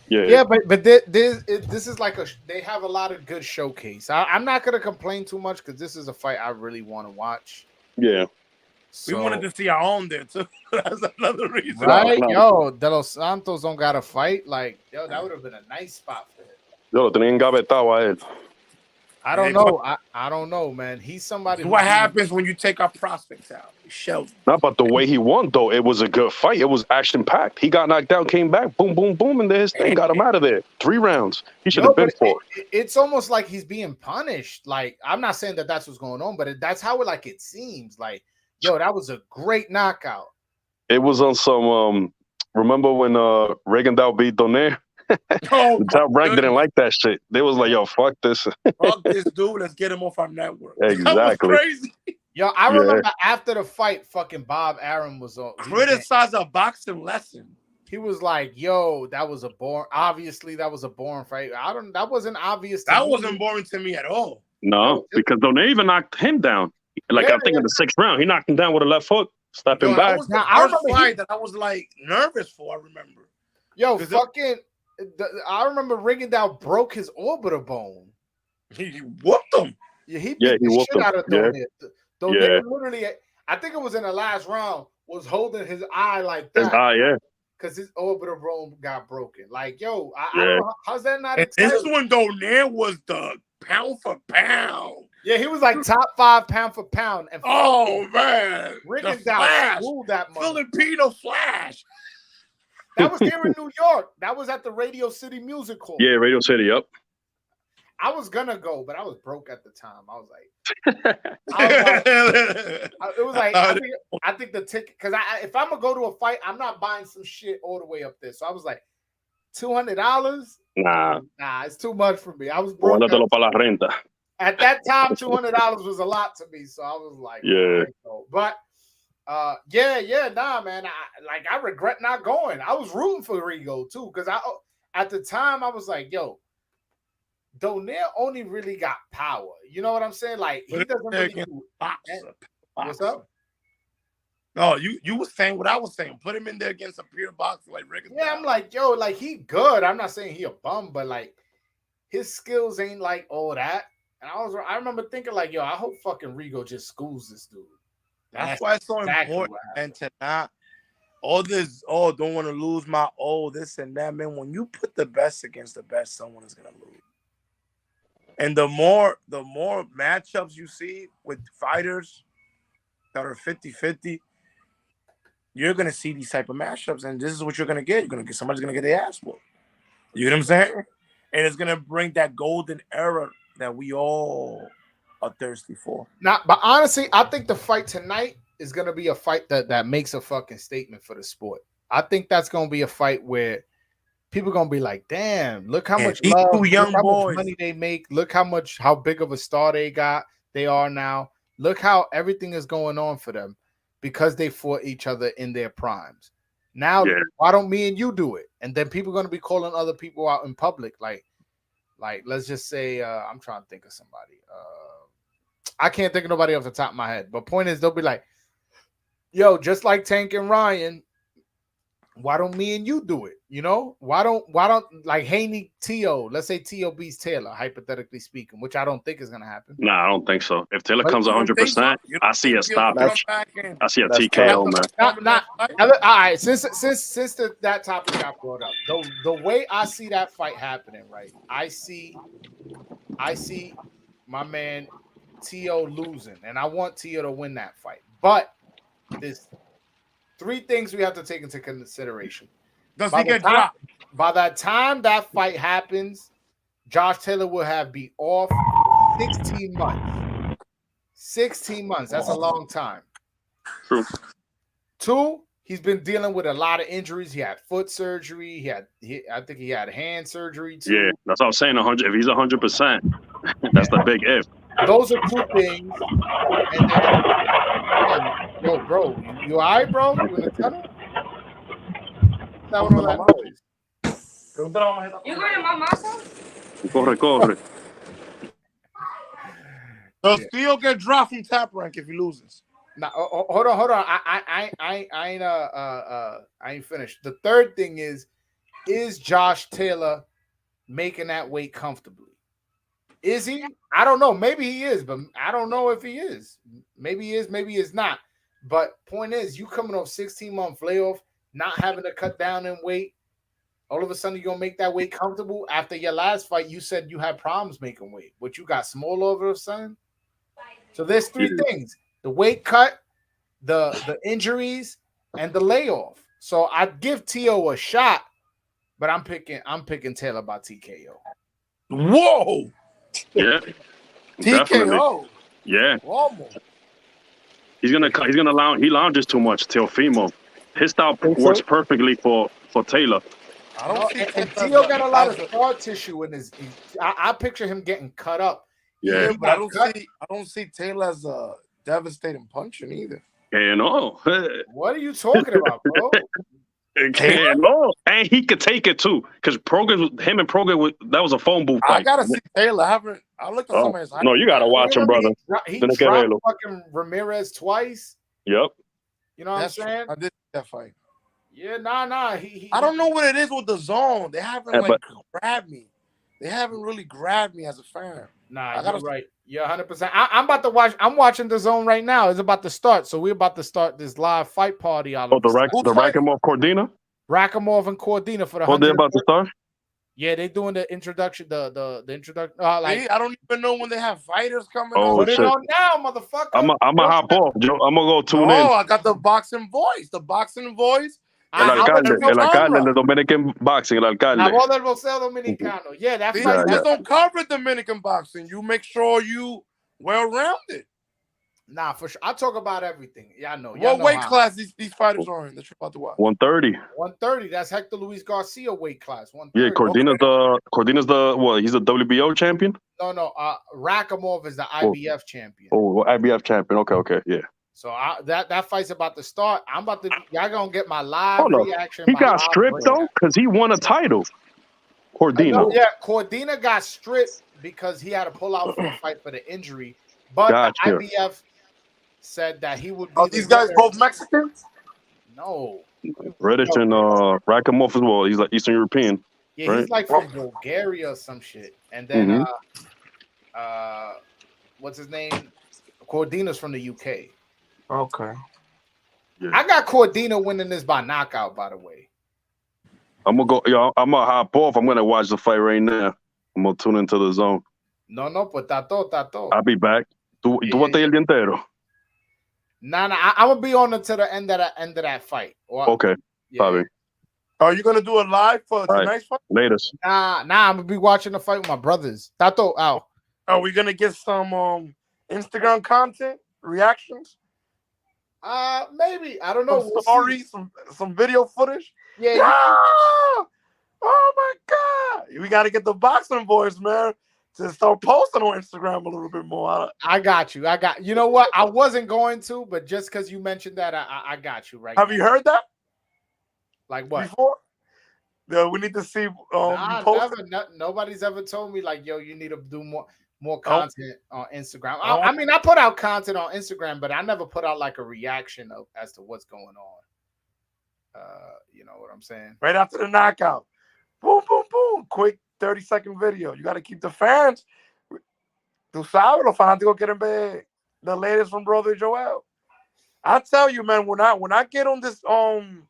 Yeah, but this is like they have a lot of good showcase. I'm not gonna complain too much because this is a fight I really want to watch. yeah. We wanted to see our own there too. That's another reason. Right, Claro. yo, De Los Santos don't got to fight. Like, yo, that would have been a nice spot for him. Yo, lo tenían engavetado a él. I don't know. I don't know, man. He's somebody. It's what happens when you take our prospects out. Show. No, but the way he won, though, it was a good fight. It was action-packed. He got knocked down, came back, boom, boom, boom, and then his thing got him out of there. 3 rounds. He should have been for it. It's almost like he's being punished. Like, I'm not saying that that's what's going on, but that's how it seems. Like, yo, that was a great knockout. It was on some, remember when Reagan Dow beat Donaire? Oh, The top rank didn't like that shit. They was like, yo, fuck this. fuck this dude. Let's get him off our network. Exactly. That was crazy. Yo, I remember after the fight, fucking Bob Arum was on. Criticize a boxing lesson. He was like, yo, that was a boring. Obviously, that was a boring fight. That wasn't obvious. That wasn't boring to me at all. No, because Donaire even knocked him down. Like, I think in the 6th round, he knocked him down with a left hook, stepping Yo, back. that was the Now, I first remember fight that I was like nervous for. I remember. Yo, 'Cause I remember Rigondeaux broke his orbital bone. He whooped him. Yeah, he beat Yeah, he the whooped shit him. out of Yeah. Donaire. Donaire literally, I think it was in the last round, was holding his eye like His that eye, yeah. because his orbital bone got broken. Like, yo, I Yeah. don't know how's that not And this exciting? is when Donaire was the pound for pound. Yeah, he was like top 5 pound for pound. And Oh man, the Rigondeaux Flash, ruled that mother. Filipino Flash. That was here in New York. That was at the Radio City Music Hall. Yeah, Radio City, yep. I was gonna go, but I was broke at the time. I was like, it was like I think the ticket, because if I'm gonna go to a fight, I'm not buying some shit all the way up there. So I was like, $200? Nah. Nah, it's too much for me. I was broke. Guárdatelo para la renta. At that time, $200 was a lot to me. So I was like, Yeah. But nah, man. I regret not going. I was rooting for Rigo too, because at the time I was like, yo, Donaire only really got power. You know what I'm saying? Like, he doesn't really do. What's up? No, you were saying what I was saying. Put him in there against a pure boxer like Rigondeaux. Yeah, I'm like, yo, like, he good. I'm not saying he a bum, but like, his skills ain't like all that. And I remember thinking like, yo, I hope fucking Rigo just schools this dude. That's why it's so exactly important. And to not all this, don't want to lose my this and that, man. When you put the best against the best, someone is gonna lose. And the more matchups you see with fighters that are 50-50, you're gonna see these type of matchups, and this is what you're gonna get. You're gonna get somebody's gonna get their ass whooped. You know what I'm saying? And it's gonna bring that golden era that we all are thirsty for. But honestly, I think the fight tonight is gonna be a fight that makes a fucking statement for the sport. I think that's gonna be a fight where people are gonna be like, "Damn, look how much love, look how much money they make, look how big of a star they are now. Look how everything is going on for them because they fought each other in their primes. Now, why don't me and you do it?" And then people are gonna be calling other people out in public, like let's just say, I'm trying to think of somebody. I can't think of nobody off the top of my head, but point is, they'll be like, "Yo, just like Tank and Ryan, why don't me and you do it? You know, why don't like Haney, T.O. Let's say T.O. beats Taylor, hypothetically speaking, which I don't think is gonna happen. Nah, I don't think so. If Taylor comes 100%, I see a stoppage. I see a TKO, man. All right. Since that topic got brought up, the way I see that fight happening, right? I see my man T.O. losing, and I want T.O. to win that fight. But there's 3 things we have to take into consideration. Does he get dropped? By the time that fight happens, Josh Taylor will be off 16 months. 16 months. That's a long time. True. 2, he's been dealing with a lot of injuries. He had foot surgery. I think he had hand surgery too. Yeah, that's what I'm saying. 100. If he's 100%, that's the big if. Those are 2 things. And then, yo, bro, you all right, bro? You in the tunnel? That was all that noise. You going to Mama's house? Corre. Does Theo get dropped from Top Rank if he loses? Now, hold on. I ain't finished. The 3rd thing is Josh Taylor making that weight comfortably? Is he? I don't know. Maybe he is, but I don't know if he is. Maybe he is, maybe he's not. But point is, you coming off 16-month layoff, not having to cut down in weight, all of a sudden you're going to make that weight comfortable. After your last fight, you said you had problems making weight, but you got small all of a sudden. So there's 3 things: the weight cut, the injuries, and the layoff. So I'd give T.O. a shot, but I'm picking Taylor by TKO. Whoa! Yeah. TKO. Yeah. Almost. He lounges too much, Teofimo. His style works perfectly for Taylor. I don't see T.O. got a lot of scar tissue in his. I picture him getting cut up. Yeah, but I don't see Taylor as a devastating puncher either. No. What are you talking about, bro? No, and he could take it too, because him and Progan, that was a phone booth fight. I gotta see Taylor. I looked at some of his. No, you gotta watch him, brother. He dropped fucking Ramirez twice. Yep. You know what I'm saying? I did that fight. Yeah, nah. I don't know what it is with the zone. They haven't grabbed me. They haven't really grabbed me as a fan. Nah, you're right. You're 100%. I'm about to watch. I'm watching the zone right now. It's about to start. So we're about to start this live fight party. The Rakimov Cordina? Rakimov and Cordina for the. Oh, they're about to start? Yeah, they're doing the introduction. The introduction. I don't even know when they have fighters coming. Oh, shit. Put it on now, motherfucker. I'm gonna hop off, Joe. I'm gonna go tune in. Oh, I got the boxing voice. El alcalde de Dominican boxing, el alcalde. La voz del boxeo dominicano. Yeah, that's right. Just don't cover Dominican boxing. You make sure you well-rounded. Nah, for sure. I talk about everything. Yeah, I know. What weight class these fighters are in that you're about to watch? 130. 130. That's Hector Luis Garcia weight class. 130. Yeah, Cordina's the what? He's the WBO champion? No. Rakimov is the IBF champion. Oh, IBF champion. Okay, yeah. So that fight's about to start. Y'all gonna get my live reaction. He got stripped though, because he won a title. Cordina. Yeah, Cordina got stripped because he had to pull out for the fight for the injury. But the IBF said that he would be. Are these guys both Mexicans? No. British and Rakimov as well. He's like Eastern European. Yeah, right? He's like from Bulgaria or some shit. And then what's his name? Cordina's from the UK. Okay. Yeah. I got Cordina winning this by knockout, by the way. I'm gonna hop off. I'm gonna watch the fight right now. I'm gonna tune into the zone. No, pues tato. I'll be back. Tú vas a estar el día entero. Nah, I'm gonna be on until the end of that fight. Okay, yeah. Are you gonna do a live for tonight's fight? Latest. Nah, I'm gonna be watching the fight with my brothers. Tato, out. Are we gonna get some Instagram content reactions? Maybe. I don't know. Some We'll stories, see. some video footage. Yeah. Oh my God! We got to get the boxing boys, man, to start posting on Instagram a little bit more. I got you. You know what? I wasn't going to, but just because you mentioned that, I got you right. Have you heard that? Like what? Before? We need to see. Nobody's ever told me like, yo, you need to do more content on Instagram. I mean, I put out content on Instagram, but I never put out like a reaction as to what's going on. You know what I'm saying? Right after the knockout, boom, boom, boom, quick 30-second video. You got to keep the fans. Tú sabes, los fanáticos quieren ver the latest from Brother Joel. I tell you, man, when I get on this, I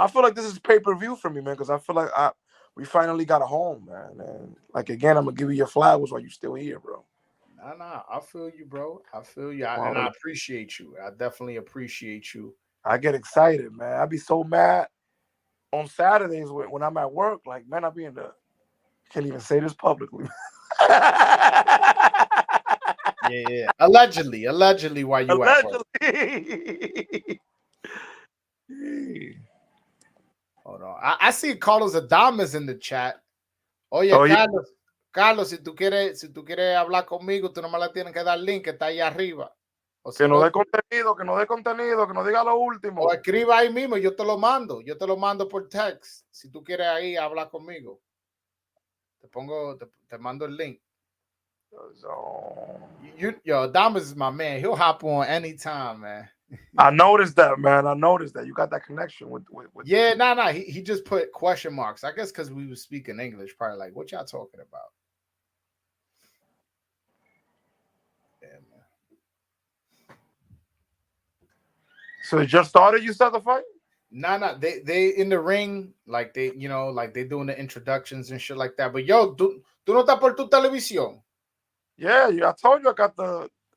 feel like this is pay-per-view for me, man, because I feel like we finally got a home, man. And like again, I'm gonna give you your flowers while you're still here, bro. Nah, I feel you, bro. I feel you, and I appreciate you. I definitely appreciate you. I get excited, man. I be so mad on Saturdays when I'm at work. Like, man, I be in the. Can't even say this publicly. Yeah. Allegedly, while you at work. Hold on. I see Carlos Adames in the chat. Oye, Carlos, si tú quieres hablar conmigo, tú nomás le tienes que dar link que está ahí arriba. Que nos dé contenido, que nos diga lo último. O escriba ahí mismo, yo te lo mando por text. Si tú quieres ahí hablar conmigo. Te mando el link. Yo, Adames is my man. He'll hop on anytime, man. I noticed that, man. You got that connection with yeah, nah. He just put question marks. I guess because we were speaking English, probably like, what y'all talking about? Yeah, man. So it just started. You said the fight? Nah. They in the ring, like they doing the introductions and shit like that. But yo, tú no estás por tu televisión? Yeah, I told you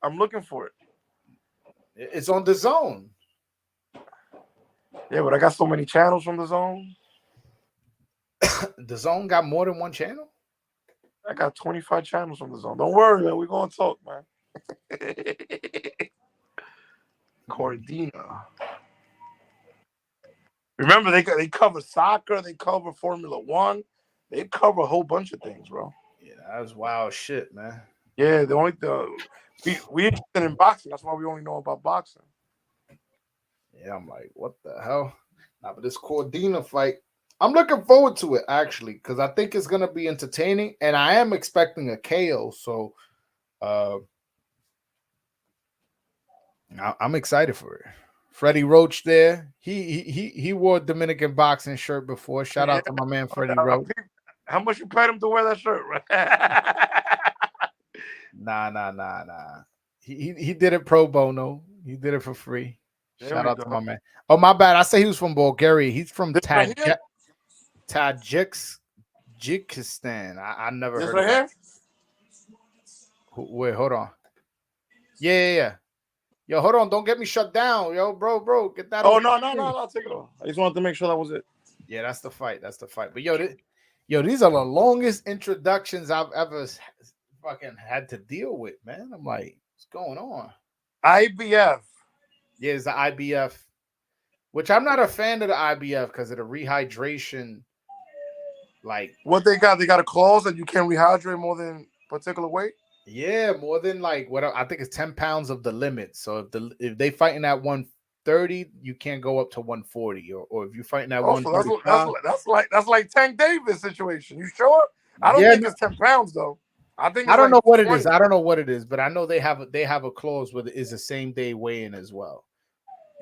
I'm looking for it. It's on the Zone. Yeah, but I got so many channels from the Zone. The Zone got more than one channel? I got 25 channels from the Zone. Don't worry, man. We're going to talk, man. Cordina. Remember, they cover soccer. They cover Formula One. They cover a whole bunch of things, bro. Yeah, that's wild shit, man. Yeah, we interested in boxing. That's why we only know about boxing. Yeah, I'm like, what the hell? Nah, but this Cordina fight, I'm looking forward to it actually, because I think it's gonna be entertaining, and I am expecting a KO. So, I'm excited for it. Freddie Roach there. He wore a Dominican boxing shirt before. Shout out to my man Freddie Roach. How much you paid him to wear that shirt, right? Nah. He did it pro bono. He did it for free. Shout out to my man. Oh, my bad. I say he was from Bulgaria. He's from Tajikistan. I never heard of that. Wait, hold on. Yeah. Yo, hold on. Don't get me shut down. Yo, bro. Get that. Oh, no. Take it off. I just wanted to make sure that was it. Yeah, that's the fight. But yo, these are the longest introductions I've ever fucking had to deal with, man. I'm like, what's going on? IBF. Yeah, it's the IBF, which I'm not a fan of the IBF because of the rehydration. Like, what they got? They got a clause that you can't rehydrate more than particular weight. Yeah, more than like what I think it's 10 pounds of the limit. So if they fighting at 130, you can't go up to 140, or if you're fighting at 135. That's like Tank Davis situation. You sure? I don't think it's 10 pounds though. I don't know what it is. I don't know what it is, but I know they have a clause where it is the same day weigh-in as well.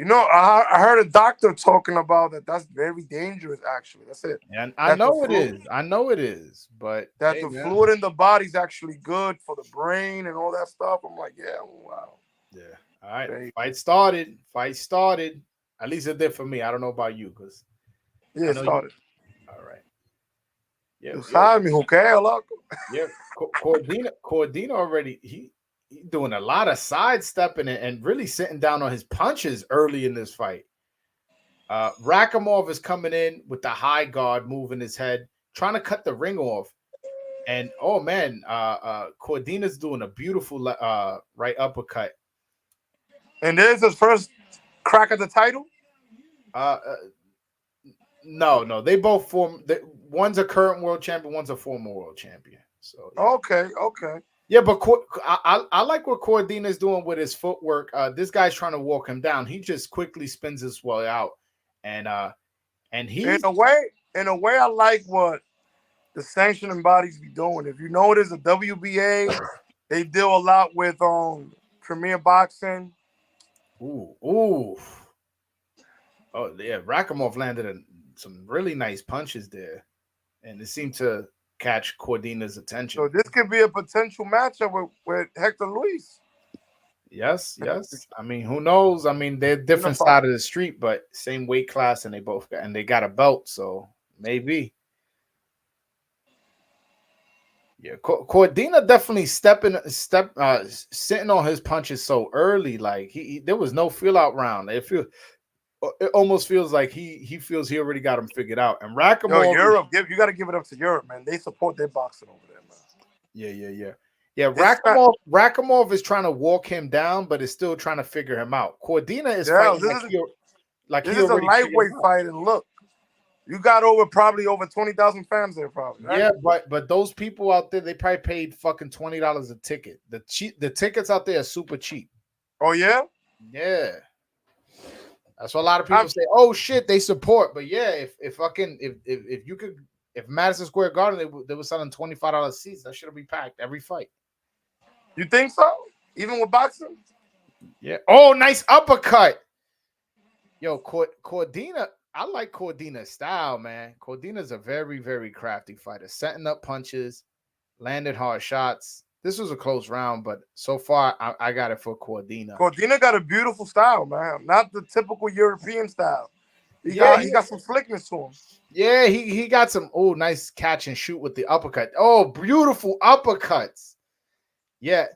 You know, I heard a doctor talking about that. That's very dangerous, actually. That's it. And I know it is. But that the fluid in the body is actually good for the brain and all that stuff. I'm like, yeah, wow. Yeah. All right. Fight started. At least it did for me. I don't know about you, because it started. All right. Yeah, Tú yo, sabes, mi juqueo, loco. yeah. Cordina already he doing a lot of sidestepping and really sitting down on his punches early in this fight. Rakimov is coming in with the high guard, moving his head, trying to cut the ring off. And oh man, Cordina's doing a beautiful right uppercut. And this is his first crack at the title? No, they both form. One's a current world champion, one's a former world champion. So yeah. Okay. Yeah, but I like what Cordina's doing with his footwork. This guy's trying to walk him down. He just quickly spins his way out, and he's In a way, I like what the sanctioning bodies be doing. If you notice, the WBA, they deal a lot with Premier Boxing. ooh. Oh yeah, Rakimov landed some really nice punches there, and it seemed to catch Cordina's attention. So this could be a potential matchup with Hector Luis. Yes. I mean, who knows? I mean, they're different side of the street, but same weight class, and they got a belt, so maybe. Yeah, Cordina definitely sitting on his punches so early. Like there was no feel out round. It almost feels like he feels he already got him figured out. And Rakimov, Europe, you got to give it up to Europe, man. They support their boxing over there, man. Yeah. Rakimov is trying to walk him down, but is still trying to figure him out. Cordina is fighting this is a lightweight fight, and look, you got probably over 20,000 fans there, probably. Right? Yeah, but those people out there, they probably paid fucking $20 a ticket. The tickets out there are super cheap. Oh yeah. Yeah. That's what a lot of people say. Oh shit, they support. But yeah, if Madison Square Garden they were selling $25 seats, that should be packed every fight. You think so? Even with boxing? Yeah. Oh, nice uppercut. Yo, Cordina. I like Cordina's style, man. Cordina's a very, very crafty fighter, setting up punches, landed hard shots. This was a close round, but so far I got it for Cordina. Cordina got a beautiful style, man. Not the typical European style. He got some slickness to him. Yeah, he got some nice catch and shoot with the uppercut. Oh, beautiful uppercuts. Yeah.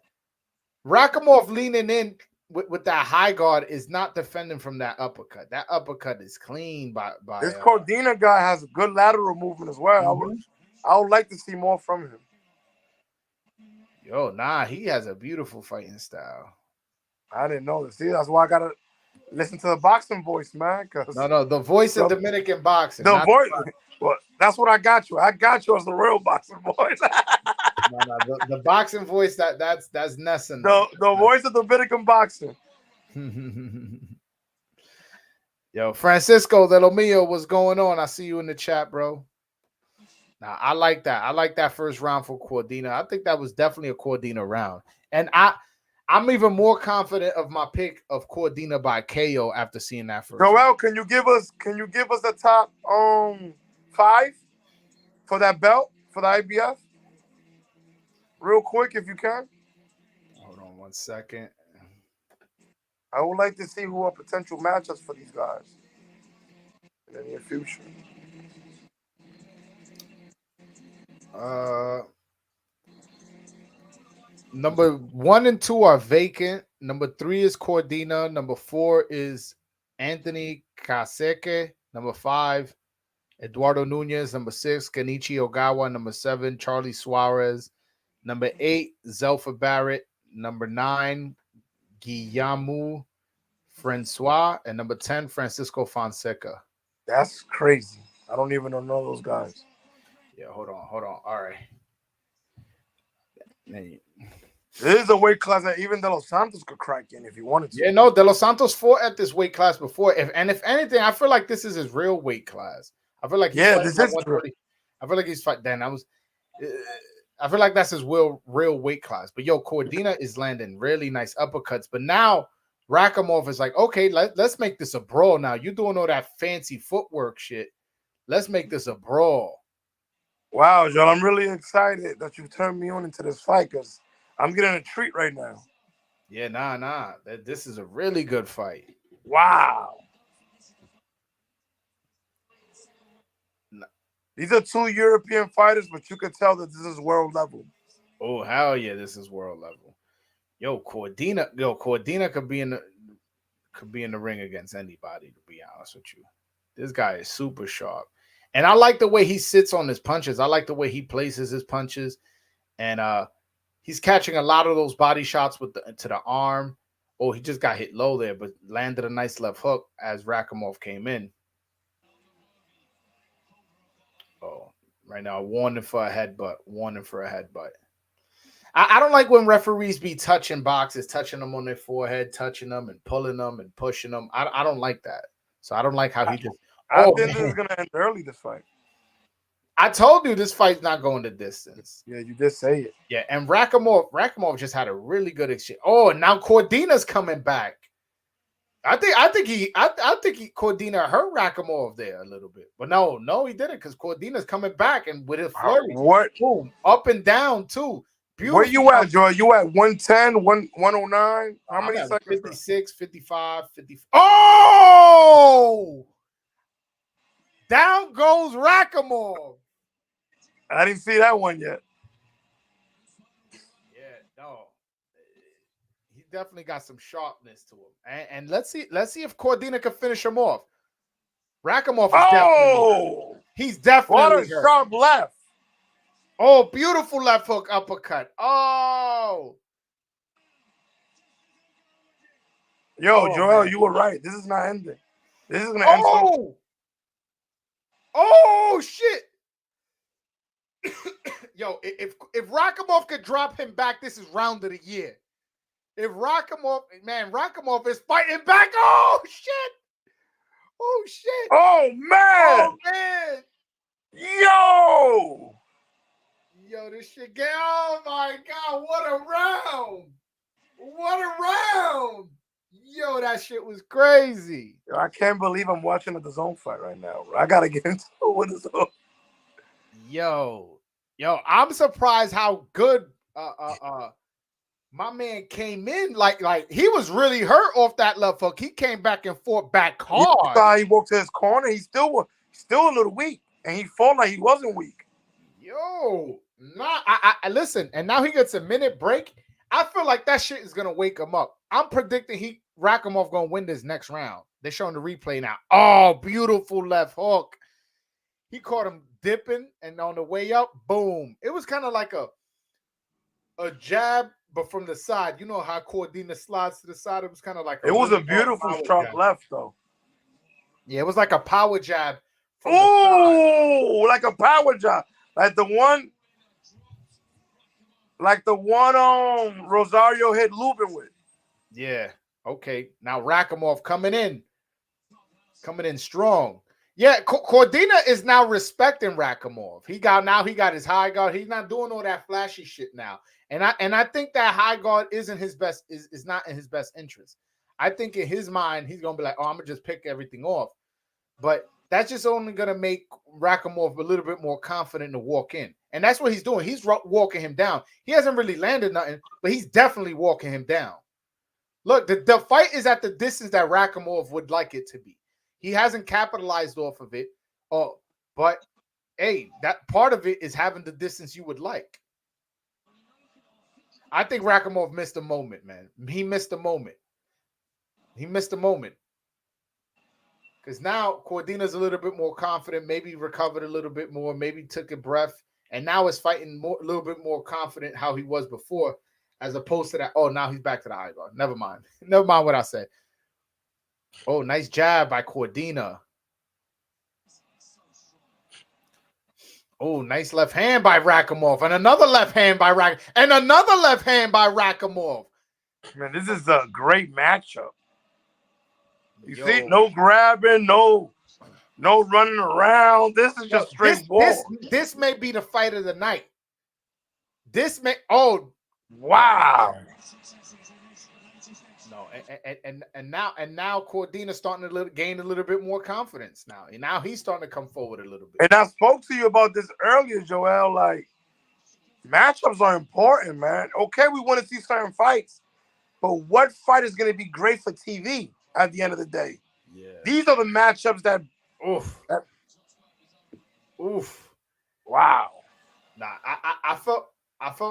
Rakimov leaning in with that high guard is not defending from that uppercut. That uppercut is clean by this Cordina guy has a good lateral movement as well. Mm-hmm. I would like to see more from him. Yo, he has a beautiful fighting style. I didn't know this. See, that's why I gotta listen to the boxing voice, man. No, the voice of Dominican boxing. The voice. Well, that's what I got you. I got you as the real boxing voice. The boxing voice that's Nessun. The voice of Dominican boxing. Yo, Francisco de lo Mio, what's going on? I see you in the chat, bro. Now, I like that. I like that first round for Cordina. I think that was definitely a Cordina round. And I'm even more confident of my pick of Cordina by KO after seeing that first. Joel, round. Can you give us the top 5 for that belt for the IBF? Real quick, if you can. Hold on 1 second. I would like to see who are potential matchups for these guys in the near future. Number 1 and 2 are vacant. Number 3 is Cordina. Number 4 is Anthony Kaseke. Number 5, Eduardo Nunez. Number 6, Kenichi Ogawa. Number 7, Charlie Suarez. Number 8, Zelfa Barrett. Number 9, Guillermo Francois. And number 10, Francisco Fonseca. That's crazy. I don't even know those guys. Yeah, hold on. All right. This is a weight class that even De Los Santos could crack in if he wanted to. Yeah, no, De Los Santos fought at this weight class before. If anything, I feel like this is his real weight class. I feel like this is true. I feel like he's fighting. Then I feel like that's his real weight class. But yo, Cordina is landing really nice uppercuts. But now Rakimov is like, okay, let's make this a brawl. Now you're doing all that fancy footwork shit. Let's make this a brawl. Wow, Joe, I'm really excited that you turned me on into this fight because I'm getting a treat right now. Yeah, nah. This is a really good fight. Wow. These are two European fighters, but you could tell that this is world level. Oh, hell yeah, this is world level. Cordina could be in the ring against anybody, to be honest with you. This guy is super sharp. And I like the way he sits on his punches. I like the way he places his punches. And he's catching a lot of those body shots to the arm. Oh, he just got hit low there, but landed a nice left hook as Rakimov came in. Oh, right now, warning for a headbutt. I don't like when referees be touching boxes, touching them on their forehead, touching them and pulling them and pushing them. I don't like that. So I don't like how he just. I think this is going to end early, this fight. I told you this fight's not going the distance. Yeah, you did say it. Yeah, and Rakimov just had a really good exchange. Oh, and now Cordina's coming back. I think Cordina hurt Rakimov there a little bit. But no, he didn't, because Cordina's coming back and with his flurry. What? Boom, up and down too. Beautiful. Where you at, Joy? You at 110, 109? How many seconds? 56, 55, 50. Oh! Down goes Rakimov. I didn't see that one yet. Yeah, no. He definitely got some sharpness to him. And let's see if Cordina can finish him off. Rakimov is he's definitely what a sharp left. Oh, beautiful left hook uppercut. Oh. Yo, Joel, you were right. This is not ending. This is going to end soon. Oh, shit. Yo, if Rakimov could drop him back, this is round of the year. If Rakimov is fighting back. Oh, shit. Oh, man. Yo, this shit get. Oh, my God. What a round. Yo, that shit was crazy. Yo, I can't believe I'm watching the zone fight right now. I got to get into it with the zone. Yo, I'm surprised how good my man came in. Like he was really hurt off that left hook. He came back and fought back hard. He walked to his corner. He's still a little weak, and he fought like he wasn't weak. Yo, I listen, and now he gets a minute break. I feel like that shit is gonna wake him up. I'm predicting Rakimov gonna win this next round. They're showing the replay now. Oh, beautiful left hook. He caught him dipping, and on the way up, boom. It was kind of like a jab, but from the side. You know how Cordina slides to the side? It was kind of like it was a beautiful sharp left, though. Yeah, it was like a power jab. Oh, like a power jab. Like the one Rosario hit Lubin with. Yeah. Okay. Now Rakimov coming in strong. Yeah, Cordina is now respecting Rakimov. He got his high guard. He's not doing all that flashy shit now. And I think that high guard isn't his best, is not in his best interest. I think in his mind, he's gonna be like, oh, I'm gonna just pick everything off. But that's just only gonna make Rakimov a little bit more confident to walk in. And that's what he's doing. He's walking him down. He hasn't really landed nothing, but he's definitely walking him down. Look, the fight is at the distance that Rakimov would like it to be. He hasn't capitalized off of it. But hey, that part of it is having the distance you would like. I think Rakimov missed a moment, man. He missed a moment. Because now Cordina's a little bit more confident, maybe recovered a little bit more, maybe took a breath, and now is fighting a little bit more confident how he was before, as opposed to that. Oh, now he's back to the high guard. Never mind what I said. Oh, nice jab by Cordina. Oh, nice left hand by Rakimov. And another left hand by Rakimov. Man, this is a great matchup. You see, no grabbing, no running around. This is just straight ball. This may be the fight of the night. Wow. No, and now Cordina's starting to gain a little bit more confidence now. And now he's starting to come forward a little bit. And I spoke to you about this earlier, Joel. Like, matchups are important, man. Okay, we want to see certain fights, but what fight is going to be great for TV at the end of the day? Yeah. These are the matchups that Wow. Nah, I felt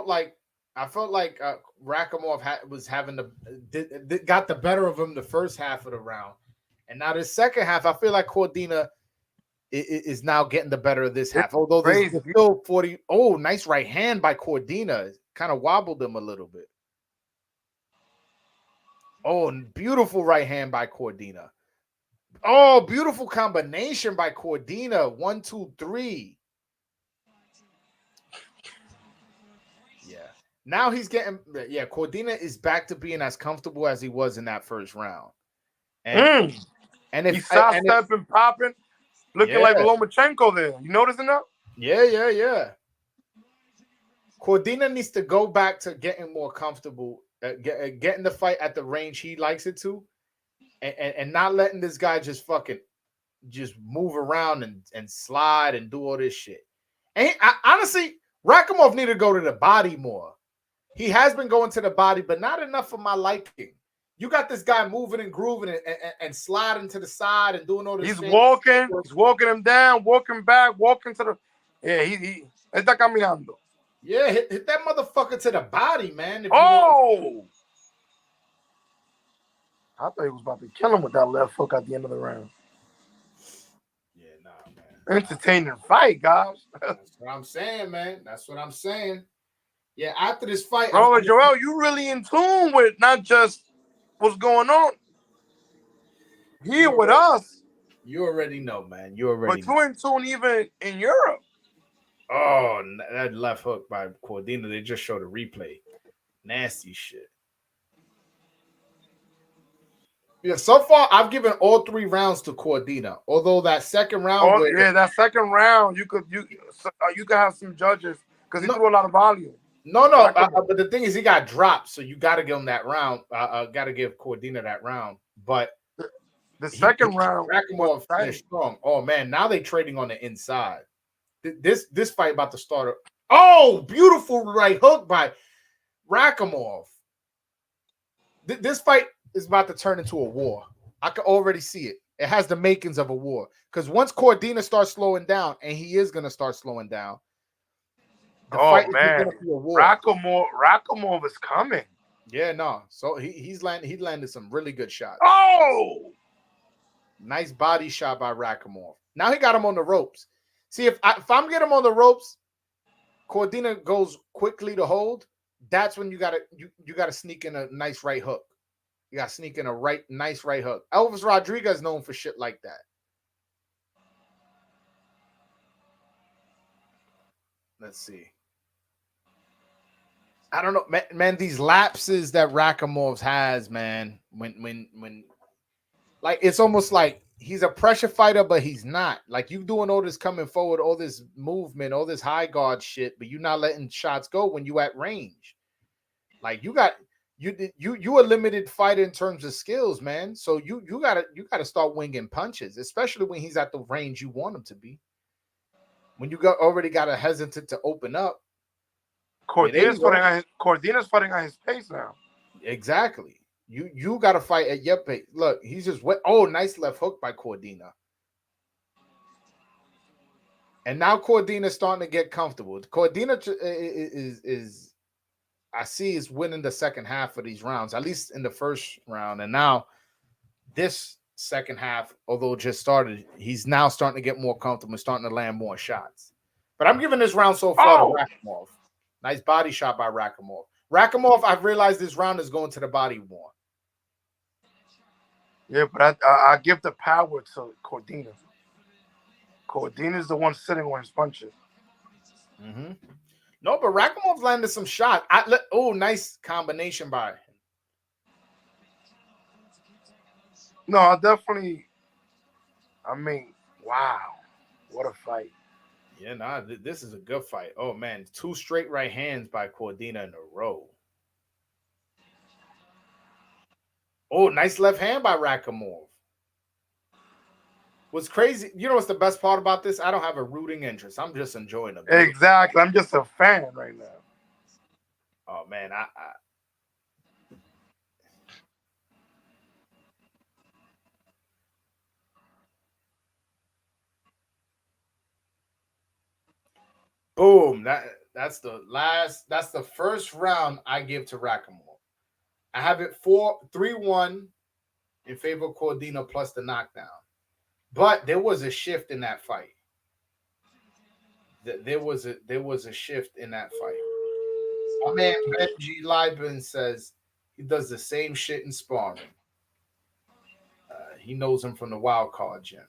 like Rakimov was having got the better of him the first half of the round, and now the second half, I feel like Cordina is now getting the better of this half. Although there's Crazy. still 40. Oh, nice right hand by Cordina, kind of wobbled him a little bit. Oh, and beautiful right hand by Cordina. Oh, beautiful combination by Cordina. 1, 2, 3. Yeah. Now he's getting. Yeah, Cordina is back to being as comfortable as he was in that first round. And He's sidestepping, popping, looking like Lomachenko there. You noticing that? Yeah. Cordina needs to go back to getting more comfortable, getting the fight at the range he likes it to, and not letting this guy just move around and slide and do all this shit. And honestly, Rakimov need to go to the body more. He has been going to the body, but not enough for my liking. You got this guy moving and grooving and sliding to the side and doing all this. He's walking him down, walking back, walking to the. Yeah, he está caminando. Yeah, hit that motherfucker to the body, man. I thought he was about to kill him with that left hook at the end of the round. Yeah, nah, man. Entertaining fight, guys. That's what I'm saying, man. That's what I'm saying. Yeah, after this fight, bro, Joel, you really in tune with not just what's going on here with us. You already know, man. You already know. But you're in tune even in Europe. Oh, that left hook by Cordina. They just showed a replay. Nasty shit. Yeah, so far I've given all 3 rounds to Cordina. Although that second round, that second round, you could have some judges because he threw a lot of volume. No, but the thing is, he got dropped, so you got to give him that round. Got to give Cordina that round. But the second round, Rakimov is strong. Oh man, now they trading on the inside. This fight about to start. Oh, beautiful right hook by Rakimov. This fight is about to turn into a war. I can already see it. It has the makings of a war. Because once Cordina starts slowing down, and he is going to start slowing down, the fight is going to be a war. Rakimov is coming. Yeah, no. So he landed some really good shots. Oh! Nice body shot by Rakimov. Now he got him on the ropes. See, if I'm getting him on the ropes, Cordina goes quickly to hold. That's when you gotta sneak in a nice right hook. You gotta sneak in a nice right hook. Elvis Rodriguez is known for shit like that. Let's see. I don't know, man. These lapses that Rakimov has, man. When like it's almost like he's a pressure fighter, but he's not. Like you doing all this coming forward, all this movement, all this high guard shit, but you're not letting shots go when you at range. Like you a limited fighter in terms of skills, man. So you gotta start winging punches, especially when he's at the range you want him to be. When you already got a hesitant to open up. Cordina's fighting at his pace now. Exactly. You got to fight at your pace. Look, he's just wet. Oh, nice left hook by Cordina. And now Cordina's starting to get comfortable. Cordina is I see is winning the second half of these rounds, at least in the first round. And now this second half, although just started, he's now starting to get more comfortable and starting to land more shots. But I'm giving this round so far to Rakimov. Nice body shot by Rakimov. Rakimov, I've realized this round is going to the body more. Yeah, but I give the power to Cordina. Cordina is the one sitting on his punches. Mm-hmm. No, but Rakimov landed some shots. Nice combination by him. No, I mean, wow. What a fight. Yeah, this is a good fight. Oh, man. 2 straight right hands by Cordina in a row. Oh, nice left hand by Rakimov. What's crazy, you know what's the best part about this? I don't have a rooting interest. I'm just enjoying it. Exactly. I'm just a fan right now. Oh, man. Boom. That's the first round I give to Rakimov. I have it 3-1 in favor of Cordina plus the knockdown. But there was a shift in that fight. There was a shift in that fight. My man Benji Lieben says he does the same shit in sparring. He knows him from the wild card gym.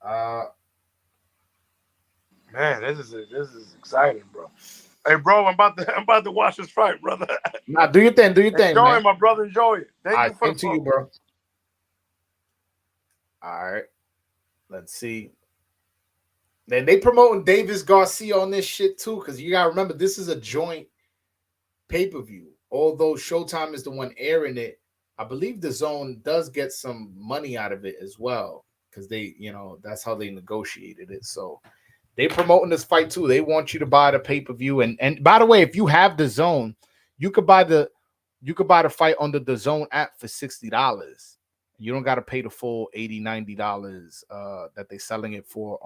Yeah, Man, this is exciting, bro. Hey, bro, I'm about to watch this fight, brother. Nah, do your thing, Enjoy man. it, my brother. Enjoy it. Thank you for the to you, bro. All right, let's see. Then they promoting Davis Garcia on this shit too, because you gotta remember this is a joint pay-per-view. Although Showtime is the one airing it, I believe the Zone does get some money out of it as well, because they, that's how they negotiated it. So they promoting this fight too. They want you to buy the pay-per-view. And by the way, if you have the Zone, you could buy the fight under the Zone app for $60. You don't got to pay the full $80, $90 that they're selling it for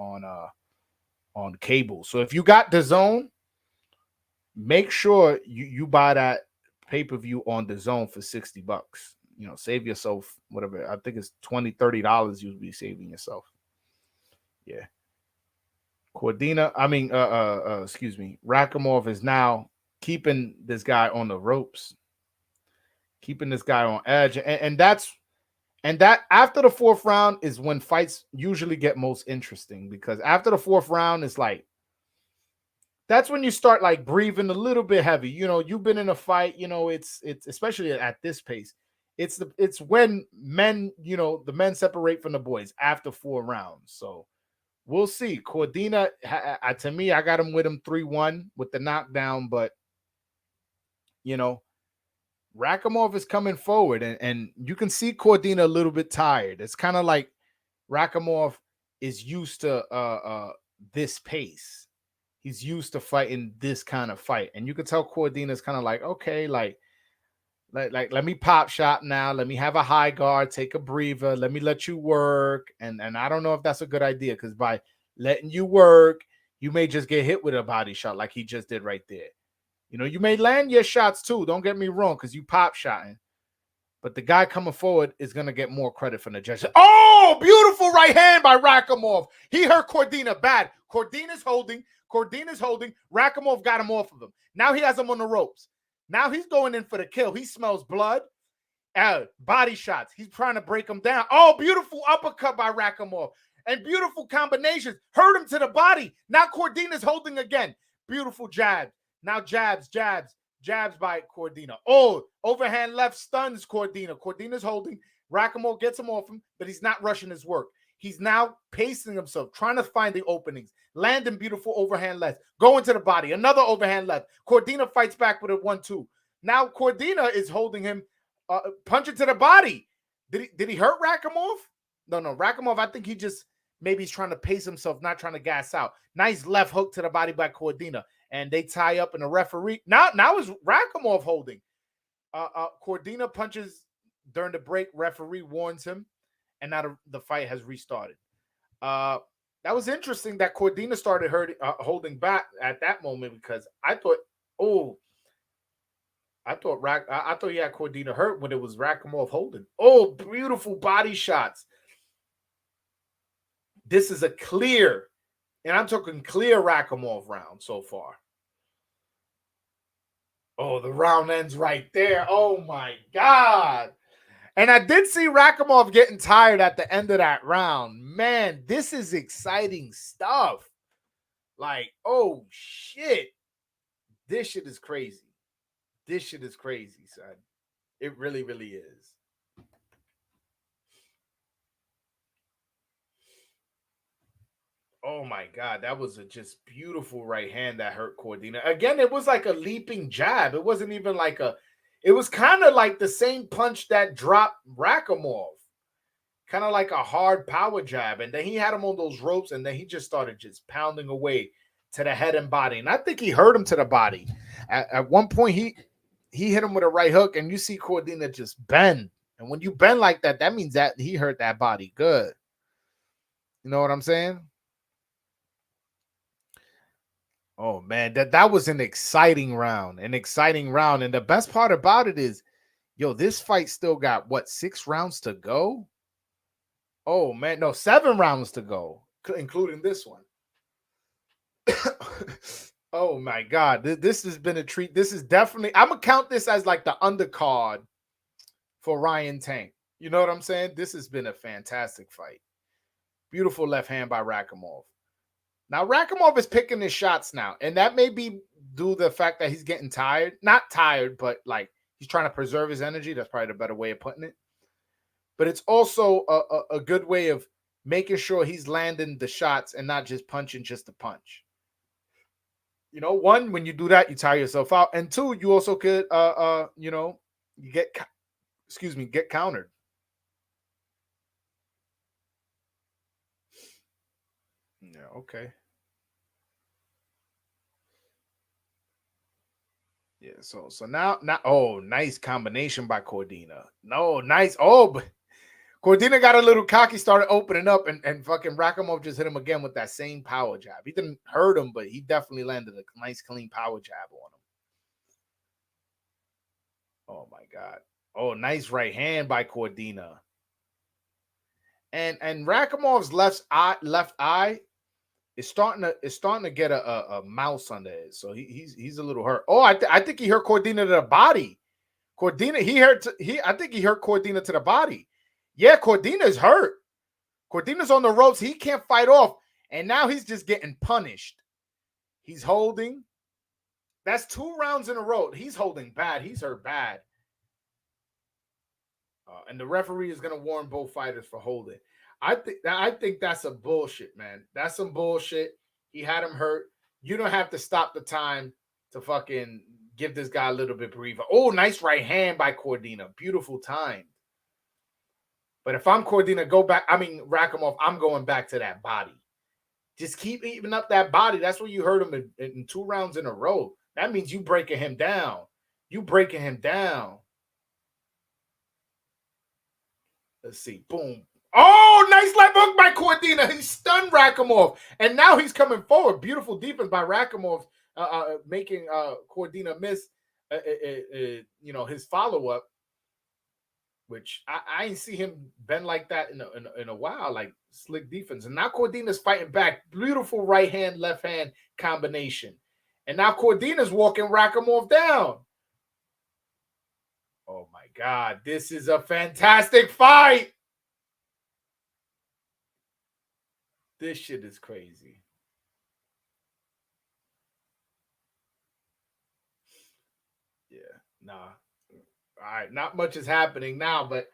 on cable. So if you got the Zone, make sure you buy that pay-per-view on the Zone for $60. Save yourself whatever. I think it's $20, $30 you'll be saving yourself. Yeah. Cordina, Rakimov is now keeping this guy on the ropes, keeping this guy on edge. And that after the fourth round is when fights usually get most interesting, because after the fourth round is like, that's when you start like breathing a little bit heavy. You've been in a fight, it's especially at this pace. It's when men, the men separate from the boys after 4 rounds. So we'll see. Cordina, to me, I got him with him 3-1 with the knockdown, but Rakimov is coming forward, and you can see Cordina a little bit tired. It's kind of like Rakimov is used to this pace. He's used to fighting this kind of fight. And you can tell Cordina's kind of like, okay, like let me pop shot now. Let me have a high guard, take a breather. Let me let you work. And I don't know if that's a good idea, because by letting you work, you may just get hit with a body shot like he just did right there. You may land your shots too. Don't get me wrong, because you pop shotting. But the guy coming forward is going to get more credit from the judges. Oh, beautiful right hand by Rakimov. He hurt Cordina bad. Cordina's holding. Rakimov got him off of him. Now he has him on the ropes. Now he's going in for the kill. He smells blood. Body shots. He's trying to break him down. Oh, beautiful uppercut by Rakimov. And beautiful combinations. Hurt him to the body. Now Cordina's holding again. Beautiful jab. Now jabs by Cordina. Oh, overhand left stuns Cordina. Cordina's holding. Rakimov gets him off him, but he's not rushing his work. He's now pacing himself, trying to find the openings, landing beautiful overhand left, going to the body, another overhand left. Cordina fights back with a 1-2. Now Cordina is holding him, punching to the body. Did he hurt Rakimov? No. Rakimov, I think maybe he's trying to pace himself, not trying to gas out. Nice left hook to the body by Cordina. And they tie up, and the referee now is Rakimov holding. Cordina punches during the break. Referee warns him, and now the fight has restarted. That was interesting that Cordina started holding back at that moment, because I thought he had Cordina hurt when it was Rakimov holding. Oh, beautiful body shots. This is a clear, and I'm talking clear Rakimov round so far. Oh, the round ends right there. Oh, my God. And I did see Rakimov getting tired at the end of that round. Man, this is exciting stuff. Like, oh, shit. This shit is crazy. This shit is crazy, son. It really, really is. Oh, my God. That was a just beautiful right hand that hurt Cordina. Again, it was like a leaping jab. It wasn't even like it was kind of like the same punch that dropped Rakimov. Kind of like a hard power jab. And then he had him on those ropes, and then he just started just pounding away to the head and body. And I think he hurt him to the body. At one point, he hit him with a right hook, and you see Cordina just bend. And when you bend like that, that means that he hurt that body good. You know what I'm saying? Oh man, that was an exciting round. And the best part about it is, yo, this fight still got what, 6 rounds to go? Oh man, no, 7 rounds to go, including this one. Oh my God, this has been a treat. This is definitely, I'm gonna count this as like the undercard for Ryan Tank. You know what I'm saying? This has been a fantastic fight. Beautiful left hand by Rakimov. Now Rakimov is picking his shots now, and that may be due to the fact that he's getting tired. Not tired, but like he's trying to preserve his energy. That's probably the better way of putting it. But it's also a good way of making sure he's landing the shots and not just punching just to punch. You know, one, when you do that, you tire yourself out, and two, you also could you know, you get countered. Yeah, okay. Yeah, so now, oh, nice combination by Cordina. No, nice. Oh, but Cordina got a little cocky, started opening up, and fucking Rakimov just hit him again with that same power jab. He didn't hurt him, but he definitely landed a nice, clean power jab on him. Oh my God. Oh, nice right hand by Cordina. And Rakimov's left eye is starting to get a mouse under it. So he's a little hurt. Oh, I think he hurt Cordina to the body. Cordina, I think he hurt Cordina to the body. Yeah, Cordina's hurt. Cordina's on the ropes. He can't fight off. And now he's just getting punished. He's holding. That's 2 rounds in a row. He's holding bad. He's hurt bad. And the referee is going to warn both fighters for holding. I think that's a bullshit, man. That's some bullshit. He had him hurt. You don't have to stop the time to fucking give this guy a little bit breather. Oh, nice right hand by Cordina. Beautiful time. But if I'm Cordina, Rakimov, I'm going back to that body. Just keep eating up that body. That's where you hurt him in 2 rounds in a row. That means you breaking him down. Let's see. Boom. Oh, nice left hook by Cordina. He stunned Rakimov. And now he's coming forward. Beautiful defense by Rakimov, making Cordina miss his follow-up, which I ain't see him bend like that in a while, like slick defense. And now Cordina's fighting back. Beautiful right hand, left hand combination. And now Cordina's walking Rakimov down. Oh my God, this is a fantastic fight. This shit is crazy. Yeah, nah. All right, not much is happening now, but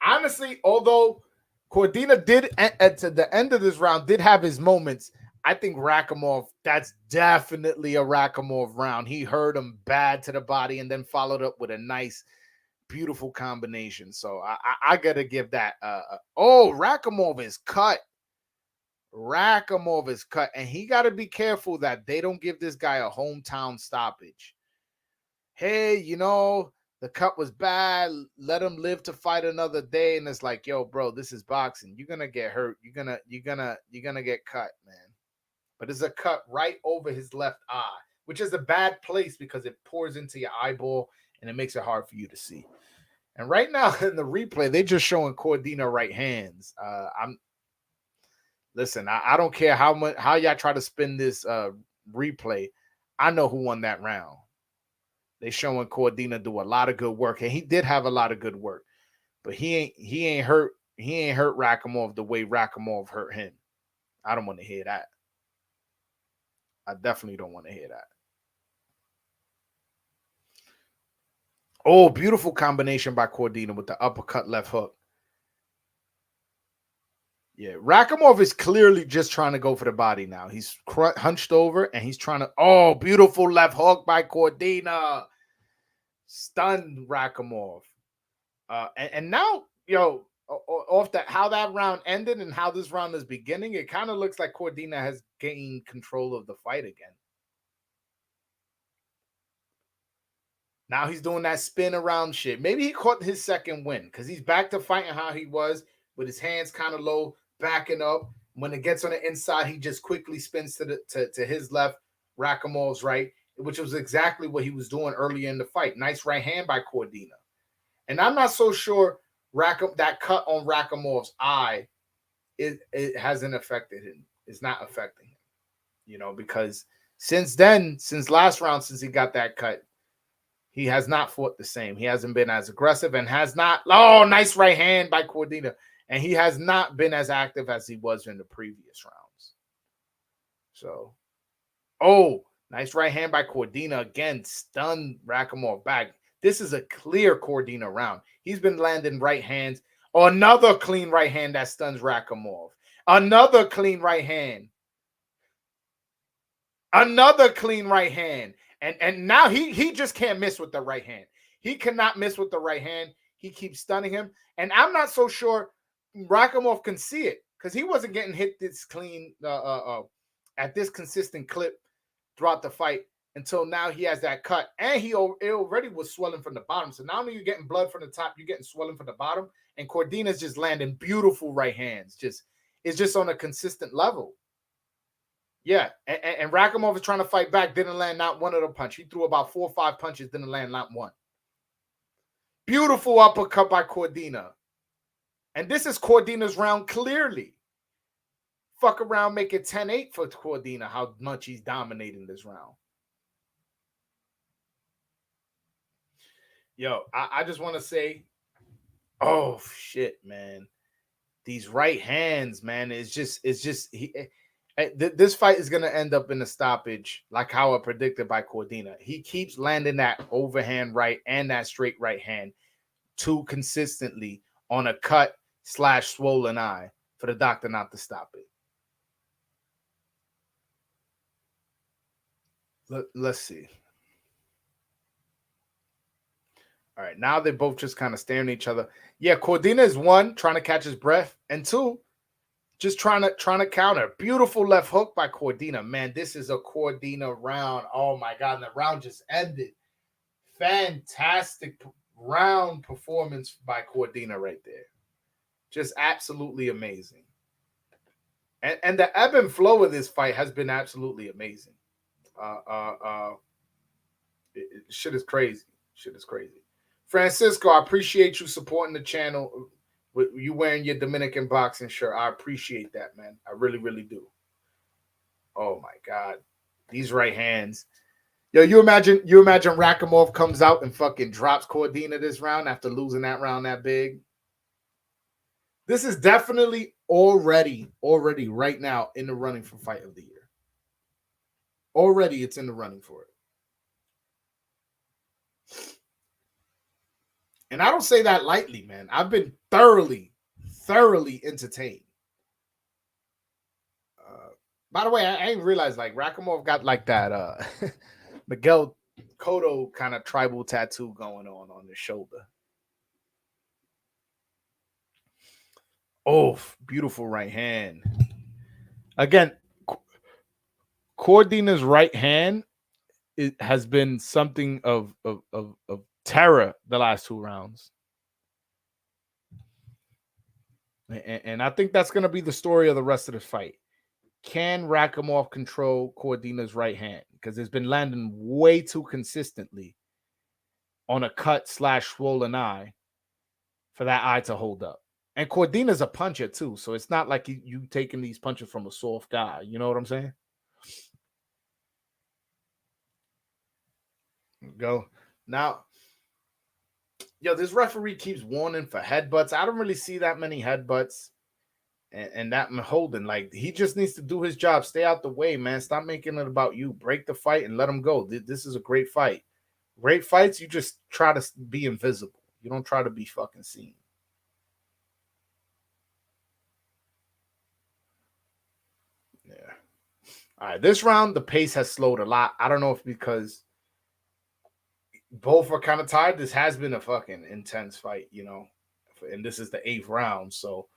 honestly, although Cordina did at the end of this round did have his moments, I think Rakimov, that's definitely a Rakimov round. He hurt him bad to the body and then followed up with a nice, beautiful combination. So I gotta give that. Rakimov is cut. And he got to be careful that they don't give this guy a hometown stoppage. Hey, the cut was bad. Let him live to fight another day. And it's like, yo, bro, this is boxing. You're gonna get hurt. You're gonna get cut, man. But it's a cut right over his left eye, which is a bad place because it pours into your eyeball and it makes it hard for you to see. And right now in the replay, they're just showing Cordina right hands. Listen, I don't care how y'all try to spin this replay. I know who won that round. They showing Cordina do a lot of good work, and he did have a lot of good work, but he ain't hurt Rakimov the way Rakimov hurt him. I don't want to hear that. I definitely don't want to hear that. Oh, beautiful combination by Cordina with the uppercut left hook. Yeah, Rakimov is clearly just trying to go for the body now. He's hunched over and he's trying to. Oh, beautiful left hook by Cordina. Stunned Rakimov. And now, off that, how that round ended and how this round is beginning, it kind of looks like Cordina has gained control of the fight again. Now he's doing that spin around shit. Maybe he caught his second win because he's back to fighting how he was with his hands kind of low, backing up, When it gets on the inside, he just quickly spins to his left, Rakimov's right, which was exactly what he was doing earlier in the fight. Nice right hand by Cordina. And I'm not so sure that cut on Rakimov's eye, it hasn't affected him. It's not affecting him, because since then, since last round, since he got that cut, he has not fought the same. He hasn't been as aggressive and has not. Oh, nice right hand by Cordina. And he has not been as active as he was in the previous rounds. So, nice right hand by Cordina. Again, stunned Rakimov back. This is a clear Cordina round. He's been landing right hands. Another clean right hand that stuns Rakimov. Another clean right hand. Another clean right hand. And now he just can't miss with the right hand. He cannot miss with the right hand. He keeps stunning him. And I'm not so sure Rakimov can see it because he wasn't getting hit this clean at this consistent clip throughout the fight until now he has that cut. And it already was swelling from the bottom. So not only you're getting blood from the top, you're getting swelling from the bottom. And Cordina's just landing beautiful right hands. It's just on a consistent level. Yeah, and Rakimov is trying to fight back, didn't land not one of the punches. He threw about 4 or 5 punches, didn't land not one. Beautiful uppercut by Cordina. And this is Cordina's round clearly. Fuck around, make it 10-8 for Cordina, how much he's dominating this round. Yo, I just want to say, oh, shit, man. These right hands, man, this fight is going to end up in a stoppage, like how I predicted by Cordina. He keeps landing that overhand right and that straight right hand too consistently on a cut / swollen eye for the doctor not to stop it. Let's see. All right, now they're both just kind of staring at each other. Yeah, Cordina is 1, trying to catch his breath, and 2, just trying to counter. Beautiful left hook by Cordina. Man, this is a Cordina round. Oh, my God. And the round just ended. Fantastic round performance by Cordina right there. Just absolutely amazing. And the ebb and flow of this fight has been absolutely amazing. Shit is crazy. Francisco, I appreciate you supporting the channel. With you wearing your Dominican boxing shirt. I appreciate that, man. I really, really do. Oh my God. These right hands. Yo, you imagine Rakimov comes out and fucking drops Cordina this round after losing that round that big. This is definitely already right now in the running for fight of the year. Already it's in the running for it. And I don't say that lightly, man. I've been thoroughly entertained. By the way, I didn't realize like Rakimov got like that Miguel Cotto kind of tribal tattoo going on his shoulder. Oh, beautiful right hand. Again, Cordina's right hand has been something of terror the last 2 rounds. And I think that's going to be the story of the rest of the fight. Can Rakimov control Cordina's right hand? Because it's been landing way too consistently on a cut / swollen eye for that eye to hold up. And Cordina's a puncher too, so it's not like you taking these punches from a soft guy. You know what I'm saying? Go. Now, yo, this referee keeps warning for headbutts. I don't really see that many headbutts. And that holding, like, he just needs to do his job. Stay out the way, man. Stop making it about you. Break the fight and let him go. This is a great fight. Great fights, you just try to be invisible. You don't try to be fucking seen. Yeah. All right, this round, the pace has slowed a lot. I don't know if because both are kind of tired. This has been a fucking intense fight, and this is the 8th round, so.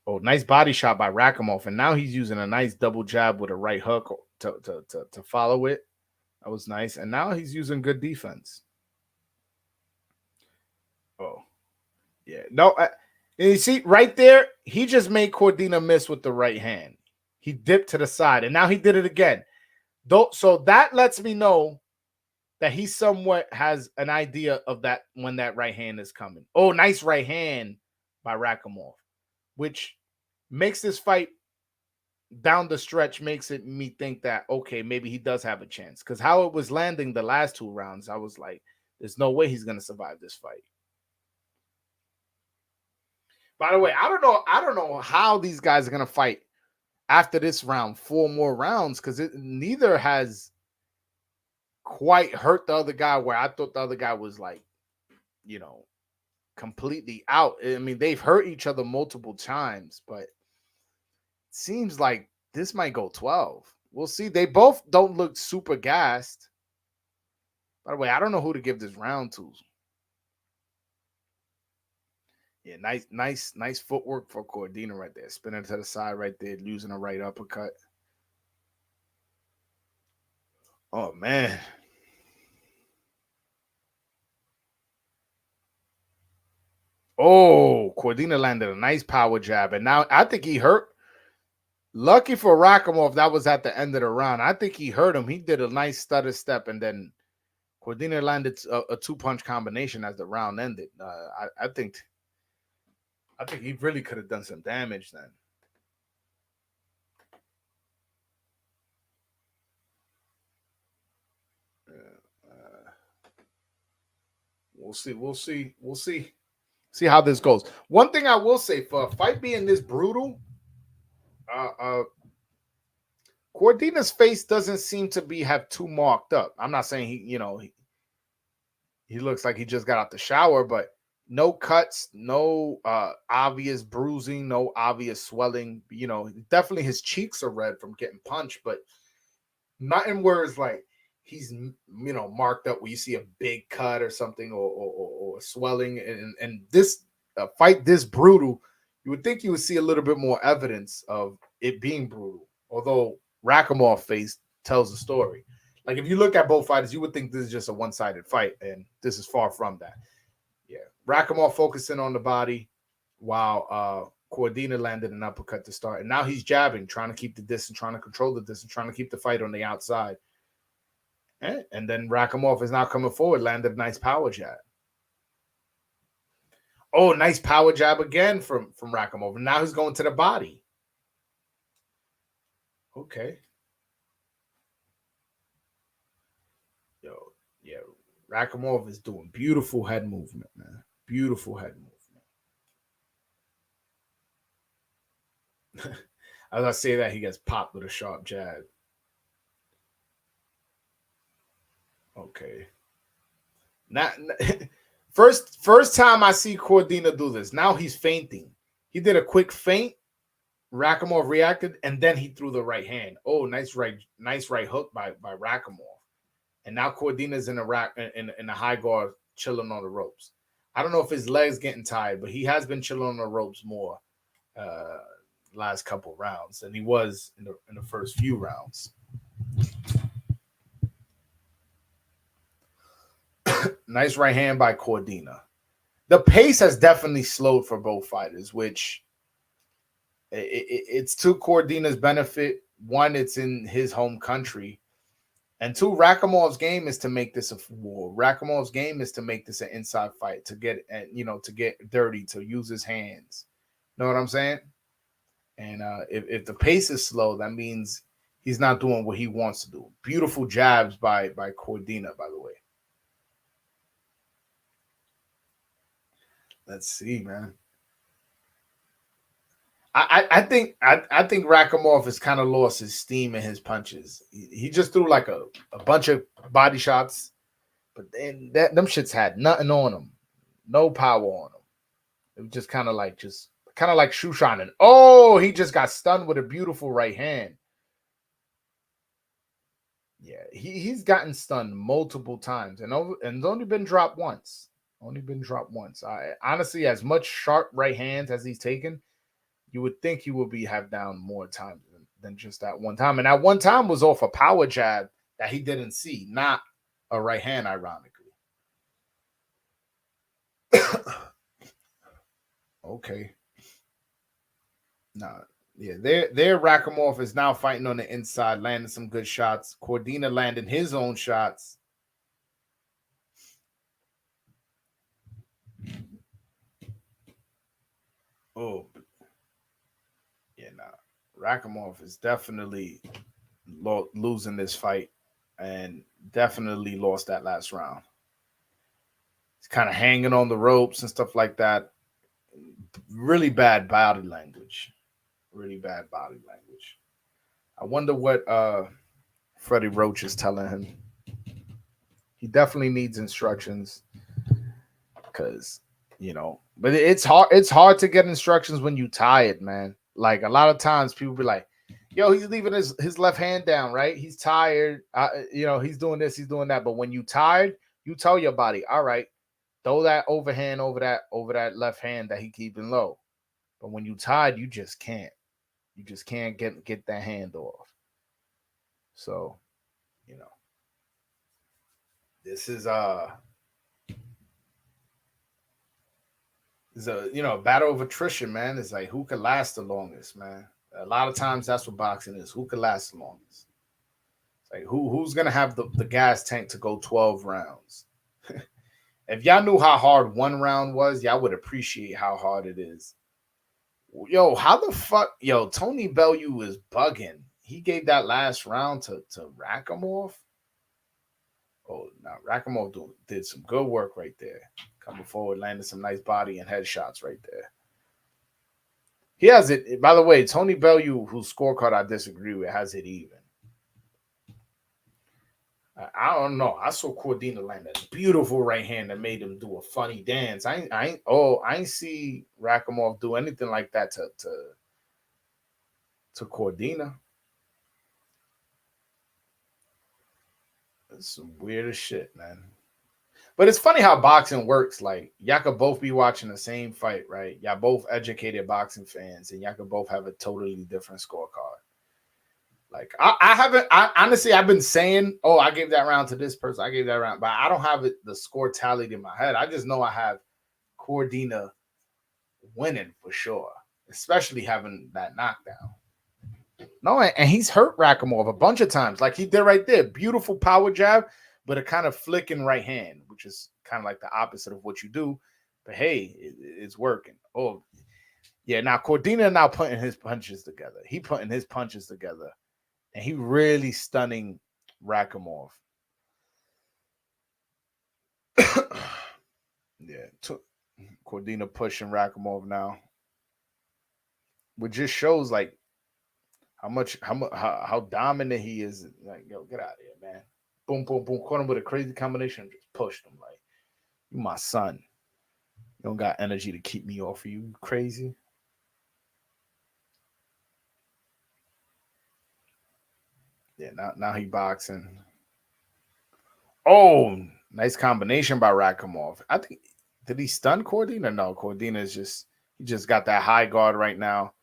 Oh, nice body shot by Rakimov, and now he's using a nice double jab with a right hook to follow it. That was nice, and now he's using good defense. Oh, yeah. No, And you see right there, he just made Cordina miss with the right hand. He dipped to the side, and now he did it again. So that lets me know that he somewhat has an idea of that when that right hand is coming. Oh, nice right hand by Rakimov, which makes this fight down the stretch makes it me think that, okay, maybe he does have a chance. Because how it was landing the last 2 rounds, I was like, there's no way he's going to survive this fight. By the way, I don't know how these guys are going to fight after this round, 4 more rounds, because neither has quite hurt the other guy where I thought the other guy was like, completely out. I mean, they've hurt each other multiple times, but it seems like this might go 12. We'll see. They both don't look super gassed. By the way, I don't know who to give this round to. Yeah, nice footwork for Cordina right there. Spinning to the side right there, using a right uppercut. Oh, man. Oh, Cordina landed a nice power jab. And now I think he hurt. Lucky for Rakimov, that was at the end of the round. I think he hurt him. He did a nice stutter step, and then Cordina landed a 2-punch combination as the round ended. I think he really could have done some damage then. We'll see. See how this goes. One thing I will say, for a fight being this brutal, Cordina's face doesn't seem to have too marked up. I'm not saying he looks like he just got out the shower, but no cuts, no obvious bruising, no obvious swelling. Definitely his cheeks are red from getting punched, but nothing where it's like he's marked up where you see a big cut or something or swelling. And this fight this brutal, you would think you would see a little bit more evidence of it being brutal. Although Rakimov face tells the story. Like if you look at both fighters, you would think this is just a one-sided fight, and this is far from that. Yeah, Rakimov focusing on the body while Cordina landed an uppercut to start, and now he's jabbing, trying to keep the distance, trying to control the distance, trying to keep the fight on the outside. And then Rakimov is now coming forward, landed a nice power jab. Oh, nice power jab again from Rakimov. And now he's going to the body. Okay. Yeah, Rakimov is doing beautiful head movement, man. Beautiful head movement. As I say that, he gets popped with a sharp jab. Okay. Now, first time I see Cordina do this. Now he's feinting. He did a quick feint. Rakimov reacted, and then he threw the right hand. Oh, nice right hook by Rakimov. And now Cordina's in a high guard, chilling on the ropes. I don't know if his legs getting tired, but he has been chilling on the ropes more last couple rounds than he was in the first few rounds. Nice right hand by Cordina. The pace has definitely slowed for both fighters, which it's to Cordina's benefit. One, it's in his home country. And 2, Rakimov's game is to make this a war. Rakimov's game is to make this an inside fight, to get dirty, to use his hands. Know what I'm saying? And if the pace is slow, that means he's not doing what he wants to do. Beautiful jabs by Cordina, by the way. Let's see, man. I think Rakimov has kind of lost his steam in his punches. He just threw like a bunch of body shots, but then them shits had nothing on them, no power on them. It was just kind of like shoe shining. Oh, he just got stunned with a beautiful right hand. Yeah, he's gotten stunned multiple times and only been dropped once. Honestly, as much sharp right hands as he's taken, you would think he would have down more times than just that one time. And that one time was off a power jab that he didn't see, not a right hand, ironically. Okay. No, yeah, their Rakimov is now fighting on the inside, landing some good shots. Cordina landing his own shots. Oh, yeah, nah. Rakimov is definitely losing this fight, and definitely lost that last round. He's kind of hanging on the ropes and stuff like that. Really bad body language. Really bad body language. I wonder what Freddie Roach is telling him. He definitely needs instructions because but it's hard. It's hard to get instructions when you tired, man. Like a lot of times, people be like, "Yo, he's leaving his left hand down, right? He's tired. He's doing this, he's doing that." But when you tired, you tell your body, "All right, throw that overhand over that left hand that he keeping low." But when you tired, you just can't. You just can't get that hand off. So, this is a battle of attrition, man. It's like who can last the longest, man. A lot of times that's what boxing is. Who can last the longest? It's like who's gonna have the gas tank to go 12 rounds? If y'all knew how hard one round was, y'all would appreciate how hard it is. Yo, how the fuck? Yo, Tony Bellew is bugging. He gave that last round to Rakimov. Oh, now Rakimov did some good work right there. Coming forward, landing some nice body and headshots right there. He has it. By the way, Tony Bellew, whose scorecard I disagree with, has it even. I don't know. I saw Cordina land a beautiful right hand that made him do a funny dance. I ain't see Rakimov do anything like that to Cordina. It's some weird shit, man. But it's funny how boxing works. Like, y'all could both be watching the same fight, right? Y'all both educated boxing fans, and y'all could both have a totally different scorecard. Like, honestly, I've been saying, oh, I gave that round to this person. I gave that round, but I don't have the score tallied in my head. I just know I have Cordina winning for sure, especially having that knockdown. No, and he's hurt Rakimov a bunch of times, like he did right there. Beautiful power jab, but a kind of flicking right hand, which is kind of like the opposite of what you do. But hey, it's working. Oh, yeah. Now Cordina now putting his punches together. He putting his punches together, and he really stunning Rakimov. Yeah, Cordina pushing Rakimov now, which just shows like how dominant he is. Like, yo, get out of here, man. Boom, boom, boom. Caught him with a crazy combination. Just pushed him. Like, you my son. You don't got energy to keep me off of you. You crazy? Yeah, now he boxing. Oh, nice combination by Rakimov. I think, did he stun Cordina? No, Cordina is he just got that high guard right now,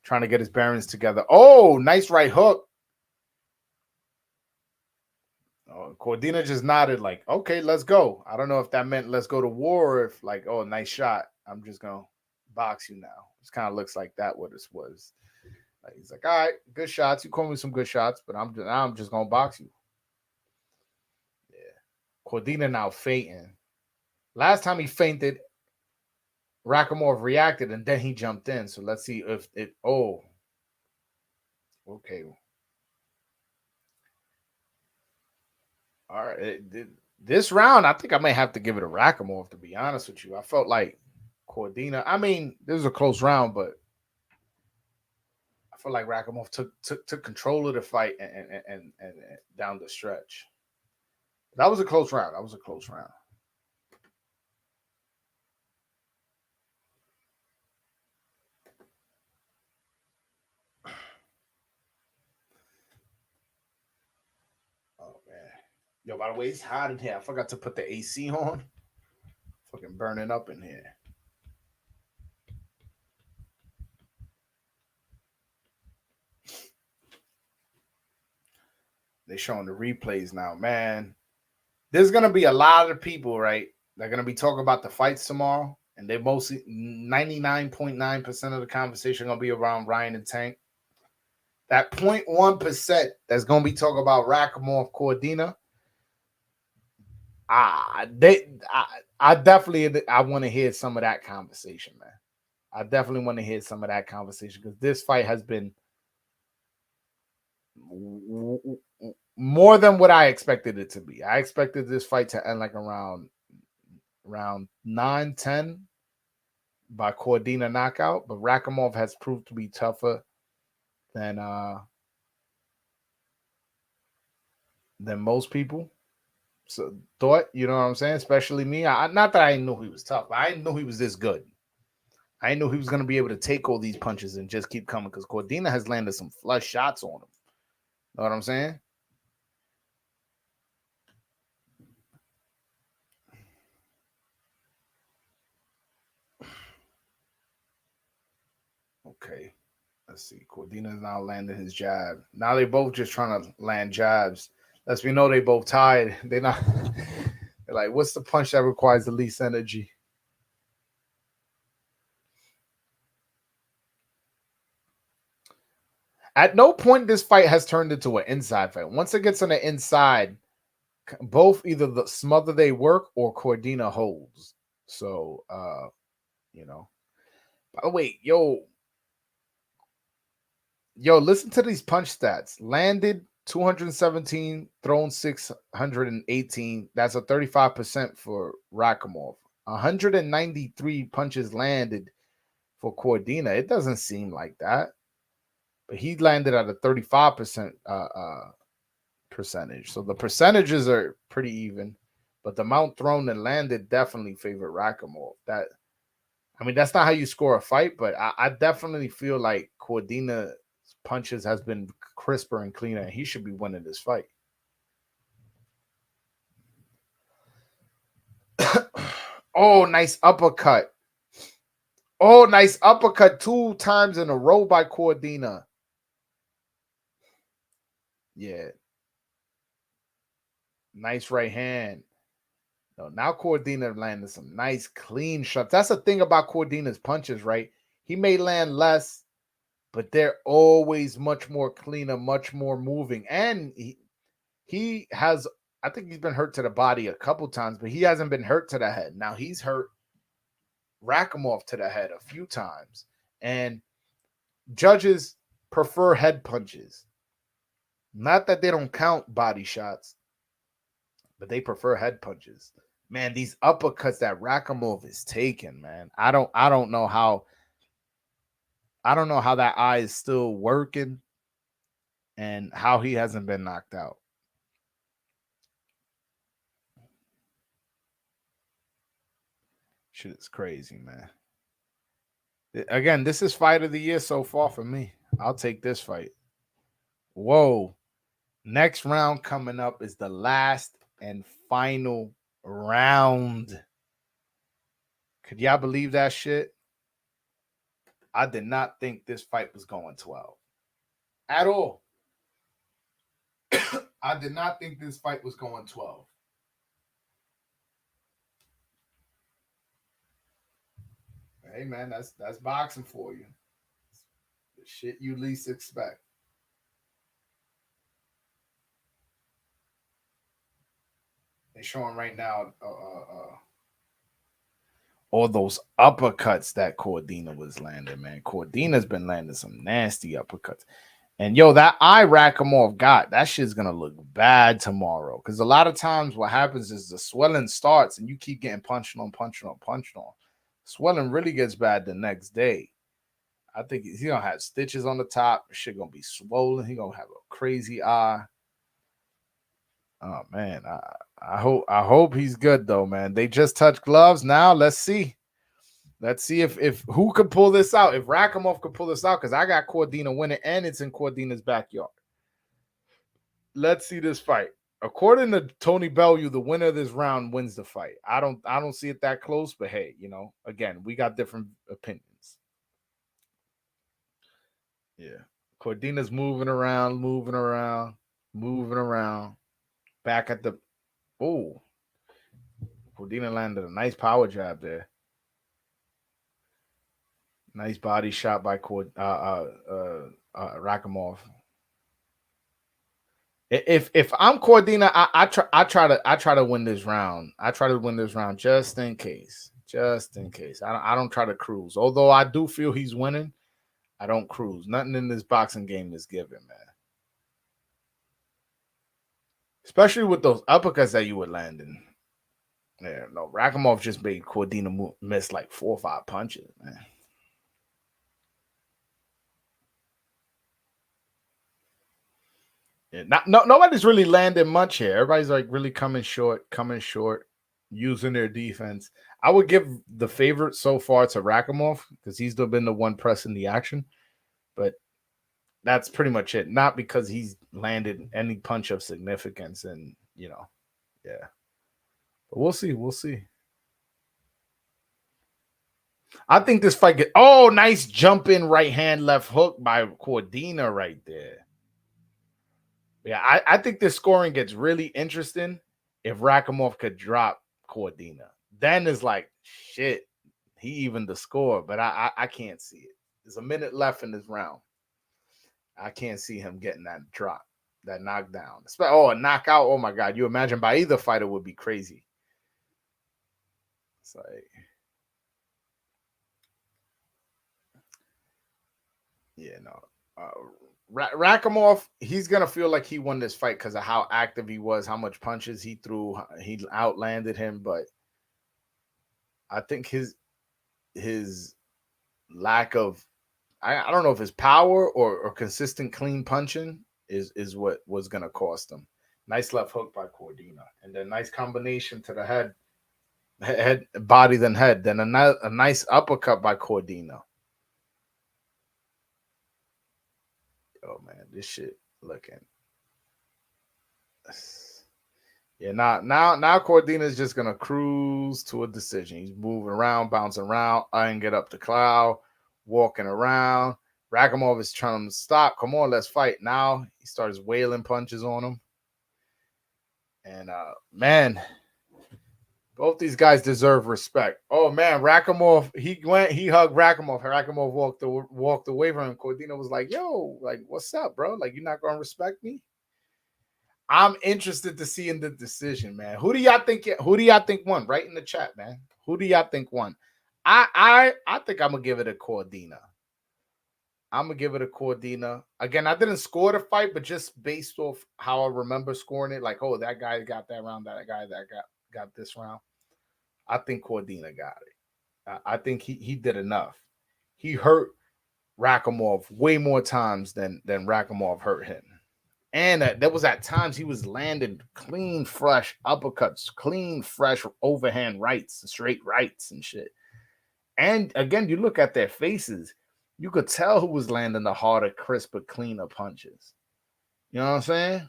trying to get his bearings together. Oh, nice right hook. Oh, Cordina just nodded like, okay, let's go. I don't know if that meant let's go to war or if like, oh, nice shot. I'm just going to box you now. It kind of looks like that what this was. Like, he's like, all right, good shots. You call me some good shots, but I'm just going to box you. Yeah. Cordina now fainting. Last time he fainted, Rakimov reacted and then he jumped in. So let's see if it, oh, okay. All right. This round, I think I may have to give it a Rakimov, to be honest with you. I felt like Cordina, I mean, this was a close round, but I feel like Rakimov took control of the fight and down the stretch. That was a close round. Oh, man. Yo, by the way, it's hot in here. I forgot to put the AC on. Fucking burning up in here. They're showing the replays now, man. There's going to be a lot of people, right? They're going to be talking about the fights tomorrow. And they mostly 99.9% of the conversation gonna be around Ryan and Tank. That 0.1% that's gonna be talking about Rakimov, Cordina. I definitely want to hear some of that conversation, man. I definitely want to hear some of that conversation because this fight has been more than what I expected it to be. I expected this fight to end like around 9-10 by Cordina knockout, but Rakimov has proved to be tougher than most people. So thought, you know what I'm saying? Especially me. Not that I knew he was tough, but I didn't know he was this good. I knew he was going to be able to take all these punches and just keep coming because Cordina has landed some flush shots on him. Know what I'm saying? Okay. Let's see. Cordina's now landing his jab. Now they both just trying to land jabs. Let's we know they both tired. They're not. They're like, what's the punch that requires the least energy? At no point this fight has turned into an inside fight. Once it gets on the inside, both either the smother they work or Cordina holds. So, you know. By the way, yo, listen to these punch stats. Landed 217, thrown 618. That's a 35% for Rakimov. 193 punches landed for Cordina. It doesn't seem like that. But he landed at a 35% percentage. So the percentages are pretty even. But the amount thrown and landed definitely favor Rakimov. That's not how you score a fight, but I definitely feel like Cordina's punches has been crisper and cleaner, and he should be winning this fight. Oh, nice uppercut. Oh, nice uppercut 2 times in a row by Cordina. Yeah. Nice right hand. No, now Cordina landed some nice clean shots. That's the thing about Cordina's punches, right? He may land less, but they're always much more cleaner, much more moving. And he has, I think he's been hurt to the body a couple times, but he hasn't been hurt to the head. Now he's hurt Rakimov to the head a few times. And judges prefer head punches. Not that they don't count body shots, but they prefer head punches. Man, these uppercuts that Rakimov is taking, man. I don't know how that eye is still working and how he hasn't been knocked out. Shit is crazy, man. Again, this is fight of the year so far for me. I'll take this fight. Whoa. Next round coming up is the last and final round. Could y'all believe that shit? I did not think this fight was going 12 at all. I did not think this fight was going 12. Hey man, that's boxing for you. The shit you least expect. They're showing right now all those uppercuts that Cordina was landing, man. Cordina's been landing some nasty uppercuts. And yo, that eye Rakimov got, that shit's gonna look bad tomorrow. Because a lot of times what happens is the swelling starts and you keep getting punched on. Swelling really gets bad the next day. I think he's gonna have stitches on the top. Shit gonna be swollen. He gonna have a crazy eye. Oh man, I hope he's good though, man. They just touched gloves. Now let's see. Let's see if who could pull this out. If Rakimov could pull this out, because I got Cordina winning and it's in Cordina's backyard. Let's see this fight. According to Tony Bellew, the winner of this round wins the fight. I don't see it that close, but hey, again, we got different opinions. Yeah. Cordina's moving around. Back at the Cordina landed a nice power jab there. Nice body shot by Rakimov. If I'm Cordina, I try to win this round. I try to win this round just in case. Just in case. I don't try to cruise. Although I do feel he's winning, I don't cruise. Nothing in this boxing game is given, man. Especially with those uppercuts that you were landing. Yeah, no, Rakimov just made Cordina miss like 4 or 5 punches, man. Yeah, nobody's really landing much here. Everybody's like really coming short, using their defense. I would give the favorite so far to Rakimov because he's been the one pressing the action, but that's pretty much it. Not because he's landed any punch of significance, and yeah. But we'll see. We'll see. I think this fight nice jump in right hand left hook by Cordina right there. Yeah, I think this scoring gets really interesting if Rakimov could drop Cordina. Then it's like, shit, he evened the score, but I can't see it. There's a minute left in this round. I can't see him getting that drop, that knockdown. A knockout. Oh, my God. You imagine by either fighter would be crazy. It's like, yeah, no. Rakimov, he's gonna feel like he won this fight because of how active he was, how much punches he threw. He outlanded him, but I think his lack of I don't know if his power or consistent clean punching is what was gonna cost him. Nice left hook by Cordina, and then nice combination to the head body then head, then a nice uppercut by Cordina. Oh man, this shit looking. Yeah, now Cordina's just gonna cruise to a decision. He's moving around, bouncing around, and get up the cloud, walking around. Rakimov is trying to stop. Come on, let's fight. Now he starts wailing punches on him. And man, both these guys deserve respect. Oh man, Rakimov, he hugged Rakimov. Rakimov walked away from him. Cordina was like, yo, like, what's up, bro? Like, you're not gonna respect me? I'm interested to see in the decision, man. Who do y'all think won? Right in the chat, man. Who do y'all think won? I think I'm gonna give it a Cordina. Again, I didn't score the fight, but just based off how I remember scoring it, like, oh, that guy got that round, that guy that got this round. I think Cordina got it. I think he did enough. He hurt Rakimov way more times than Rakimov hurt him. And there was at times he was landing clean, fresh uppercuts, clean, fresh overhand rights, straight rights and shit. And again, you look at their faces, you could tell who was landing the harder, crisper, cleaner punches. You know what I'm saying?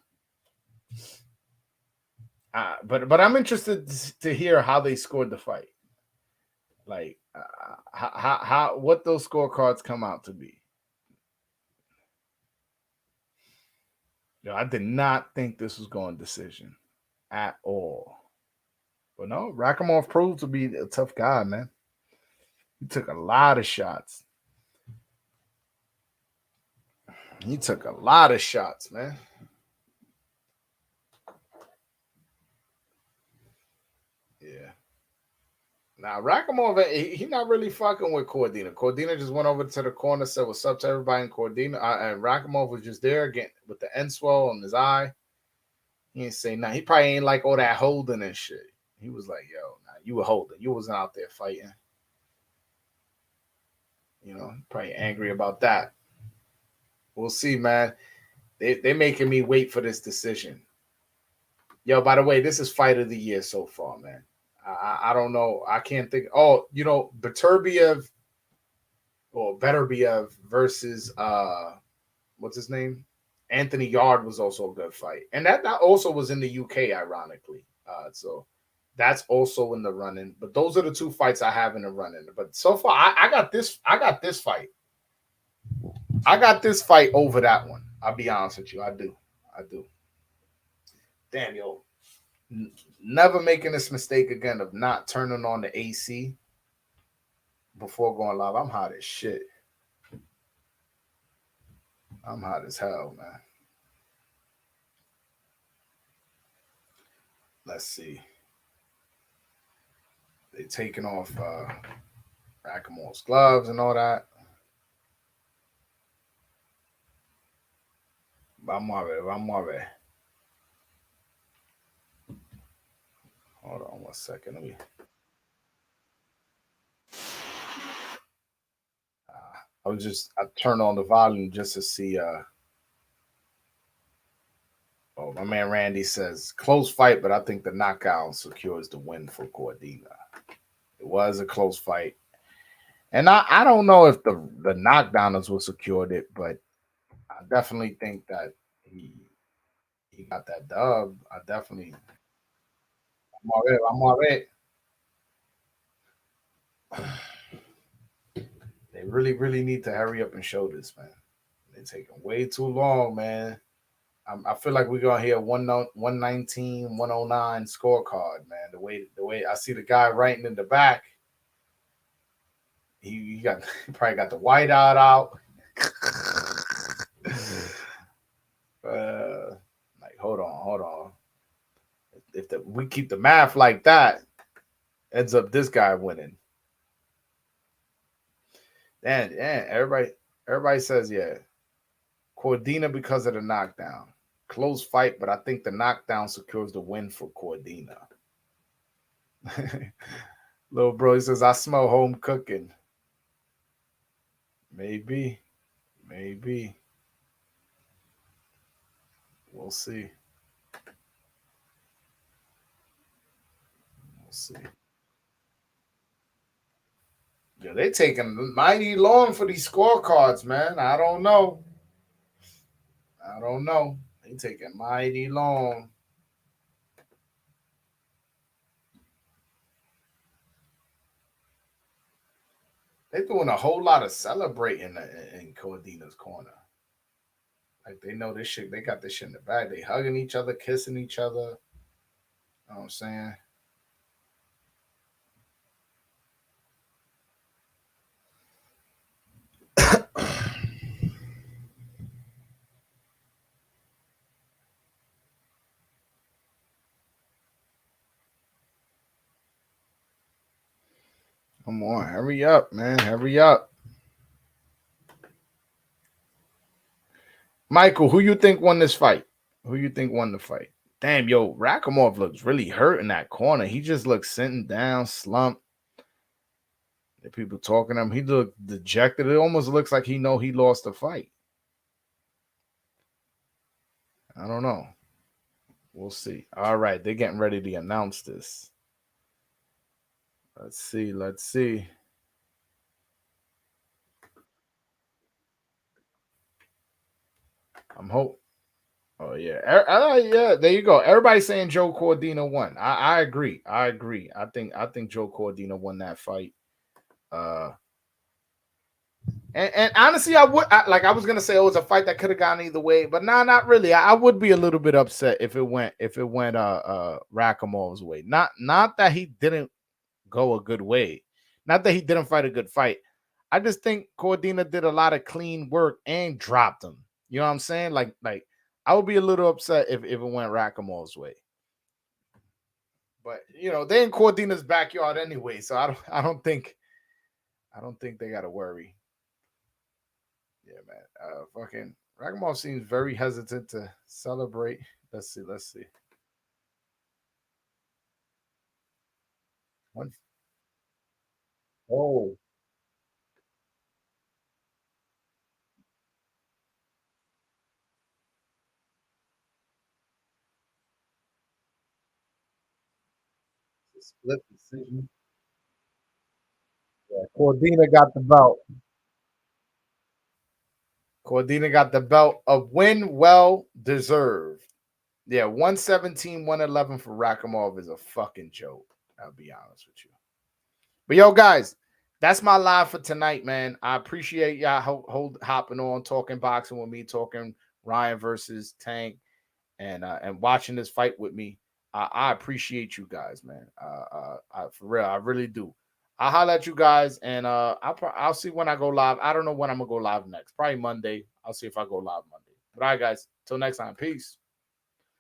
But I'm interested to hear how they scored the fight. Like how what those scorecards come out to be. I did not think this was going decision at all. But no, Rakimov proved to be a tough guy, man. He took a lot of shots. Man. Yeah. Now, Rakimov, he not really fucking with Cordina. Cordina just went over to the corner, said what's up to everybody in Cordina. And Rakimov was just there again with the end swell on his eye. He ain't say nothing. He probably ain't like all that holding and shit. He was like, yo, nah, you were holding. You wasn't out there fighting. Probably angry about that. We'll see, man. They making me wait for this decision. Yo, by the way, this is fight of the year so far, man. I don't know. I can't think. Oh, Beterbiev or Beterbiev versus what's his name? Anthony Yard was also a good fight. And that also was in the UK, ironically. So that's also in the running. But those are the two fights I have in the running. But so far, I got this fight. I got this fight over that one. I'll be honest with you. I do. Damn, yo. Never making this mistake again of not turning on the AC. before going live. I'm hot as shit. I'm hot as hell, man. Let's see. They taking off Rakimov's gloves and all that. Vamos a ver. Hold on 1 second. Let me. I turned on the volume just to see. Oh, my man Randy says close fight, but I think the knockout secures the win for Cordina. It was a close fight, and I don't know if the knockdowners will secured it, but I definitely think that he got that dub. I definitely. Vamos a ver. They really need to hurry up and show this, man. They're taking way too long, man. I feel like we're gonna hear 119, 109 scorecard, man. The way I see the guy writing in the back, he probably got the whiteout out. Like hold on. If we keep the math like that, ends up this guy winning. And everybody says yeah, Cordina because of the knockdown. Close fight, but I think the knockdown secures the win for Cordina. Little bro, he says, I smell home cooking. Maybe. We'll see. Yeah, they taking mighty long for these scorecards, man. I don't know. They taking mighty long. They're doing a whole lot of celebrating in Cordina's corner. Like they know this shit. They got this shit in the bag. They hugging each other, kissing each other. You know what I'm saying? Come on, hurry up, man. Hurry up. Michael, who you think won this fight? Who you think won the fight? Damn, yo, Rakimov looks really hurt in that corner. He just looks sitting down, slumped. The people talking to him. He looked dejected. It almost looks like he lost the fight. I don't know. We'll see. All right, they're getting ready to announce this. Let's see. I'm hope. Oh yeah, yeah. There you go. Everybody's saying Joe Cordina won. I agree. I think Joe Cordina won that fight. And honestly, I was gonna say it was a fight that could have gone either way, but not really. I would be a little bit upset if it went Rakimov's way. Not that he didn't go a good way, not that he didn't fight a good fight. I just think Cordina did a lot of clean work and dropped him. You know what I'm saying? Like I would be a little upset if it went Rakimov's way. But they're in Cordina's backyard anyway, so I don't think they gotta worry. Yeah, man. Fucking Rakimov seems very hesitant to celebrate. Let's see. Oh. Split decision. Yeah, Cordina got the belt. A win well deserved. Yeah, 117, 111 for Rakimov is a fucking joke. I'll be honest with you. But yo, guys, that's my live for tonight, man. I appreciate y'all hopping on, talking boxing with me, talking Ryan versus Tank, and watching this fight with me. I appreciate you guys, man. For real, I really do. I'll holler at you guys, and I'll see when I go live. I don't know when I'm gonna go live next. Probably Monday. I'll see if I go live Monday. But all right, guys. Till next time. Peace.